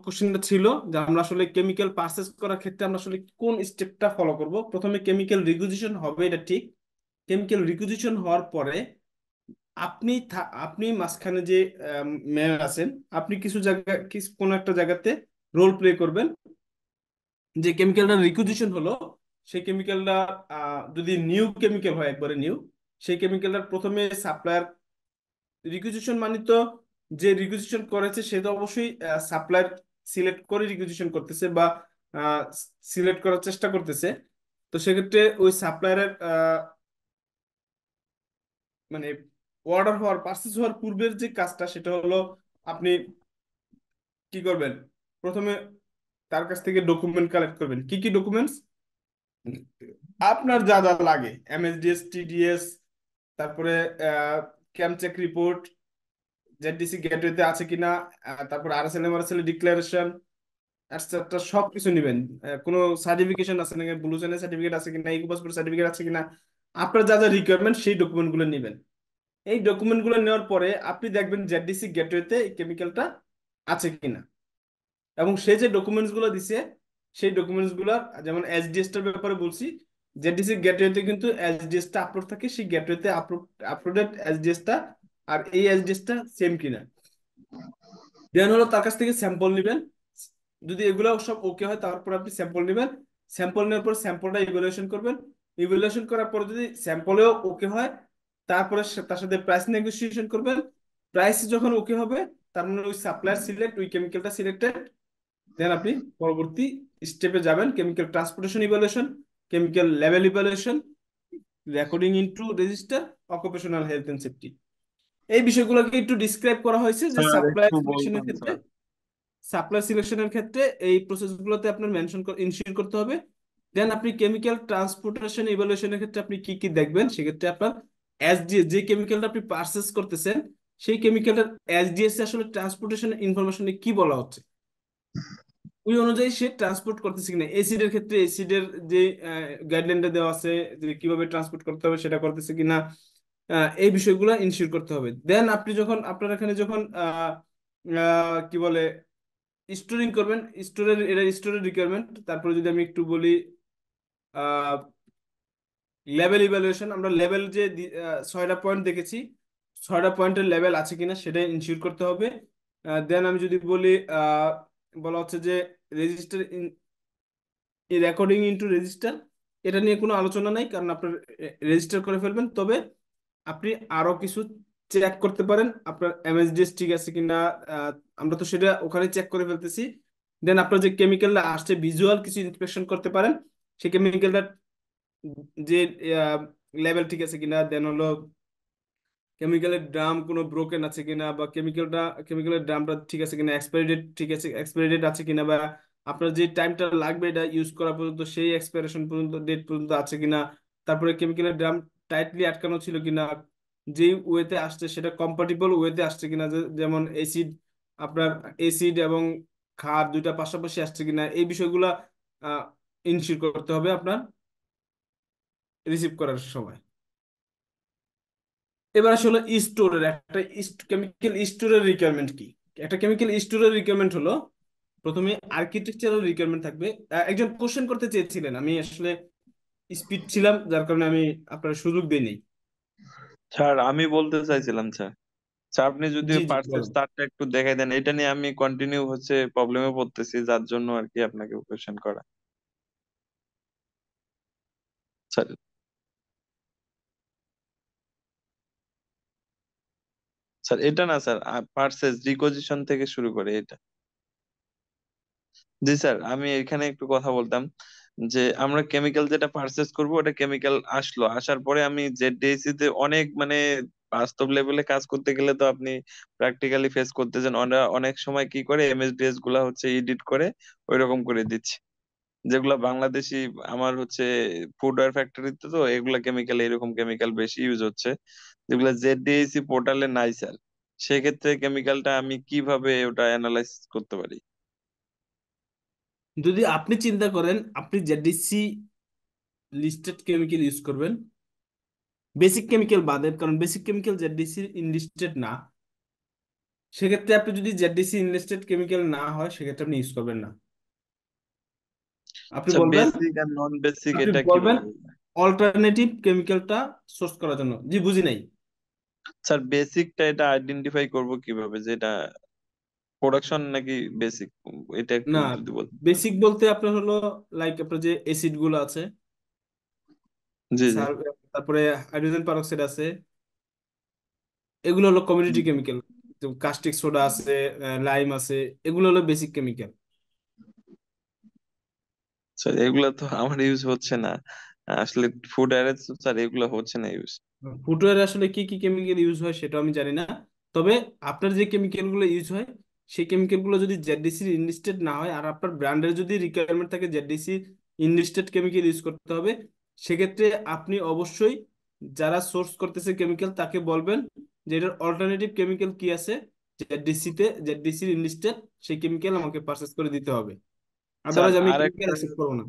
A: কোশ্চেনটা ছিল, যে আমরা আসলে কেমিক্যাল পারচেস করার ক্ষেত্রে আমরা আসলে কোন স্টেপটা ফলো করব। প্রথমে কেমিক্যাল রিকুইজিশন হবে, এটা ঠিক। কেমিক্যাল রিকুইজিশন হওয়ার পরে আপনি মাঝখানে যে ম্যাম আছেন, আপনি কিছু জায়গা কোনো একটা জায়গাতে রোল প্লে করবেন, যে কেমিক্যালটা রিকুইজিশন হলো, সেই কেমিক্যালটা যদি নিউ কেমিক্যাল হয়, একবারে নিউ, সেই কেমিক্যালটার প্রথমে সাপ্লায়ার রিকুইজিশন মানে তো, যে রিকুইজিশন করেছে সে তো অবশ্যই সাপ্লায়ার সিলেক্ট করে রিকুইজিশন করতেছে, বা সিলেক্ট করার চেষ্টা করতেছে। তো সেক্ষেত্রে ওই সাপ্লায়ারের মানে অর্ডার হওয়ার, পারচেস হওয়ার পূর্বের যে কাজটা, সেটা হলো আপনি কি করবেন? প্রথমে তার কাছ থেকে ডকুমেন্ট কালেক্ট করবেন। কি কি ডকুমেন্টস আপনার যা যা লাগে? এমএসডিএস, টিডিএস, তারপরে ক্যাম্প চেক রিপোর্ট, জেডিসি গেটওয়েতে আছে কিনা, তারপর আরএসএল এমআরএসএল ডিক্লারেশন এটসেট্রা সবকিছু নিবেন। কোনো সার্টিফিকেশন আছে নাকি, ব্লু চেনের সার্টিফিকেট আছে কিনা, ইকো পাসপোর্ট সার্টিফিকেট আছে কিনা, আপনার যা যা রিকোয়ারমেন্ট সেই ডকুমেন্ট গুলো নিবেন। এই ডকুমেন্ট গুলো নেওয়ার পরে আপনি দেখবেন জেডিসি গেটওয়েতে এই কেমিক্যালটা আছে কিনা, এবং সে যে ডকুমেন্টস গুলো দিছে সেই ডকুমেন্টস গুলো, যেমন এসডিএস টার ব্যাপারে বলছি, জেডিসি গেটওয়েতে কিন্তু এসডিএস টা আপলোড থাকে, সেই গেটওয়েতে আপলোডেড এসডিএস টা আর এই এসডিএস টা সেম কিনা। দেন হলো তার কাছ থেকে স্যাম্পল নেবেন। যদি এগুলো সব ওকে হয় তারপর আপনি স্যাম্পল নেবেন। স্যাম্পল নেওয়ার পর স্যাম্পলটা ইভ্যালুয়েশন করবেন। ইভ্যালুয়েশন করার পর যদি স্যাম্পলেও ওকে হয়, তারপরে তার সাথে প্রাইস নেগোসিয়েশন করবেন। প্রাইস যখন ওকে হবে, তার মানে ওই সাপ্লায়ার সিলেক্ট, ওই কেমিক্যালটা সিলেক্টেড, দেন আপনি পরবর্তী স্টেপে যাবেন, chemical transportation evaluation, chemical level evaluation, recording into register, occupational health and safety. এই বিষয়গুলোকে একটু ডিসক্রাইব করা হয়েছে যে
C: স্যার
A: সাপ্লায়ার
C: একটু
A: সিলেকশনের
C: বলতাম
A: ক্ষেত্রে।
C: স্যার।
A: সাপ্লাই সিলেকশনের ক্ষেত্রে এই প্রসেসগুলোতে আপনার ইনশিওর করতে হবে। দেন আপনি কেমিক্যাল ট্রান্সপোর্টেশন ইভালুয়েশনের ক্ষেত্রে আপনি কি কি দেখবেন, সেক্ষেত্রে আপনার এসডিএস, যে কেমিক্যালটা আপনি পারচেস করতেছেন সেই কেমিক্যালটার এসডিএস আসলে ট্রান্সপোর্টেশন ইনফরমেশনে কি বলা হচ্ছে, ওই অনুযায়ী সে ট্রান্সপোর্ট করতেছে কিনা। এসিডের ক্ষেত্রে এসিডের যে গাইডলাইনটা দেওয়া আছে যে কিভাবে ট্রান্সপোর্ট করতে হবে সেটা করতেছে কিনা, এই বিষয়গুলো ইনশিওর করতে হবে। দেন আপনি যখন আপনার এখানে যখন কি বলে স্টোরিং করবেন, স্টোরের রিকোয়ারমেন্ট, তারপরে যদি আমি একটু বলি লেভেল ইভ্যালুয়েশন, আমরা লেভেল যে 6টা পয়েন্ট দেখেছি, 6টা পয়েন্টের লেভেল আছে কিনা সেটা ইনশিওর করতে হবে। দেন আমি যদি বলি বলা হচ্ছে যে রেজিস্টার, রেকর্ডিং ইনটু রেজিস্টার, এটা নিয়ে কোনো আলোচনা নাই, কারণ আপনার রেজিস্টার করে ফেলবেন। তবে আপনি আরো কিছু চেক করতে পারেন, আপনার এমএসডিএস ঠিক আছে কিনা, আহ, আমরা তো সেটা ওখানে চেক করে ফেলতেছি। দেন আপনার যে কেমিক্যালটা আসছে ভিজুয়াল কিছু ইন্সপেকশন করতে পারেন, সেই কেমিক্যালটা যে লেভেল ঠিক আছে কিনা, দেন হলো কেমিক্যালের ড্রাম কোনো ব্রোকেন আছে কিনা, বা কেমিক্যালের ড্রামটা ঠিক আছে কিনা, এক্সপায়ারি ডেট ঠিক আছে, এক্সপায়ারি ডেট আছে কিনা, বা আপনার যে টাইমটা লাগবে এটা ইউজ করা পর্যন্ত সেই এক্সপায়ারেশন পর্যন্ত, ডেট পর্যন্ত আছে কিনা। তারপরে কেমিক্যালের ড্রাম টাইটলি আটকানো ছিল কিনা, যে ওয়েতে আসছে সেটা কম্পাটিবল ওয়েতে আসছে কিনা, যেমন এসিড, আপনার এসিড এবং ক্ষার দুইটা পাশাপাশি আসছে কিনা, এই বিষয়গুলা ইনশিওর করতে হবে আপনার রিসিভ করার সময়। এবার আসলে স্টোরের একটা কেমিক্যাল স্টোরের রিকোয়ারমেন্ট কি। একটা কেমিক্যাল স্টোরের রিকোয়ারমেন্ট হলো, প্রথমে আর্কিটেকচারাল রিকোয়ারমেন্ট থাকবে। একজন কোশ্চেন করতে চেয়েছিলেন, আমি আসলে স্পিড ছিলাম যার কারণে আমি আপনার সুযোগ দিই নাই।
C: স্যার আমি বলতে চাইছিলাম স্যার, স্যার আপনি যদি
A: জি জি
C: পার্সেস
A: বলেন।
C: তারটা একটু দেখাই দেন, এটা নিয়ে আমি কন্টিনিউ হচ্ছে প্রবলেমে পড়তেছি, যার জন্য আর কি আপনাকে কোয়েশ্চেন করা। স্যার, স্যার এটা না স্যার, পার্সেস রিকোজিশন থেকে শুরু করে এটা। জি স্যার, আমি এখানে একটু কথা বলতাম যে আমরা কেমিক্যাল যেটা পারচেস করব, ওটা কেমিক্যাল আসলো, আসার পরে আমি জেডিএসি তে অনেক মানে বাস্তব লেভেলে কাজ করতে গেলে তো আপনি প্র্যাকটিক্যালি ফেস করতেছেন, ওরা অনেক সময় কি করে এমএসডিএস গুলা হচ্ছে এডিট করে ওইরকম করে দিচ্ছে, যেগুলা বাংলাদেশি আমার হচ্ছে ফুডওয়্যার ফ্যাক্টরিতে তো এগুলা কেমিক্যাল, এরকম কেমিক্যাল বেশি ইউজ হচ্ছে যেগুলা জেডিএসি পোর্টালে নাই স্যার। সেক্ষেত্রে কেমিক্যালটা আমি কিভাবে ওটা অ্যানালাইসিস করতে পারি?
A: যদি আপনি চিন্তা করেন আপনি জেডিসি লিস্টেড কেমিক্যাল ইউজ করবেন, বেসিক কেমিক্যাল বাদে, কারণ বেসিক কেমিক্যাল জেডিসি ইনলিস্টেড না, সেক্ষেত্রে আপনি যদি জেডিসি ইনলিস্টেড কেমিক্যাল না হয় সেক্ষেত্রে আপনি ইউজ করবেন না। আপনি
C: আচ্ছা,
A: বলবেন,
C: বেসিক আর নন বেসিক
A: আপনি
C: এটা
A: বলবেন
C: কিভাবে?
A: অল্টারনেটিভ কেমিক্যালটা সোর্স করার জন্য। জি বুঝি নাই।
C: স্যার বেসিকটা এটা আইডেন্টিফাই করব কিভাবে, যে এটা প্রোডাকশন নাকি বেসিক, এটা একটু
A: না,
C: যদি বলতেন।
A: বেসিক বলতে আপনার হলো লাইক আপনার যে অ্যাসিড গুলো আছে,
C: জি জি।
A: তারপরে হাইড্রোজেন পারঅক্সাইড আছে, এগুলো হলো কমিউনিটি কেমিক্যাল। কাস্টিক সোডা আছে, লাইম আছে, এগুলো হলো বেসিক কেমিক্যাল।
C: স্যার এগুলা তো আমার ইউজ হচ্ছে না আসলে, ফুড অ্যারেজ স্যার এগুলা হচ্ছে না ইউজ।
A: ফুটওয়্যার আসলে কি কি কেমিক্যাল ইউজ হয় সেটা আমি জানি না, তবে আপনার যে কেমিক্যাল গুলো ইউজ হয় সেই কেমিক্যাল গুলো যদি জেডিসি ইনলিস্টেড না হয়, আর আপনার ব্র্যান্ডের যদি রিকোয়ারমেন্ট থাকে জেডিসি ইনলিস্টেড কেমিক্যাল ইউজ করতে হবে, সেক্ষেত্রে আপনি অবশ্যই যারা সোর্স করতেছে কেমিক্যাল তাকে বলবেন যে এটার অল্টারনেটিভ কেমিক্যাল কি আছে, জেডডিসির ইনলিস্টেড সেই কেমিক্যাল আমাকে পারচেস করে দিতে হবে,
C: স্যার
A: আদারওয়াইজ আমি কেমিক্যাল
C: আরেকটা
A: অ্যাকসেপ্ট করবো না।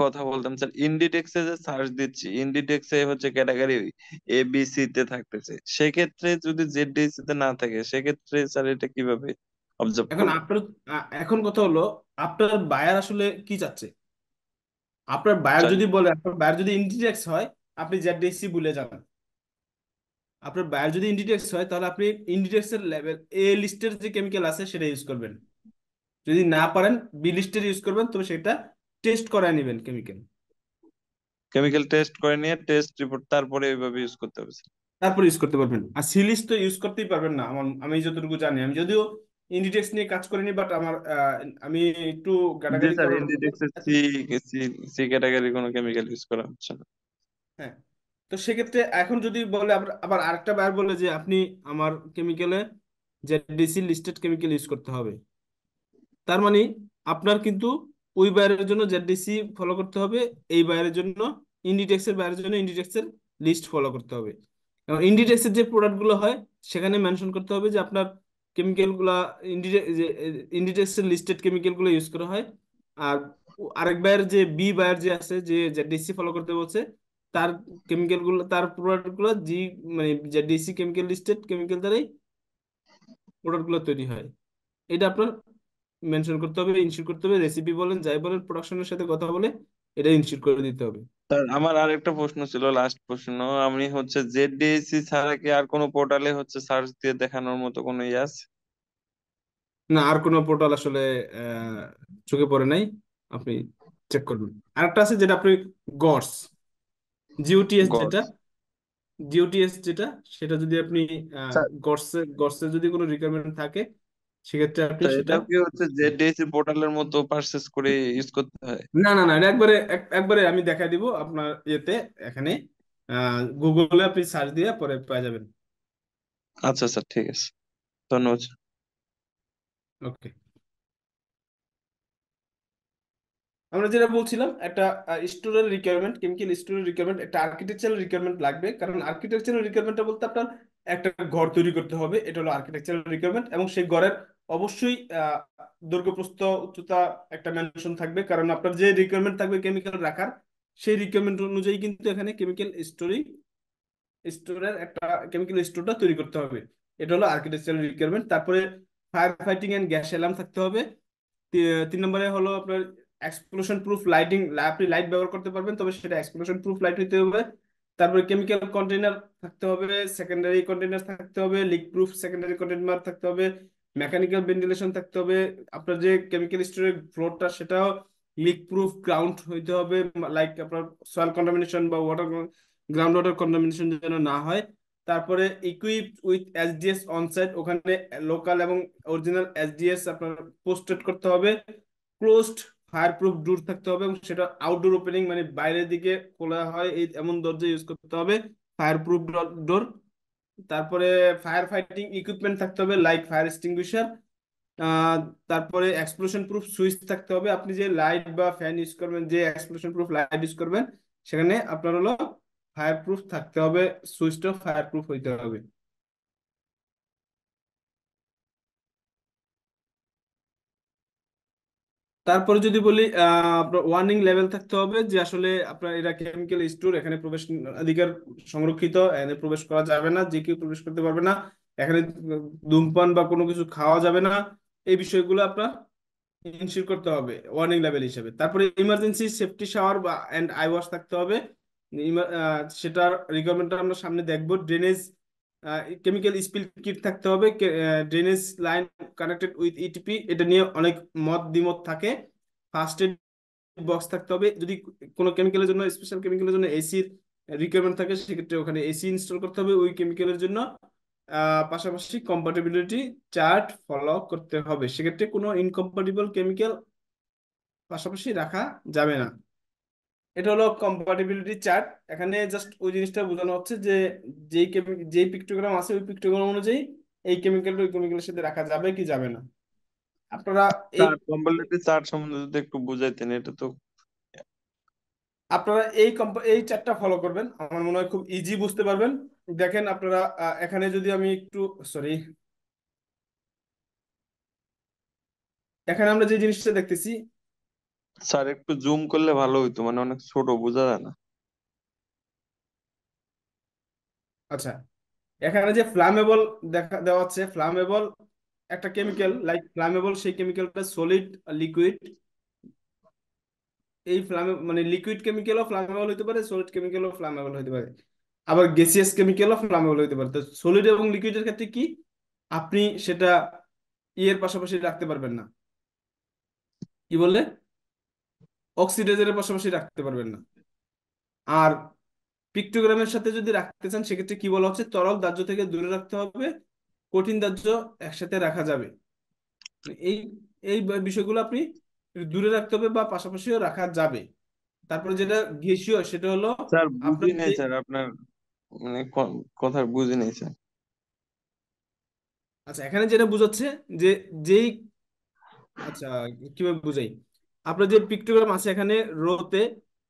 C: কথা বলতাম স্যার, ইন্ডিটেক্সে যে সার্চ দিচ্ছি, ইন্ডিটেক্সে হচ্ছে ক্যাটাগরি এ বি সি তে থাকতেছে, সেক্ষেত্রে যদি জেড তে না থাকে সেক্ষেত্রে স্যার এটা কিভাবে অবজার্ভ
A: এখন
C: করবো?
A: এখন কথা হলো, আপনার বায়ার আসলে কি চাচ্ছে। আপনার বায়ার
C: স্যার
A: যদি বলে, আপনার বায়ার যদি ইন্ডিটেক্স হয়, আপনি জেডডিসি বলে যাবেন। আপনার বায়ার যদি ইন্ডিটেক্স হয়, তাহলে আপনি ইন্ডিটেক্সের লেভেল এ লিস্টের যে কেমিক্যাল আছে সেটা ইউজ করবেন। যদি না পারেন বি লিস্টের ইউজ করবেন, তবে সেটা টেস্ট করায় নেবেন কেমিক্যাল,
C: কেমিক্যাল টেস্ট করে নিয়ে টেস্ট রিপোর্ট তারপরে এইভাবে ইউজ করতে হবে স্যার।
A: তারপর ইউজ করতে পারবেন। আর সি লিস্ট তো ইউজ করতেই পারবেন না, আমি যতটুকু জানি, আমি যদিও ইন্ডিটেক্স নিয়ে কাজ করিনি, বাট আমার আমি একটু
C: জি
A: গাটাগাড়ি
C: স্যার,
A: করার পরে
C: ইন্ডিটেক্সে সি সি সি ক্যাটাগরি কোনো কেমিক্যাল ইউজ করা হচ্ছে না।
A: হ্যাঁ। তো সেক্ষেত্রে এখন যদি বলে, আবার আবার আরেকটা বার বলে যে আপনি আমার কেমিক্যালে জেডিসি লিস্টেড কেমিক্যাল ইউজ করতে হবে, তার মানে আপনার কিন্তু ওই বাইরের জন্য জেডিসি ফলো করতে হবে, এই বাইরের জন্য ইন্ডিটেক্সের বাইরের জন্য ইন্ডিটেক্সের লিস্ট ফলো করতে হবে। এবং ইন্ডিটেক্সের যে প্রোডাক্টগুলো হয় সেখানে মেনশন করতে হবে যে আপনার কেমিক্যালগুলা ইন্ডিটেক্সের লিস্টেড কেমিক্যালগুলো ইউজ করা হয়। আর আরেক বাইরের যে বি বায়ার যে আছে, যে জেডিসি ফলো করতে বলছে, তার কেমিক্যালগুলো, তার প্রোডাক্টগুলো মানে জেডিসি কেমিক্যাল লিস্টেড কেমিক্যাল দ্বারাই প্রোডাক্টগুলো তৈরি হয়। এটা আপনার মেনশন করতে হবে, ইনশিওর করতে হবে, রেসিপি বলেন যাই বলেন, প্রোডাকশনের সাথে কথা বলে এটা ইনশিওর করে দিতে হবে।
C: স্যার আমার আরেকটা প্রশ্ন ছিল, লাস্ট প্রশ্ন। আমি হচ্ছে জেডিএসি ছাড়া কি আর কোনো পোর্টালে হচ্ছে সার্চ দিয়ে দেখানোর মতো কোনো ইয়ে আছে?
A: না, আর কোনো পোর্টাল আসলে আহ, চোখে পড়ে নাই, আপনি চেক করবেন। আরেকটা আছে যেটা আপনি গডস, জিওটিএস যেটা,
C: গডস।
A: জিওটিএস যেটা, সেটা যদি আপনি
C: স্যার
A: গডসে যদি কোনো রিকোয়ারমেন্ট থাকে, সেক্ষেত্রে আপনি
C: স্যার
A: সেটা।
C: এটাও কি হচ্ছে জেডিএসি পোর্টালের মতো পারচেস করে ইউজ করতে হয়?
A: না না না, এটা একবারে একবারে আমি দেখা দিব আপনার ইয়েতে, এখানে গুগলে আপনি সার্চ দিয়ে পরে পেয়ে যাবেন।
C: আচ্ছা স্যার, ঠিক আছে, ধন্যবাদ।
A: ওকে। আমরা যেটা বলছিলাম, একটা স্টোরের রিকোয়ারমেন্ট, কেমিক্যাল স্টোরের রিকোয়ারমেন্ট, একটা আর্কিটেকচারাল রিকোয়ারমেন্ট লাগবে, কারণ আর্কিটেকচারাল রিকোয়ারমেন্টটা বলতে আপনার একটা ঘর তৈরি করতে হবে, এটা হলো আর্কিটেকচারাল রিকোয়ারমেন্ট। এবং সেই ঘরের অবশ্যই দৈর্ঘ্য প্রস্থ উচ্চতা একটা মেনশন থাকবে, কারণ আপনার যে রিকোয়ারমেন্ট থাকবে কেমিক্যাল রাখার, সেই রিকোয়ারমেন্ট অনুযায়ী কিন্তু এখানে কেমিক্যাল স্টোরের একটা কেমিক্যাল স্টোরটা তৈরি করতে হবে। এটা হলো আর্কিটেকচারাল রিকোয়ারমেন্ট। তারপরে fire fighting and gas alarm থাকতে হবে। 3 নম্বরে হলো আপনার এক্সপ্লোশন প্রুফ লাইটিং, আপনি লাইট ব্যবহার করতে পারবেন, তবে সেটা এক্সপ্লোশন প্রুফ লাইট হতে হবে। তারপরে কেমিক্যাল কন্টেইনার থাকতে হবে, সেকেন্ডারি কন্টেইনার থাকতে হবে, লিক প্রুফ সেকেন্ডারি কন্টেইনার থাকতে হবে, মেকানিক্যাল ভেন্টিলেশন থাকতে হবে। আপনার যে কেমিক্যাল স্টোরের ফ্লোরটা সেটাও লিক প্রুফ গ্রাউন্ড হইতে হবে, লাইক আপনার সয়েল কন্টামিনেশন বা ওয়াটার, গ্রাউন্ড ওয়াটার কন্টামিনেশন যেন না হয়। তারপরে ইকুইপ উইথ এসডিএস অনসাইট, ওখানে লোকাল এবং অরিজিনাল এসডিএস আপনার পোস্টেড করতে হবে। ক্লোজড ফায়ার প্রুফ ডোর থাকতে হবে, এবং সেটা আউটডোর ওপেনিং, মানে বাইরের দিকে খোলা হয় এই এমন দরজা ইউজ করতে হবে, ফায়ার প্রুফ ডোর। তারপরে ফায়ার ফাইটিং ইকুইপমেন্ট থাকতে হবে, লাইক ফায়ার এক্সটিংগুইশার। আহ তারপরে এক্সপ্লোশন প্রুফ সুইচ থাকতে হবে, আপনি যে লাইট বা ফ্যান ইউজ করবেন, যে এক্সপ্লোশন প্রুফ লাইট ইউজ করবেন, সেখানে আপনার হলো ফায়ার প্রুফ থাকতে হবে, সুইচটাও ফায়ার প্রুফ হইতে হবে। তারপরে যদি বলি, আপনার ওয়ার্নিং লেভেল থাকতে হবে, যে আসলে আপনার এটা কেমিক্যাল স্টোর, এখানে প্রবেশ অধিকার সংরক্ষিত, এখানে প্রবেশ করা যাবে না, যে কেউ প্রবেশ করতে পারবে না, এখানে ধূমপান বা কোনো কিছু খাওয়া যাবে না, এই বিষয়গুলো আপনার ইনশিওর করতে হবে ওয়ার্নিং লেভেল হিসেবে। তারপরে ইমার্জেন্সি সেফটি শাওয়ার বা এন্ড আই ওয়াশ থাকতে হবে, সেটার রিকোয়ারমেন্টটা আমরা সামনে দেখবো। ড্রেনেজ কেমিক্যাল স্পিল কিট থাকতে হবে, drainage line connected with ETP, এটা নিয়ে অনেক মত দ্বিমত থাকে। ফার্স্ট এড বক্স থাকতে হবে, যদি কোনো কেমিক্যালের জন্য, স্পেশাল কেমিক্যালের জন্য এসির রিকোয়ারমেন্ট থাকে, সেক্ষেত্রে ওখানে এসি ইনস্টল করতে হবে ওই কেমিক্যালের জন্য। পাশাপাশি কম্পাটিবিলিটি চার্ট ফলো করতে হবে, সেক্ষেত্রে কোনো ইনকম্পাটিবল কেমিক্যাল পাশাপাশি রাখা যাবে না। এটা হলো কম্পাটিবিলিটি চার্ট। এখানে জাস্ট ওই জিনিসটা বোঝানো হচ্ছে যে যেই পিক্টোগ্রাম আছে ওই পিক্টোগ্রাম অনুযায়ী এই কেমিক্যালটা ওই কেমিক্যালের সাথে রাখা যাবে কি যাবে না। আপনারা এই
C: স্যার কম্পারেটিভ চার্ট সম্বন্ধে যদি একটু বুঝাইতেন, এটা তো।
A: এই চার্টটা ফলো করবেন, আমার মনে হয় খুব ইজি বুঝতে পারবেন। দেখেন আপনারা, এখানে যদি আমি একটু, সরি, এখানে আমরা যে জিনিসটা দেখতেছি,
C: স্যার একটু জুম করলে ভালো হইতো, মানে অনেক ছোট বোঝা যায় না।
A: আচ্ছা, এখানে যে ফ্লামেবল দেখা দেওয়া হচ্ছে, ফ্লামেবল একটা কেমিক্যাল, লাইক ফ্লামেবল, সেই কেমিক্যালটা সলিড, লিকুইড। এই ফ্লামে মানে লিকুইড কেমিক্যালও ফ্লামেবল হতে পারে, সলিড কেমিক্যালও ফ্লামেবল হতে পারে, আবার গ্যাসিয়াস কেমিক্যালও ফ্লামেবল হতে পারে। তো সলিড এবং লিকুইডের ক্ষেত্রে কি, আপনি সেটা ইয়ের পাশাপাশি রাখতে পারবেন না, কি বলে, অক্সিডাইজারের পাশাপাশি রাখতে পারবেন না। আর পিক্টোগ্রামের সাথে যদি রাখতে চান সেক্ষেত্রে কি বলা হচ্ছে, তরল দাহ্য থেকে দূরে রাখতে হবে, কঠিন দাহ্য একসাথে রাখা যাবে। মানে এই এই বিষয়গুলো আপনি দূরে রাখতে হবে বা পাশাপাশিও রাখা যাবে। তারপরে যেটা গ্যাসীয় সেটা হলো
C: স্যার বুঝি
A: আপনার
C: নাই
A: যে,
C: স্যার আপনার, মানে কথা বুঝি নাই স্যার।
A: আচ্ছা এখানে যেটা বুঝাচ্ছে যে, যেই, আচ্ছা কিভাবে বুঝাই, আপনার যে পিক্টোগ্রাম আছে এখানে রোতে,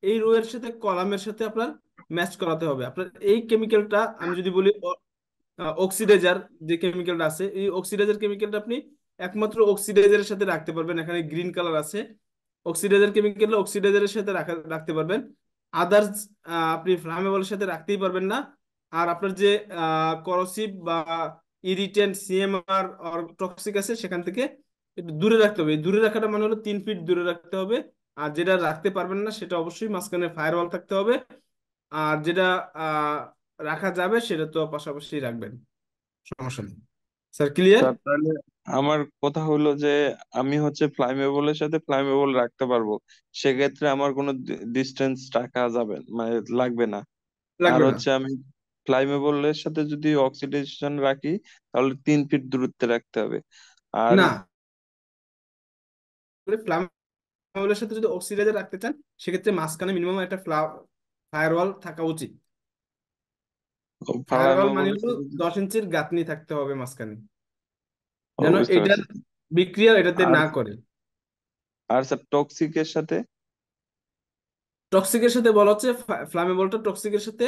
A: এই রো এর সাথে কলামের সাথে আপনার ম্যাচ করাতে হবে। আপনার এই কেমিক্যালটা আমি যদি বলি অক্সিডাইজার, যে কেমিক্যালটা আছে, এই অক্সিডাইজার কেমিক্যালটা আপনি একমাত্র অক্সিডাইজারের সাথে রাখতে পারবেন। এখানে গ্রিন কালার আছে, অক্সিডাইজার কেমিক্যাল অক্সিডাইজারের সাথে রাখতে পারবেন। আদার্স আপনি ফ্লামেবলের সাথে রাখতেই পারবেন না। আর আপনার যে করসিভ বা ইরিটেন্ট, সিএমআর আর টক্সিক আছে, সেখান থেকে একটু দূরে রাখতে হবে। এই দূরে রাখাটা মানে হলো 3 ফিট দূরে রাখতে হবে। আর যেটা রাখতে পারবেন না সেটা অবশ্যই মাঝখানে ফায়ারওয়াল থাকতে হবে। আর যেটা আহ রাখা যাবে সেটা তো পাশাপাশি রাখবেন, সমস্যা নেই। Sir clear?
C: স্যার তাহলে আমার কথা হলো যে আমি হচ্ছে ফ্লাইমেবলের সাথে ফ্লাইমেবল রাখতে পারবো, সেক্ষেত্রে আমার কোনো ডিস্টেন্স রাখা যাবে মানে লাগবে না। আর
A: লাগবে না।
C: হচ্ছে আমি ফ্লাইমেবলের সাথে যদি অক্সিডেশন রাখি তাহলে 3 ফিট দূরত্বে রাখতে হবে। আর
A: না, ফ্লামেবলের সাথে যদি অক্সিডাইজার রাখতে চান সেক্ষেত্রে মাঝখানে মিনিমাম একটা ফায়ারওয়াল থাকা উচিত। ফায়ারওয়াল মানে
C: ফ্লাইমেবলের
A: হলো
C: সাথে
A: 10 ইঞ্চির গাঁথনি থাকতে হবে মাঝখানে,
C: ও
A: যেন
C: বুঝতে
A: এটার
C: পারছি।
A: বিক্রিয়া এটাতে
C: আর
A: না করে।
C: আর স্যার টক্সিকের সাথে?
A: টক্সিকের সাথে বলা হচ্ছে, ফ্লামেবলটা টক্সিকের সাথে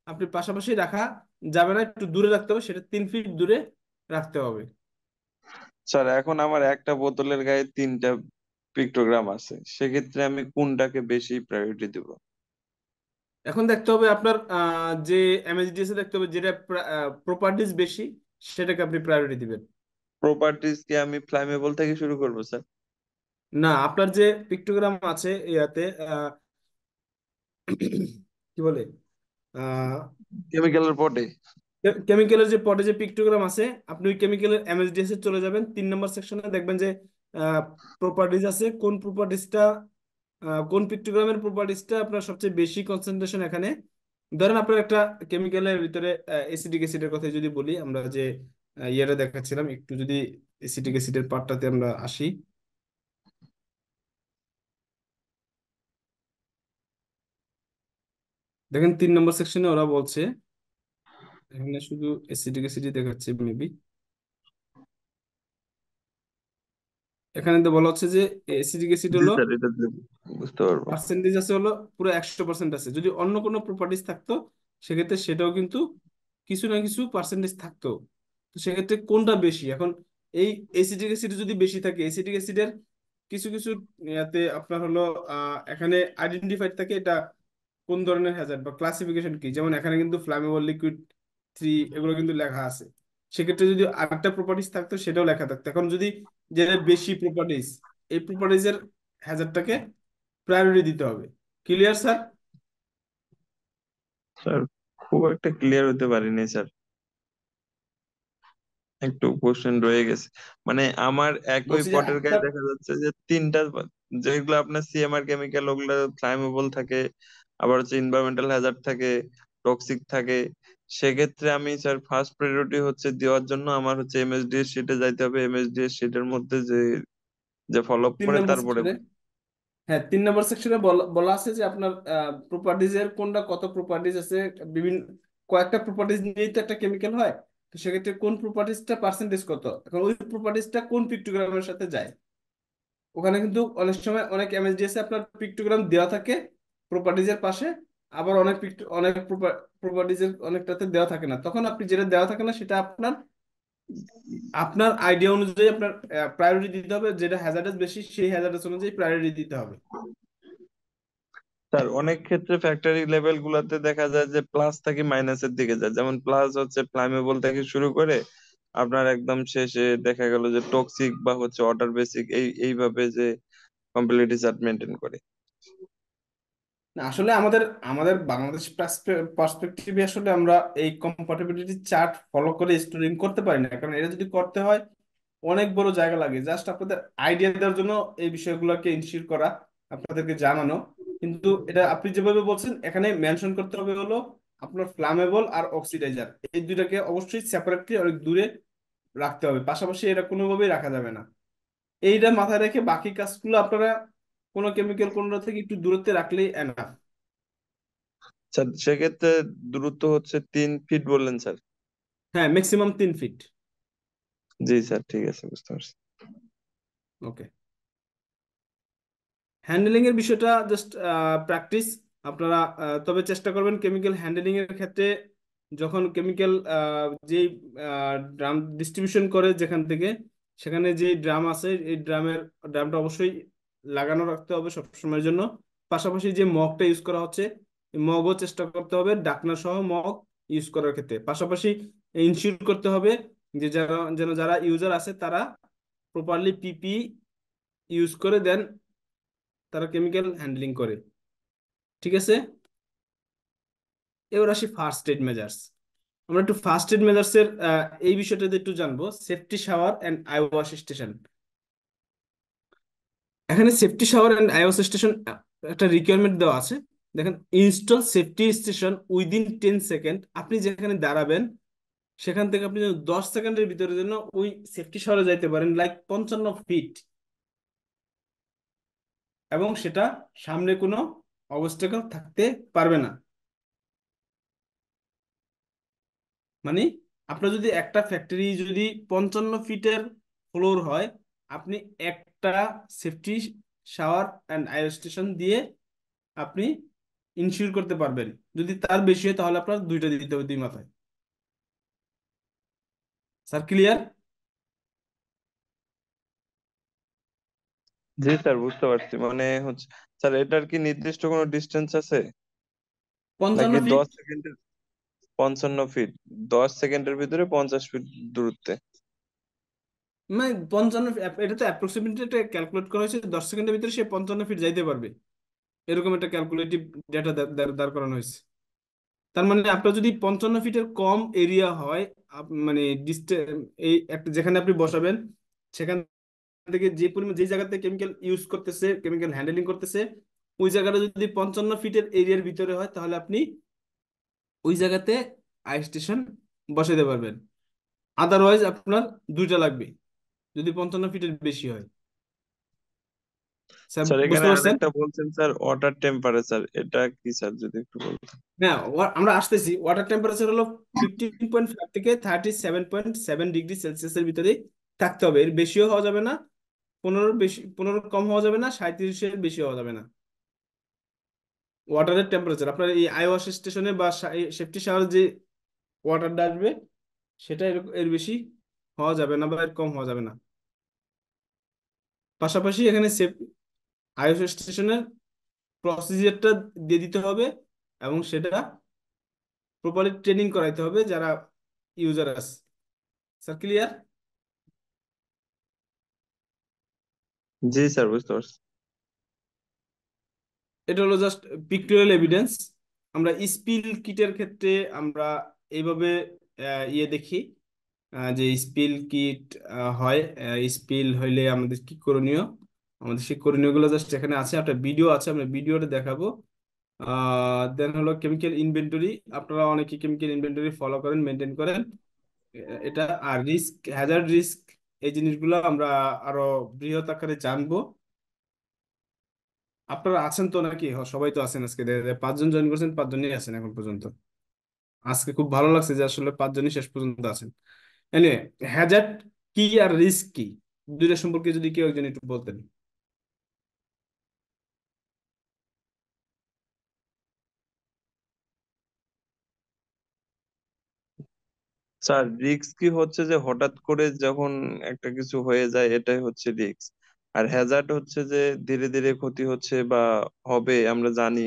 A: আপনি পাশাপাশি রাখা যাবে না, একটু দূরে রাখতে হবে, সেটা 3 ফিট দূরে রাখতে হবে।
C: স্যার এখন আমার একটা বোতলের গায়ে 3টা পিক্টোগ্রাম আছে, সেক্ষেত্রে আমি কোনটাকে বেশি প্রায়োরিটি দেব?
A: এখন দেখতে হবে আপনার যে এমএসডিএস এ দেখতে হবে যেটা প্রপার্টিজ বেশি, সেটাকে আপনি প্রায়োরিটি দিবেন।
C: প্রপার্টিজ কি আমি ফ্লাইমেবল থেকে শুরু করবো স্যার?
A: না, আপনার যে পিক্টোগ্রাম আছে ইয়াতে কি বলে,
C: কেমিক্যালের পটে?
A: কেমিক্যালের যে পটে যে পিক্টোগ্রাম আছে, আপনি ওই কেমিক্যালের এমএসডিএস এ চলে যাবেন, 3 নম্বর সেকশনে দেখবেন যে প্রপার্টিজ আছে, কোন প্রপার্টিজটা, কোন পিক্টোগ্রামের প্রপার্টিজটা আপনার সবচেয়ে বেশি কনসেন্ট্রেশন এখানে। ধরেন আপনার একটা কেমিক্যালের ভিতরে এসিটিক অ্যাসিডের কথা যদি বলি, আমরা যে ইয়েটা দেখাচ্ছিলাম, একটু যদি এসিটিক অ্যাসিডের পার্টটাতে আমরা আসি, দেখেন 3 নম্বর সেকশনে ওরা বলছে, এখানে শুধু এসিটিক অ্যাসিডই দেখাচ্ছে মেবি, এখানে তো বলা হচ্ছে যে এসিটিক অ্যাসিড
C: জি
A: হলো
C: স্যার, এটা বুঝতে পারবো।
A: পার্সেন্টেজ আছে হলো পুরো 100% আছে। যদি অন্য কোনো প্রপার্টিজ থাকতো সেক্ষেত্রে সেটাও কিন্তু কিছু না কিছু পার্সেন্টেজ থাকতো। তো সেক্ষেত্রে কোনটা বেশি এখন, এই এসিটিক অ্যাসিড যদি বেশি থাকে, এসিটিক অ্যাসিডের কিছু কিছু ইয়াতে আপনার হলো এখানে আইডেন্টিফাইড থাকে এটা কোন ধরনের হ্যাজার্ড বা ক্লাসিফিকেশন কি, যেমন এখানে কিন্তু ফ্লামেবল, লিকুইড 3 এগুলো কিন্তু লেখা আছে। সেক্ষেত্রে যদি আরেকটা প্রপার্টিজ থাকতো সেটাও লেখা থাকতো। এখন যদি যেটা বেশি প্রপার্টিজ, এই প্রপার্টিজের হ্যাজার্ডটাকে প্রায়োরিটি দিতে হবে। Clear sir?
C: স্যার খুব একটা ক্লিয়ার হতে পারিনি স্যার, একটু কোশ্চেন রয়ে গেছে। মানে আমার একই
A: বলছি যে
C: পটের
A: আপনার,
C: গায়ে দেখা যাচ্ছে যে 3টা, যেগুলো আপনার সিএমআর কেমিক্যাল ওগুলো ফ্লাইমেবল থাকে, আবার হচ্ছে এনভায়রনমেন্টাল হ্যাজার্ড থাকে, টক্সিক থাকে। সেক্ষেত্রে আমি স্যার ফার্স্ট প্রায়োরিটি হচ্ছে দেওয়ার জন্য আমার হচ্ছে এমএসডিএস শিটে যাইতে হবে, এমএসডিএস শিটের মধ্যে যে যে ফলো আপ
A: তিন
C: করে
A: নম্বর
C: তারপরে।
A: সেকশনে, হ্যাঁ 3 নম্বর সেকশনে বলা বলা আছে যে আপনার প্রপার্টিজের কোনটা কত প্রপার্টিজ আছে, বিভিন্ন কয়েকটা প্রপার্টিজ নিয়েই তো একটা কেমিক্যাল হয়। তো সেক্ষেত্রে কোন প্রপার্টিজটা পার্সেন্টেজ কত, এখন ওই প্রপার্টিজটা কোন পিক্টোগ্রামের সাথে যায়। ওখানে কিন্তু অনেক সময় অনেক এমএসডিএস এ আপনার পিক্টোগ্রাম দেওয়া থাকে প্রপার্টিজের পাশে, আবার অনেক প্রপার্টিজের অনেকটাতে দেওয়া থাকে না। তখন আপনি যেটা দেওয়া থাকে না সেটা আপনার আপনার আইডিয়া অনুযায়ী আপনার প্রায়োরিটি দিতে হবে, যেটা হ্যাজার্ডাস বেশি সেই হ্যাজার্ডাস অনুযায়ী প্রায়োরিটি দিতে হবে।
C: স্যার অনেক ক্ষেত্রে ফ্যাক্টরি লেভেল গুলাতে দেখা যায় যে প্লাস থেকে মাইনাসের দিকে যায়, যেমন প্লাস হচ্ছে ফ্লামেবল থেকে শুরু করে আপনার একদম শেষে দেখা গেল যে টক্সিক বা হচ্ছে ওয়াটার বেসিক, এইভাবে যে কম্পিলিটি চার্ট মেনটেন করে।
A: না, আসলে আমাদের আমাদের বাংলাদেশ পার্সপেক্টিভে আসলে আমরা এই কম্পাটিবিলিটি চার্ট ফলো করে স্টোরিং করতে পারি না, কারণ এটা যদি করতে হয় অনেক বড় জায়গা লাগে। জাস্ট আপনাদের আইডিয়া দেওয়ার জন্য এই বিষয়গুলোকে ইনশিওর করা, আপনাদেরকে জানানো। কিন্তু এটা আপনি যেভাবে বলছেন এখানে মেনশন করতে হবে হলো আপনার ফ্লামেবল আর অক্সিডাইজার, এই দুইটাকে অবশ্যই সেপারেটলি অনেক দূরে রাখতে হবে, পাশাপাশি এটা কোনোভাবেই রাখা যাবে না। এইটা মাথায় রেখে বাকি কাজগুলো আপনারা কোনো কেমিক্যাল কোনটা থেকে একটু দূরত্বে রাখলেই এনাফ।
C: স্যার সেক্ষেত্রে দূরত্ব হচ্ছে 3 ফিট বললেন স্যার?
A: হ্যাঁ, ম্যাক্সিমাম 3 ফিট।
C: জি স্যার, ঠিক আছে, বুঝতে পারছি।
A: ওকে। হ্যান্ডলিং এর বিষয়টা জাস্ট প্র্যাকটিস আপনারা। তবে চেষ্টা করবেন কেমিক্যাল হ্যান্ডলিং এর ক্ষেত্রে, যখন কেমিক্যাল যে ড্রাম ডিস্ট্রিবিউশন করে যেখান থেকে, সেখানে যে ড্রাম আছে এই ড্রামটা অবশ্যই লাগানো রাখতে হবে সবসময়ের জন্য। পাশাপাশি যে মগটা ইউজ করা হচ্ছে এই মগও চেষ্টা করতে হবে ঢাকনা সহ মগ ইউজ করার ক্ষেত্রে। পাশাপাশি ইনশিওর করতে হবে যে যারা যেন যারা ইউজার আছে তারা প্রপারলি পিপি ইউজ করে দেন তারা কেমিক্যাল হ্যান্ডলিং করে। ঠিক আছে, এবার আসি ফার্স্ট এড মেজার্স। আমরা একটু ফার্স্ট এড মেজার্স এর এই বিষয়টাতে একটু জানবো, safety shower and eye wash station. এখানে safety shower and eye wash station একটা রিকোয়ারমেন্ট দেওয়া আছে। দেখেন, install safety station within 10 second. আপনি যেখানে দাঁড়াবেন সেখান থেকে আপনি যেন 10 সেকেন্ডের ভিতরে যেন ওই সেফটি শাওয়ারে যাইতে পারেন, লাইক 55 ফিট, এবং সেটা সামনে কোনো অবস্টাকেল থাকতে পারবে না। মানে আপনার যদি একটা ফ্যাক্টরি যদি 55 ফিটের ফ্লোর হয়, আপনি একটা safety shower and eye station দিয়ে আপনি ইনশিওর করতে পারবেন। যদি তার বেশি হয় তাহলে আপনার দুইটা দিতে হবে, দুই মাথায়। Sir, clear?
C: জি স্যার, বুঝতে পারছি। মানে হচ্ছে স্যার এটার কি নির্দিষ্ট কোনো ডিস্টেন্স আছে,
A: পঞ্চান্ন
C: নাকি
A: ফিট
C: 10 সেকেন্ডের? 55 ফিট, 10 সেকেন্ডের ভিতরে 50 ফিট দূরত্বে?
A: মানে 55, এটা তো অ্যাপ্রক্সিমেটলি ক্যালকুলেট করা হয়েছে 10 সেকেন্ডের ভিতরে সে 55 ফিট যাইতে পারবে, এরকম একটা ক্যালকুলেটিভ ডেটা দাঁড় করানো হয়েছে। তার মানে আপনার যদি 55 ফিটের কম এরিয়া হয়, মানে এই একটা যেখানে আপনি বসাবেন সেখান থেকে যে পরিমাণ যে জায়গাতে কেমিক্যাল ইউজ করতেছে, কেমিক্যাল হ্যান্ডেলিং করতেছে, ওই জায়গাটা যদি 55 ফিটের এরিয়ার ভিতরে হয় তাহলে আপনি ওই জায়গাতে আই স্টেশন বসাতে পারবেন। আদারওয়াইজ আপনার দুইটা লাগবে যদি 55 ফিটের বেশি হয়। স্যার,
C: স্যার এখানে
A: বুঝতে পারছেন?
C: আরেকটা বলছেন স্যার, ওয়াটার টেম্পারেচার, এটা কি স্যার যদি একটু বলতেন?
A: হ্যাঁ, আমরা আসতেছি। ওয়াটার টেম্পারেচার হলো 15.5 থেকে 37.7 ডিগ্রি সেলসিয়াসের ভিতরে থাকতে হবে, এর বেশিও হওয়া যাবে না, 15 কম হওয়া যাবে না, 37-এর বেশি হওয়া যাবে না। ওয়াটারের টেম্পারেচার আপনার এই আই ওয়াশ স্টেশনে বা সেফটি শাওয়ার যে ওয়াটারটা আসবে সেটা এর বেশি হওয়া যাবে না বা এর কম হওয়া যাবে না। পাশাপাশি এখানে আই ওয়াশ স্টেশনের প্রসিজারটা দিয়ে দিতে হবে, এবং সেটা প্রপারলি ট্রেনিং করাইতে হবে যারা ইউজার আছে। Sir, clear?
C: জি স্যার, বুঝতে পারছি।
A: এটা হলো জাস্ট পিক্টোরিয়াল এভিডেন্স। আমরা স্পিল কিটের ক্ষেত্রে আমরা এইভাবে ইয়ে দেখি, যে স্পিল কিট হয়, স্পিল হইলে আমাদের কি করণীয়। আমাদের সেই করণীয়গুলো জাস্ট এখানে আছে, একটা ভিডিও আছে, আমরা ভিডিওটা দেখাবো। দেন হলো কেমিক্যাল ইনভেন্টরি। আপনারা অনেকে কেমিক্যাল ইনভেন্টরি ফলো করেন, মেনটেন করেন। এটা আর রিস্ক, হ্যাজার্ড রিস্ক, এই জিনিসগুলো আমরা আরো বৃহৎ আকারে জানবো। আপনারা আছেন তো নাকি? সবাই তো আছেন আজকে, 5 জন জয়েন করছেন, 5 জনই আছেন এখন পর্যন্ত। আজকে খুব ভালো লাগছে যে আসলে 5 জনই শেষ পর্যন্ত আছেন। এনিওয়ে, হ্যাজার্ড কি আর রিস্ক কি, দুইটা সম্পর্কে যদি কেউ একজন একটু বলতেন।
C: স্যার রিস্ক কি হচ্ছে যে হঠাৎ করে যখন একটা কিছু হয়ে যায় এটাই হচ্ছে রিস্ক। আর হ্যাজার্ড হচ্ছে যে ধীরে ধীরে ক্ষতি হচ্ছে বা হবে আমরা জানি,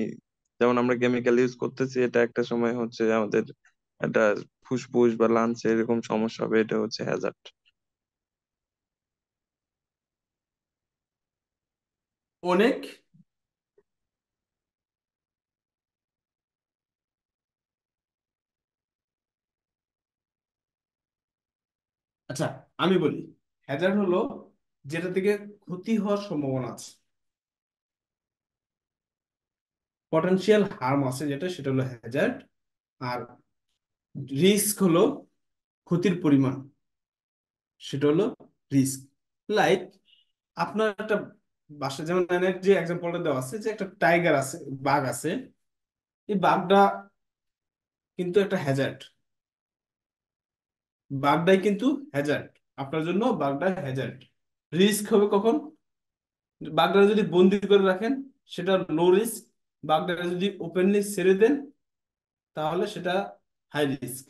C: যেমন আমরা কেমিক্যাল ইউজ করতেছি, এটা একটা সময় হচ্ছে আমাদের একটা ফুসফুস বা লাংসে এরকম সমস্যা হবে, এটা হচ্ছে হ্যাজার্ড।
A: অনেক। আচ্ছা, আমি বলি, হ্যাজার্ড হলো যেটা থেকে ক্ষতি হওয়ার সম্ভাবনা আছে, পটেনশিয়াল হার্ম আছে যেটা, সেটা হলো হ্যাজার্ড। আর রিস্ক হলো ক্ষতির পরিমাণ, সেটা হলো রিস্ক। লাইক আপনার একটা বাসা, যেমন এখানে যে এক্সাম্পলটা দেওয়া আছে, যে একটা টাইগার আছে, বাঘ আছে, এই বাঘটা কিন্তু একটা হ্যাজার্ড। বাগদাই কিন্তু হ্যাজার্ড আপনার জন্য, বাগদা হ্যাজার্ড। রিস্ক হবে কখন? বাগদা যদি বন্দি করে রাখেন সেটা লো রিস্ক, বাগদা যদি ওপেনলি ছেড়ে দেন তাহলে সেটা হাই রিস্ক।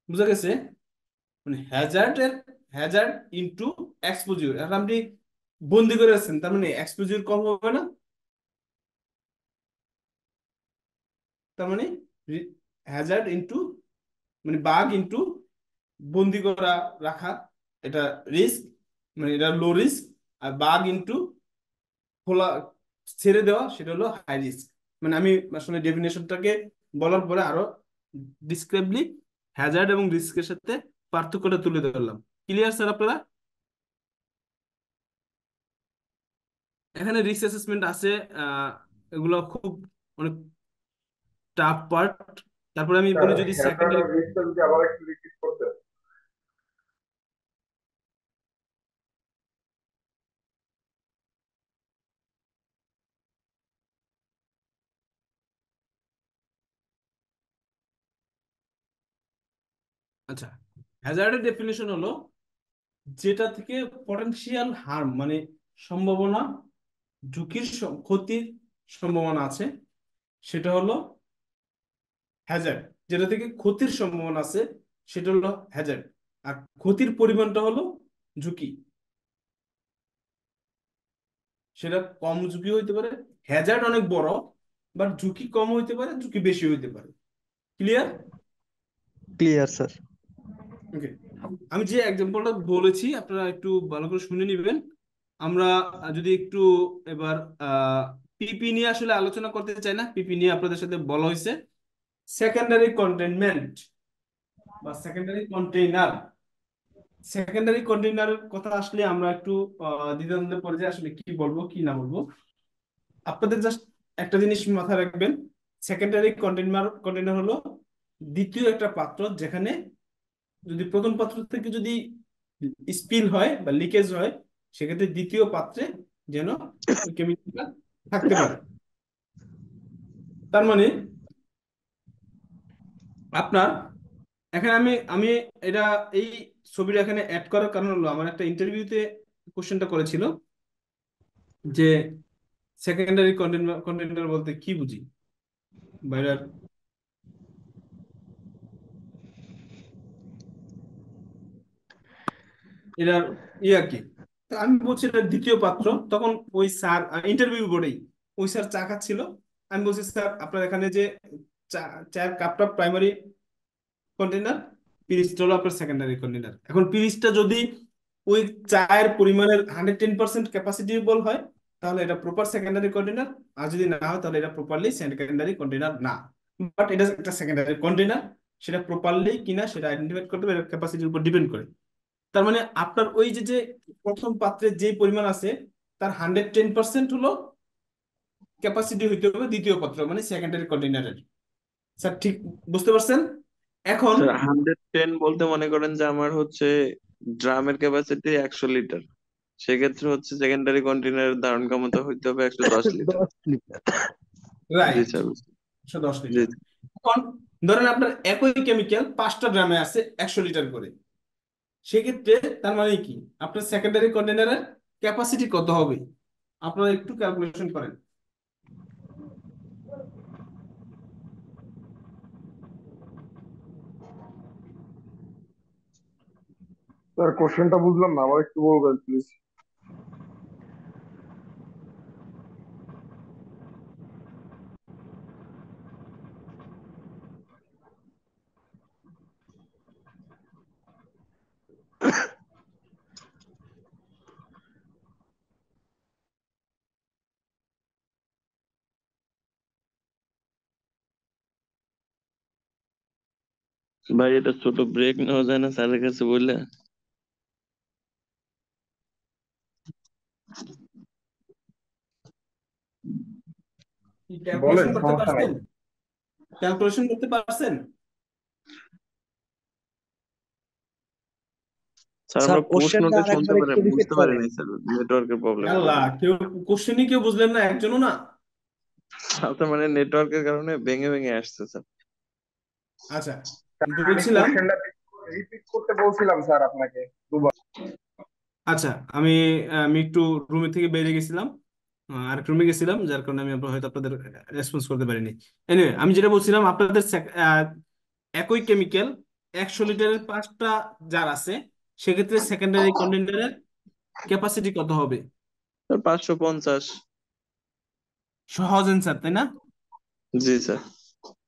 A: বুঝা গেছে? মানে হ্যাজার্ড ইনটু এক্সপোজিউর। এখন আপনি বন্দি করে আছেন, তার মানে এক্সপোজিউর কম হবে না? তার মানে হ্যাজার্ড ইনটু, মানে বাঘ ইনটু বন্দি করা রাখা, এটা রিস্ক, মানে এটা লো রিস্ক। আর বাঘ ইনটু খোলা ছেড়ে দেওয়া, সেটা হলো হাই রিস্ক। মানে আমি আসলে ডেফিনেশনটাকে বলার পরে আরো ডিসক্রাইবলি হ্যাজার্ড এবং রিস্কের সাথে পার্থক্যটা তুলে ধরলাম। ক্লিয়ার স্যার আপনারা? এখানে রিস্ক অ্যাসেসমেন্ট আছে, আহ এগুলো খুব অনেক টাফ পার্ট। তারপরে আমি
B: স্যার
A: বলি যদি
B: হ্যাজার্ড
A: সেকেন্ডারি।
B: আর রিস্কটা যদি আবার একটু রিপিট করতেন।
A: আচ্ছা, হ্যাজার্ডের ডেফিনেশন হলো যেটা থেকে পটেনশিয়াল হার্ম, মানে সম্ভাবনা, ঝুঁকির ক্ষতির সম্ভাবনা আছে, সেটা হলো হ্যাজার্ড। যেটা থেকে ক্ষতির সম্ভাবনা আছে সেটা হলো হ্যাজার্ড। আর ক্ষতির পরিমাণটা হলো ঝুঁকি। সেটা কম ঝুঁকি হইতে পারে, হ্যাজার্ড অনেক বড়, বাট ঝুঁকি কম হইতে পারে, ঝুঁকি বেশি হইতে পারে। ক্লিয়ার?
F: Clear sir.
A: ওকে, আমি যে এক্সাম্পলটা বলেছি আপনারা একটু ভালো করে শুনে নিবেন। আমরা যদি একটু এবার পিপি নিয়ে আসলে আলোচনা করতে চাই না, পিপি নিয়ে আপনাদের সাথে বলা হয়েছে সেকেন্ডারি কন্টেইনমেন্ট বা সেকেন্ডারি কন্টেইনার। সেকেন্ডারি কন্টেইনারের কথা আসলে আমরা একটু দ্বিধাদ্বন্দ্বে পড়ে যাই, আসলে কি বলবো কি না বলবো। আপনাদের জাস্ট একটা জিনিস মাথায় রাখবেন, সেকেন্ডারি কন্টেইনার হলো দ্বিতীয় একটা পাত্র, যেখানে যদি প্রথম পাত্র থেকে যদি স্পিল হয় বা লিকেজ হয়, সেক্ষেত্রে দ্বিতীয় পাত্রে যেন ওই কেমিক্যালটা থাকতে পারে। তার মানে আপনার এখানে আমি আমি এটা, এই ছবিটা এখানে অ্যাড করার কারণ হলো আমার একটা ইন্টারভিউতে কোশ্চেনটা করেছিল যে সেকেন্ডারি কন্টেন্টার বলতে কি বুঝি, বাইরের এটার ইয়া কি। তো আমি বলছি এটা দ্বিতীয় পাত্র। তখন ওই স্যার ইন্টারভিউ বোর্ডেই ওই স্যার চা খাচ্ছিল। আমি বলছি স্যার আপনার এখানে যে চা, চায়ের কাপটা প্রাইমারি কন্টেনার, পিরিচটা হলো আপনার সেকেন্ডারি কন্টেনার। এখন পিরিচটা যদি ওই চায়ের পরিমাণের 110% ক্যাপাসিটেবল হয় তাহলে এটা প্রপার সেকেন্ডারি কন্টেনার। আর যদি না হয় তাহলে এটা প্রপারলি সেকেন্ডারি কন্টেনার না। বাট এটা একটা সেকেন্ডারি কন্টেনার, সেটা প্রপারলি কিনা সেটা আইডেন্টিফাই করতে হবে, এটা ক্যাপাসিটির উপর ডিপেন্ড করে। তার মানে আপনার ওই যে যে প্রথম পাত্রে যে পরিমাণ আছে তার 110% হলো ক্যাপাসিটি হইতে হবে দ্বিতীয় পাত্র, মানে সেকেন্ডারি কন্টেনারের। স্যার ঠিক বুঝতে পারছেন? এখন
C: স্যার 110 বলতে মনে করেন যে আমার হচ্ছে ড্রামের ক্যাপাসিটি 100 লিটার, সেক্ষেত্রে হচ্ছে সেকেন্ডারি কন্টেনারের ধারণ ক্ষমতা হইতে হবে 110 লিটার।
F: 10 লিটার।
C: জি
A: রাইট,
C: স্যার।
A: 110
C: জি।
A: লিটার এখন ধরেন আপনার একই কেমিক্যাল 5টা ড্রামে আছে 100 লিটার করে, সেক্ষেত্রে তার মানে কি আপনার সেকেন্ডারি কন্টেনারের ক্যাপাসিটি কত হবে? আপনারা একটু ক্যালকুলেশন করেন।
B: স্যার কোশ্চেনটা বুঝলাম না, আবার একটু বলবেন প্লিজ।
C: ভাই এটা ছোট ব্রেক নেওয়া যায় না স্যারের কাছে বললে?
B: বলেন,
A: ক্যালকুলেশন করতে
B: সমস্যা নাই।
A: পারছেন? ক্যালকুলেশন করতে পারছেন?
C: স্যার
D: স্যার
C: আমরা
D: কোশ্চেনটা
C: প্রশ্নটা শুনতে
D: আরেকবার
C: পারি,
D: একটু রিপিট
C: বুঝতে পারি
D: করেন।
C: নাই স্যার, নেটওয়ার্কের প্রবলেমের
A: আল্লাহ,
C: জন্য।
A: কোশ্চেনই কেউ বুঝলেন না, একজনও না?
C: আপনার মানে নেটওয়ার্কের কারণে ভেঙে ভেঙে আসছে স্যার।
A: আচ্ছা,
B: আমি
A: বলছিলাম।
B: কোশ্চেনটা রিপিট করতে বলছিলাম স্যার আপনাকে দুবার।
A: আচ্ছা, আমি আমি একটু রুমে থেকে বেরিয়ে গেছিলাম, আরেক রুমে গেছিলাম, যার কারণে আমি হয়তো আপনাদের রেসপন্স করতে পারিনি। এনিওয়ে, আমি যেটা বলছিলাম, আপনাদের একই কেমিক্যাল 100 লিটারের 5টা জার আছে, সেক্ষেত্রে সেকেন্ডারি কন্টেনারের ক্যাপাসিটি কত হবে?
C: স্যার 550।
A: সহজ অ্যান্সার, তাই না?
C: জি স্যার,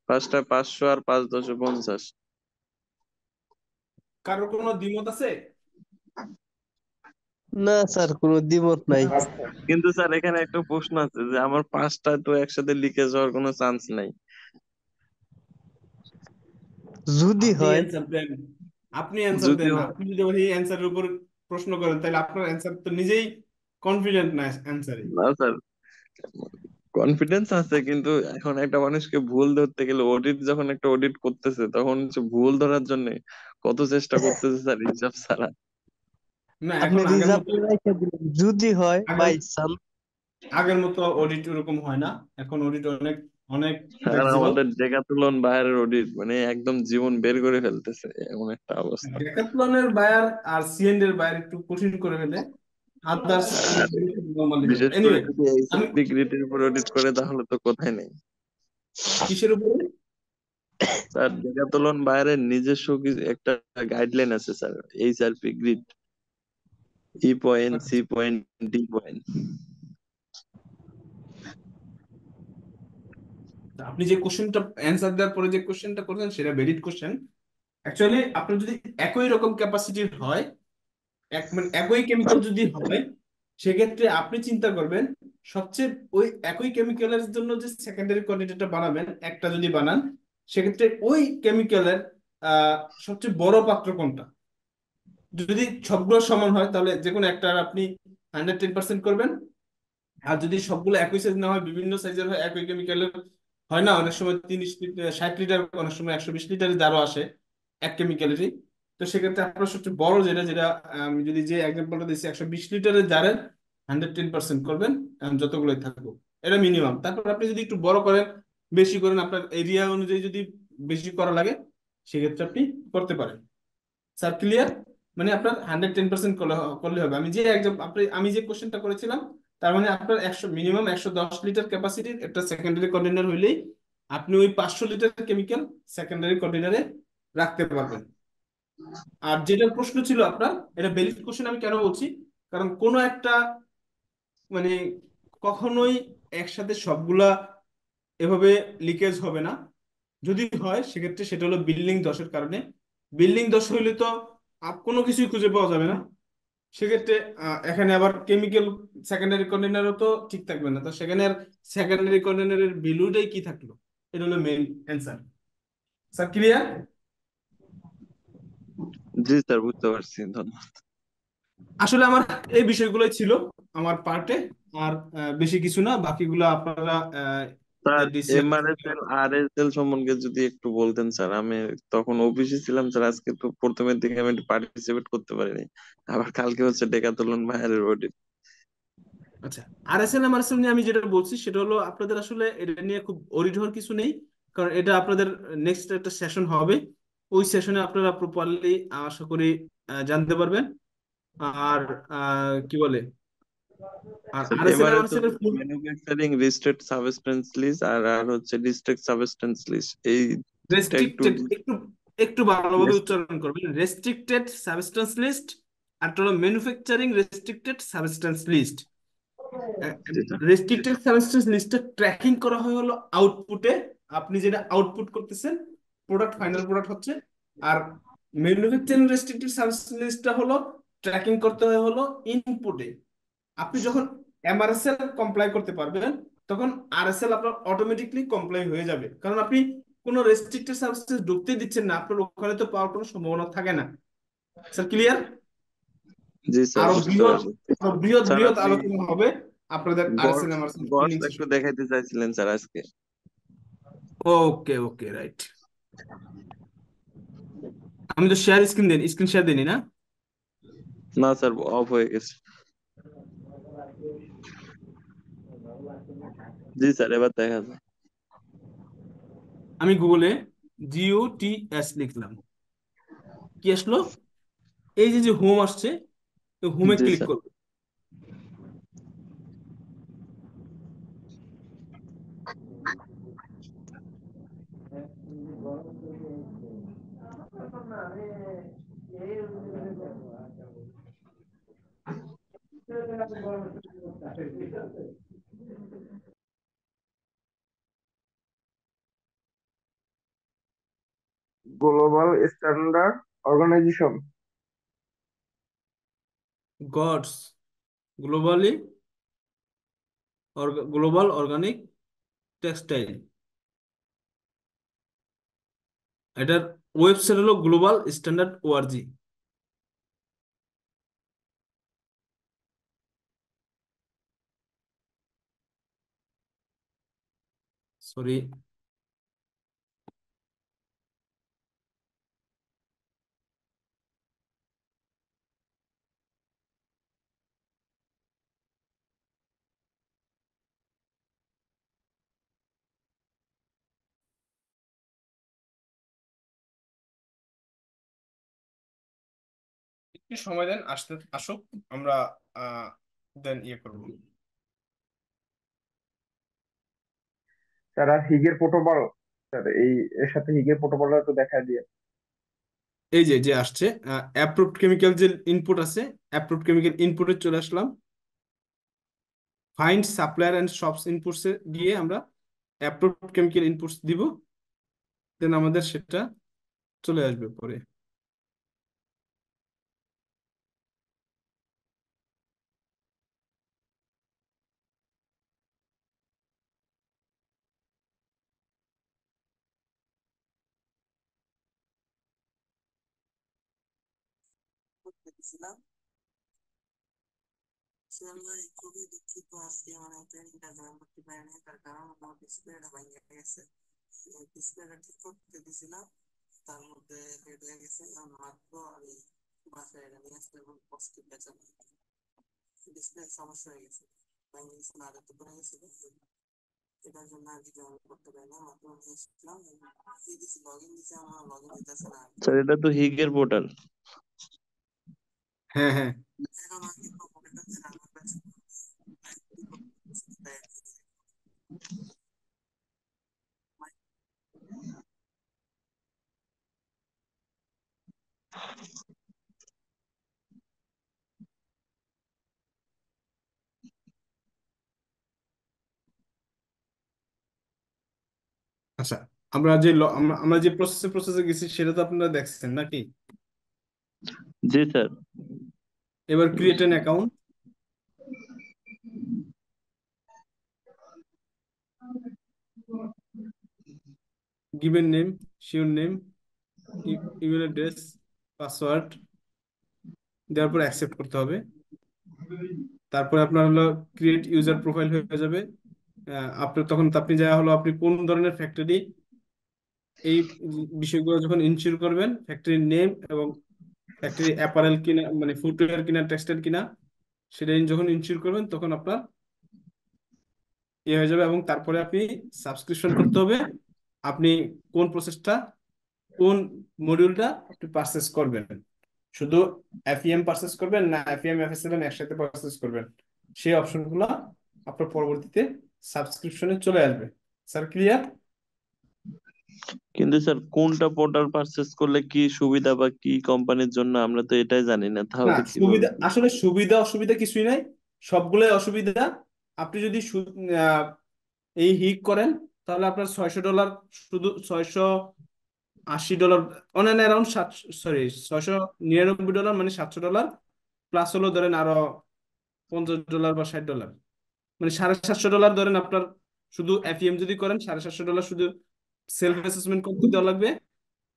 C: পাঁচটা 500 আর 5×10 = 50।
A: কারোর কোনো দ্বিমত আছে?
D: না স্যার, কোনো দ্বিমত নাই।
B: আচ্ছা,
C: কিন্তু স্যার এখানে একটা প্রশ্ন আছে যে আমার 5টা তো একসাথে লিকেজ হওয়ার কোনো চান্স নাই।
D: যদি
A: আপনি
D: হয়।
A: অ্যান্সার দেন, আপনি অ্যান্সার
C: যদি
A: দেন।
C: হয়,
A: আপনি যদি এই অ্যান্সারের উপর প্রশ্ন করেন, তাহলে আপনার অ্যান্সার তো নিজেই কনফিডেন্ট না অ্যান্সারে।
C: না স্যার, কনফিডেন্স আছে কিন্তু এখন একটা মানুষকে ভুল ধরতে গেলে, অডিট যখন একটা অডিট করতেছে তখন হচ্ছে ভুল ধরার জন্য কত চেষ্টা করতেছে স্যার হিসাব ছাড়া।
A: না,
D: আপনি
A: এখন আগের
D: রিজার্ভ
A: মতো,
D: রেখে দিলেন, যদি হয়
A: আগের
D: বাই চান্স।
A: আগের মতো অডিট ওরকম হয় না। এখন অডিট অনেক অনেক
C: স্যার
A: ফ্লেক্সিবল।
C: আমাদের ডেকাথলন বাইরের অডিট মানে একদম জীবন বের করে ফেলতেছে, এমন একটা অবস্থা।
A: ডেকাথলনের বায়ার আর সিএনডি এর বায়ার একটু কঠিন করে ফেলে, আদার্স নরমালি হয়।
C: বিশেষ করে
A: এনিওয়ে,
C: যদি
A: আমি
C: এইচএসপি গ্রিডের উপর অডিট করে তাহলে তো কোথায় নেই।
A: কিসের উপরে?
C: স্যার ডেকাথলন বাইরের নিজস্ব একটা গাইডলাইন আছে sir, HRP grid, E point, C point, D point.
A: আপনি যে কোশ্চেনটা অ্যান্সার দেওয়ার পরে যে কোশ্চেনটা করলেন, সেটা ভ্যালিড কোশ্চেন। অ্যাকচুয়ালি আপনার যদি একই রকম ক্যাপাসিটির হয়, মানে একই কেমিক্যাল যদি হয়, সেক্ষেত্রে আপনি চিন্তা করবেন সবচেয়ে ওই একই কেমিক্যালের জন্য যে সেকেন্ডারি কোয়ান্টিটিটা বানাবেন, একটা যদি বানান, সেক্ষেত্রে ওই কেমিক্যালের আহ সবচেয়ে বড় পাত্র কোনটা। যদি সবগুলো সমান হয়, তাহলে যে কোনো একটা আপনি 110% করবেন। আর যদি সবগুলো একই সাইজ না হয়, বিভিন্ন সাইজের হয়, একই কেমিক্যালের হয় না, অনেক সময় 30 লিটার 60 লিটার, অনেক সময় 120 লিটারের জারও আসে এক কেমিক্যালেরই। তো সেক্ষেত্রে আপনার সবচেয়ে বড় যেটা যেটা আমি যদি যে এক্সাম্পলটা দিচ্ছি, 120 লিটারের জারের 110% করবেন, যতগুলোই থাকুক, এটা মিনিমাম। তারপর আপনি যদি একটু বড় করেন, বেশি করেন, আপনার এরিয়া অনুযায়ী যদি বেশি করা লাগে, সেক্ষেত্রে আপনি করতে পারেন। Sir clear? মানে আপনার 110% করলে হবে। আমি যে একদম আমি যে কোশ্চেনটা করেছিলাম, তার মানে আপনার 110 লিটার ক্যাপাসিটির একটা সেকেন্ডারি কন্টেনার হইলেই আপনি ওই 500 লিটার কেমিক্যাল সেকেন্ডারি কন্টেনারে রাখতে পারবেন। আর যেটা প্রশ্ন ছিল আপনার, এটা ভ্যালিড কোশ্চেন। আমি কেন বলছি, কারণ কোনো একটা মানে কখনোই একসাথে সবগুলা এভাবে লিকেজ হবে না। যদি হয়, সেক্ষেত্রে সেটা হলো বিল্ডিং দোষের কারণে। বিল্ডিং দোষ হইলে তো কোনো কিছুই খুঁজে পাওয়া যাবে না। সেক্ষেত্রে এখানে আবার কেমিক্যাল সেকেন্ডারি কন্টেনারও তো ঠিক থাকবে না। তো সেখানে আর সেকেন্ডারি কন্টেনারের ভ্যালুটাই কি থাকলো? এটা হলো মেইন অ্যান্সার। Sir clear?
C: জি স্যার, বুঝতে পারছি, ধন্যবাদ।
A: আসলে আমার এই বিষয়গুলোই ছিল আমার পার্টে। আর বেশি কিছু না, বাকিগুলো আপনারা যে
C: স্যার
A: ডিসিশন।
C: এমআরএসএল আরএসএল সম্বন্ধে যদি একটু বলতেন স্যার, আমি তখন অফিসে ছিলাম স্যার, আজকে তো প্রথমের দিকে আমি পার্টিসিপেট করতে পারিনি, আবার কালকে হচ্ছে ডেকাথলন বাইরের অডিট।
A: আচ্ছা, আরএসএল এমআরএসএল নিয়ে আমি যেটা বলছি, সেটা হলো আপনাদের আসলে এটা নিয়ে খুব ওরিড হওয়ার কিছু নেই। কারণ এটা আপনাদের নেক্সট একটা সেশন হবে, ওই সেশনে আপনারা প্রপারলি আশা করি জানতে পারবেন। আর কি বলে, আর
C: স্যার
A: আরএসএল
C: এমআরএসএল
A: এমআরএসএল এর full
C: manufacturing registered substance list আর আর হচ্ছে ডিস্ট্রিক্ট সাবস্টেন্স লিস্ট, এই দুইটা একটু।
A: রেস্ট্রিক্টেড একটু একটু ভালোভাবে
C: Yes.
A: উচ্চারণ করবেন, রেস্ট্রিক্টেড সাবস্টেন্স লিস্ট আর হলো ম্যানুফ্যাকচারিং রেস্ট্রিক্টেড সাবস্টেন্স লিস্ট।
C: জি স্যার।
A: রেস্ট্রিক্টেড সাবস্টেন্স লিস্টটা ট্র্যাকিং করা হয় হলো আউটপুটে, আপনি যেটা আউটপুট করতেছেন প্রোডাক্ট, ফাইনাল প্রোডাক্ট হচ্ছে। আর ম্যানুফ্যাকচারিং রেস্ট্রিক্টেড সাবস্টেন্স লিস্টটা হলো ট্র্যাকিং করতে হয় হলো ইনপুটে। আপনি যখন এমআরএসএল কমপ্লাই করতে পারবেন তখন আরএসএল আপনার অটোমেটিকলি কমপ্লাই হয়ে যাবে, কারণ আপনি কোনো রেস্ট্রিক্টেড সাবস্টেন্স ঢুকতে দিচ্ছেন না, আপনার ওখানে তো পাওয়ার কোনো সম্ভাবনা থাকে না। Sir clear?
C: জি স্যার,
A: আরো
C: বুঝতে
A: বৃহৎ
C: পারছি।
A: আরো বৃহৎ
C: স্যার
A: বৃহৎ
C: আপনি
A: আলোচনা হবে আপনাদের আরএসএল
C: গস
A: এমআরএসএল
C: গস
A: ট্রেনিং
C: একটু
A: সেশন।
C: দেখাইতে চাইছিলেন স্যার আজকে।
A: ওকে ওকে, রাইট। আমি তো শেয়ার স্ক্রিন শেয়ার দিইনি না?
C: না স্যার, অফ হয়ে গেছে। জি স্যার, এবার দেখা যায়।
A: আমি গুগলে GOTS লিখলাম, কি আসলো? এই যে যে হোম আসছে, হোমে
C: জি
A: ক্লিক
C: স্যার।
A: করব।
B: Global standard organization.
A: GOTS globally global organic textile, এটার ওয়েবসাইট হলো গ্লোবাল স্ট্যান্ডার্ড ORG। সরি, একটু সময় দেন, আসুক, আমরা দেন ইয়ে করব।
B: স্যার আর হিগের প্রোটোকল, স্যার এই এর সাথে হিগের প্রোটোকলটা একটু দেখা দিয়ে।
A: এই যে যে আসছে অ্যাপ্রুভড কেমিক্যাল যে ইনপুট আছে, অ্যাপ্রুভড কেমিক্যাল ইনপুটে চলে আসলাম, ফাইন্ড সাপ্লায়ার এন্ড শপস ইনপুটসে গিয়ে আমরা অ্যাপ্রুভড কেমিক্যাল ইনপুটস দিব, দেন আমাদের সেটা চলে আসবে পরে।
C: স্যার এটা তো হিগের পোর্টাল।
A: হ্যাঁ হ্যাঁ, আচ্ছা। আমরা যে আমরা যে প্রসেসে গেছি সেটা তো আপনারা দেখছেন নাকি?
C: জি স্যার।
A: এবার create an account, given name, sure name, email address, password দেওয়ার পর অ্যাকসেপ্ট করতে হবে। তারপরে আপনার হলো ক্রিয়েট ইউজার প্রোফাইল হয়ে যাবে। আপনার তখন আপনি যা হলো আপনি কোন ধরনের ফ্যাক্টরি, এই বিষয়গুলো যখন ইনশিওর করবেন, ফ্যাক্টরির নেম এবং ফ্যাক্টরি অ্যাপারেল কিনা মানে ফুটওয়্যার কিনা টেক্সটাইল কিনা, সেটা যখন ইনশিওর করবেন তখন আপনার ইয়ে হয়ে যাবে। এবং তারপরে আপনি সাবস্ক্রিপশন করতে হবে, আপনি কোন প্রসেসটা, কোন মডিউলটা আপনি পারচেস করবেন, শুধু এফইএম পারচেস করবেন না এফইএম এফএসএলএম একসাথে পারচেস করবেন, সেই অপশনগুলো আপনার পরবর্তীতে সাবস্ক্রিপশনে চলে আসবে। Sir clear?
C: কিন্তু স্যার কোনটা প্রোডাক্ট পারচেস করলে কি সুবিধা বা কি কোম্পানির জন্য আমরা তো এটাই জানি না,
A: না,
C: তাহলে কিভাবে
A: সুবিধা
C: কি?
A: আসলে সুবিধা অসুবিধা কিছুই নাই, সবগুলোই অসুবিধা। আপনি যদি আহ, এই হিক করেন তাহলে আপনার $600, শুধু $680, অনলাইন অ্যারাউন্ড সরি $699, মানে $700, প্লাস হলো ধরেন আরো $50 বা $60, মানে $750 ধরেন আপনার। শুধু এফইএম যদি করেন $750 শুধু সেলফ অ্যাসেসমেন্ট করতে দেওয়া লাগবে।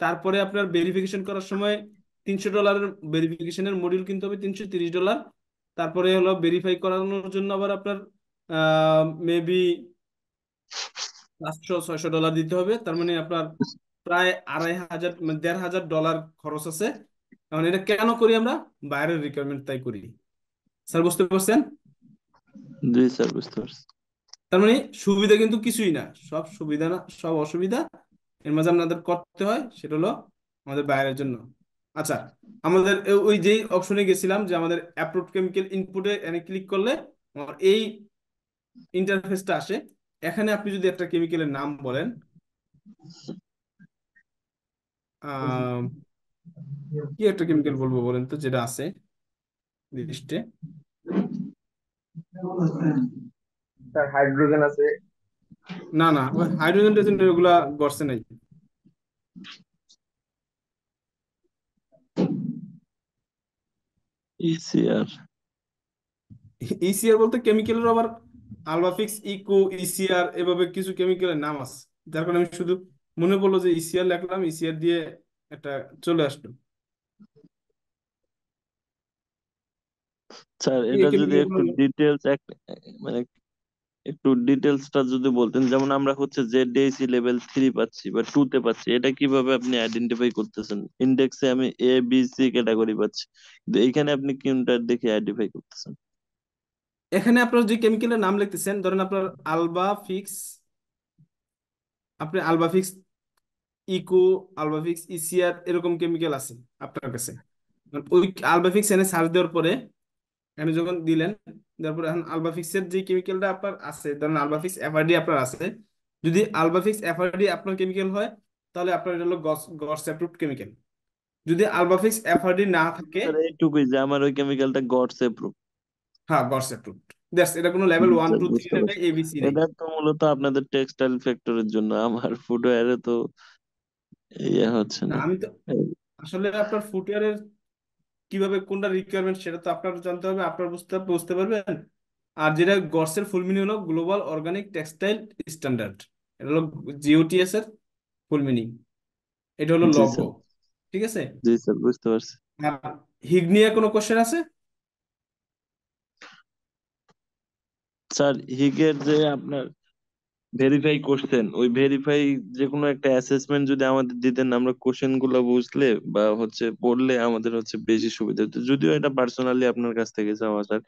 A: তারপরে আপনার ভেরিফিকেশন করার সময় $300 ভেরিফিকেশনের মডিউল কিনতে হবে, $330। তারপরে হলো ভেরিফাই করানোর জন্য আবার আপনার মেবি $500-600 দিতে হবে। তার মানে আপনার প্রায় 2500, মানে $1500 খরচ আছে। এখন এটা কেন করি আমরা? বাইরের রিকোয়ারমেন্ট তাই করি। স্যার বুঝতে পারছেন?
C: জি স্যার, বুঝতে পারছি।
A: তার মানে সুবিধা কিন্তু কিছুই না, সব সুবিধা না, সব অসুবিধা। এর মাঝে আমাদের করতে হয় সেটা হলো আমাদের বাইরের জন্য। আচ্ছা, আমাদের ওই যেই অপশনে গেছিলাম যে আমাদের অ্যাপ্রুভড কেমিক্যাল ইনপুটে এনে ক্লিক করলে আমার এই ইন্টারফেসটা আসে। এখানে আপনি যদি একটা কেমিক্যালের নাম বলেন, আহ কি একটা কেমিক্যাল বলবো বলেন তো, যেটা আছে লিস্টে?
B: স্যার হাইড্রোজেন আছে।
A: না না, হাইড্রোজেন টেজেন এগুলা গড়ছে নাই।
C: ইসিআর।
A: ইসিআর বলতে কেমিক্যালের আবার আলবাফিক্স, ইকো, ইসিআর এভাবে কিছু কেমিক্যালের নাম আছে। যার কারণে আমি শুধু মনে পড়লো যে ইসিআর লিখলাম, ইসিআর দিয়ে একটা চলে আসলো।
C: স্যার
A: এই
C: এটা যদি
A: কেমিক্যাল
C: একটু
A: গুলো
C: ডিটেলস মানে একটু ডিটেলসটা যদি বলতেন, যেমন আমরা হচ্ছে জেডিএসি লেভেল 3 পাচ্ছি বা 2 তে পাচ্ছি, এটা কিভাবে আপনি আইডেন্টিফাই করতেছেন? ইন্ডেক্সে আমি এ বি সি ক্যাটাগরি পাচ্ছি, কিন্তু এইখানে আপনি কোনটা দেখে আইডেন্টিফাই করতেছেন?
A: এখানে আপনার যে কেমিক্যালের নাম লিখতেছেন, ধরেন আপনার আলবাফিক্স, আপনি আলবাফিক্স ইকো, আলবাফিক্স ইসিআর এরকম কেমিক্যাল আছে আপনার কাছে। ওই আলবাফিক্স এনে সার্চ দেওয়ার পরে, এখানে যখন দিলেন, তারপর এখন আলবাফিক্সের যে কেমিক্যালটা আপনার আছে, ধরেন আলবাফিক্স এফআরডি আপনার আছে। যদি আলবাফিক্স এফআরডি আপনার কেমিক্যাল হয়, তাহলে আপনার এটা হলো গস অ্যাপ্রুভড কেমিক্যাল। যদি আলবাফিক্স এফআরডি না থাকে,
C: স্যার এইটুকুই যে আমার ওই কেমিক্যালটা গডসে প্রুফ।
A: হ্যাঁ গস অ্যাপ্রুভড। দ্যাটস, এটা কোনো level one
C: sir
A: two three
C: বুঝতে
A: নাই,
C: পারছি।
A: এবিসি নাই।
C: এটা তো মূলত আপনাদের টেক্সটাইল ফ্যাক্টরির জন্য, আমার ফুটওয়্যারে তো ইয়ে হচ্ছে
A: না,
C: না।
A: আমি তো
C: এই,
A: আসলে আপনার ফুটওয়্যারের কিভাবে কোনটা রিকোয়ারমেন্ট সেটা তো আপনার জানতে হবে, আপনার বুঝতে বুঝতে পারবেন। আর যেটা গডসের ফুল মিনিং হলো গ্লোবাল অর্গানিক টেক্সটাইল স্ট্যান্ডার্ড, এটা হলো জিওটিএস এর ফুল মিনিং, এটা হলো
C: জি
A: লগো।
C: স্যার।
A: ঠিক আছে?
C: জি স্যার, বুঝতে পারছি।
A: আর হিগ নিয়ে কোনো কোশ্চেন আছে?
C: স্যার হিগের যে আপনার ভেরিফাই করছেন, ওই ভেরিফাই যে কোনো একটা অ্যাসেসমেন্ট যদি আমাদের দিতেন, আমরা কোশ্চেন গুলো বুঝলে বা হচ্ছে পড়লে আমাদের হচ্ছে বেশি সুবিধা হতো, যদিও এটা পার্সোনালি আপনার কাছ থেকে চাওয়া স্যার।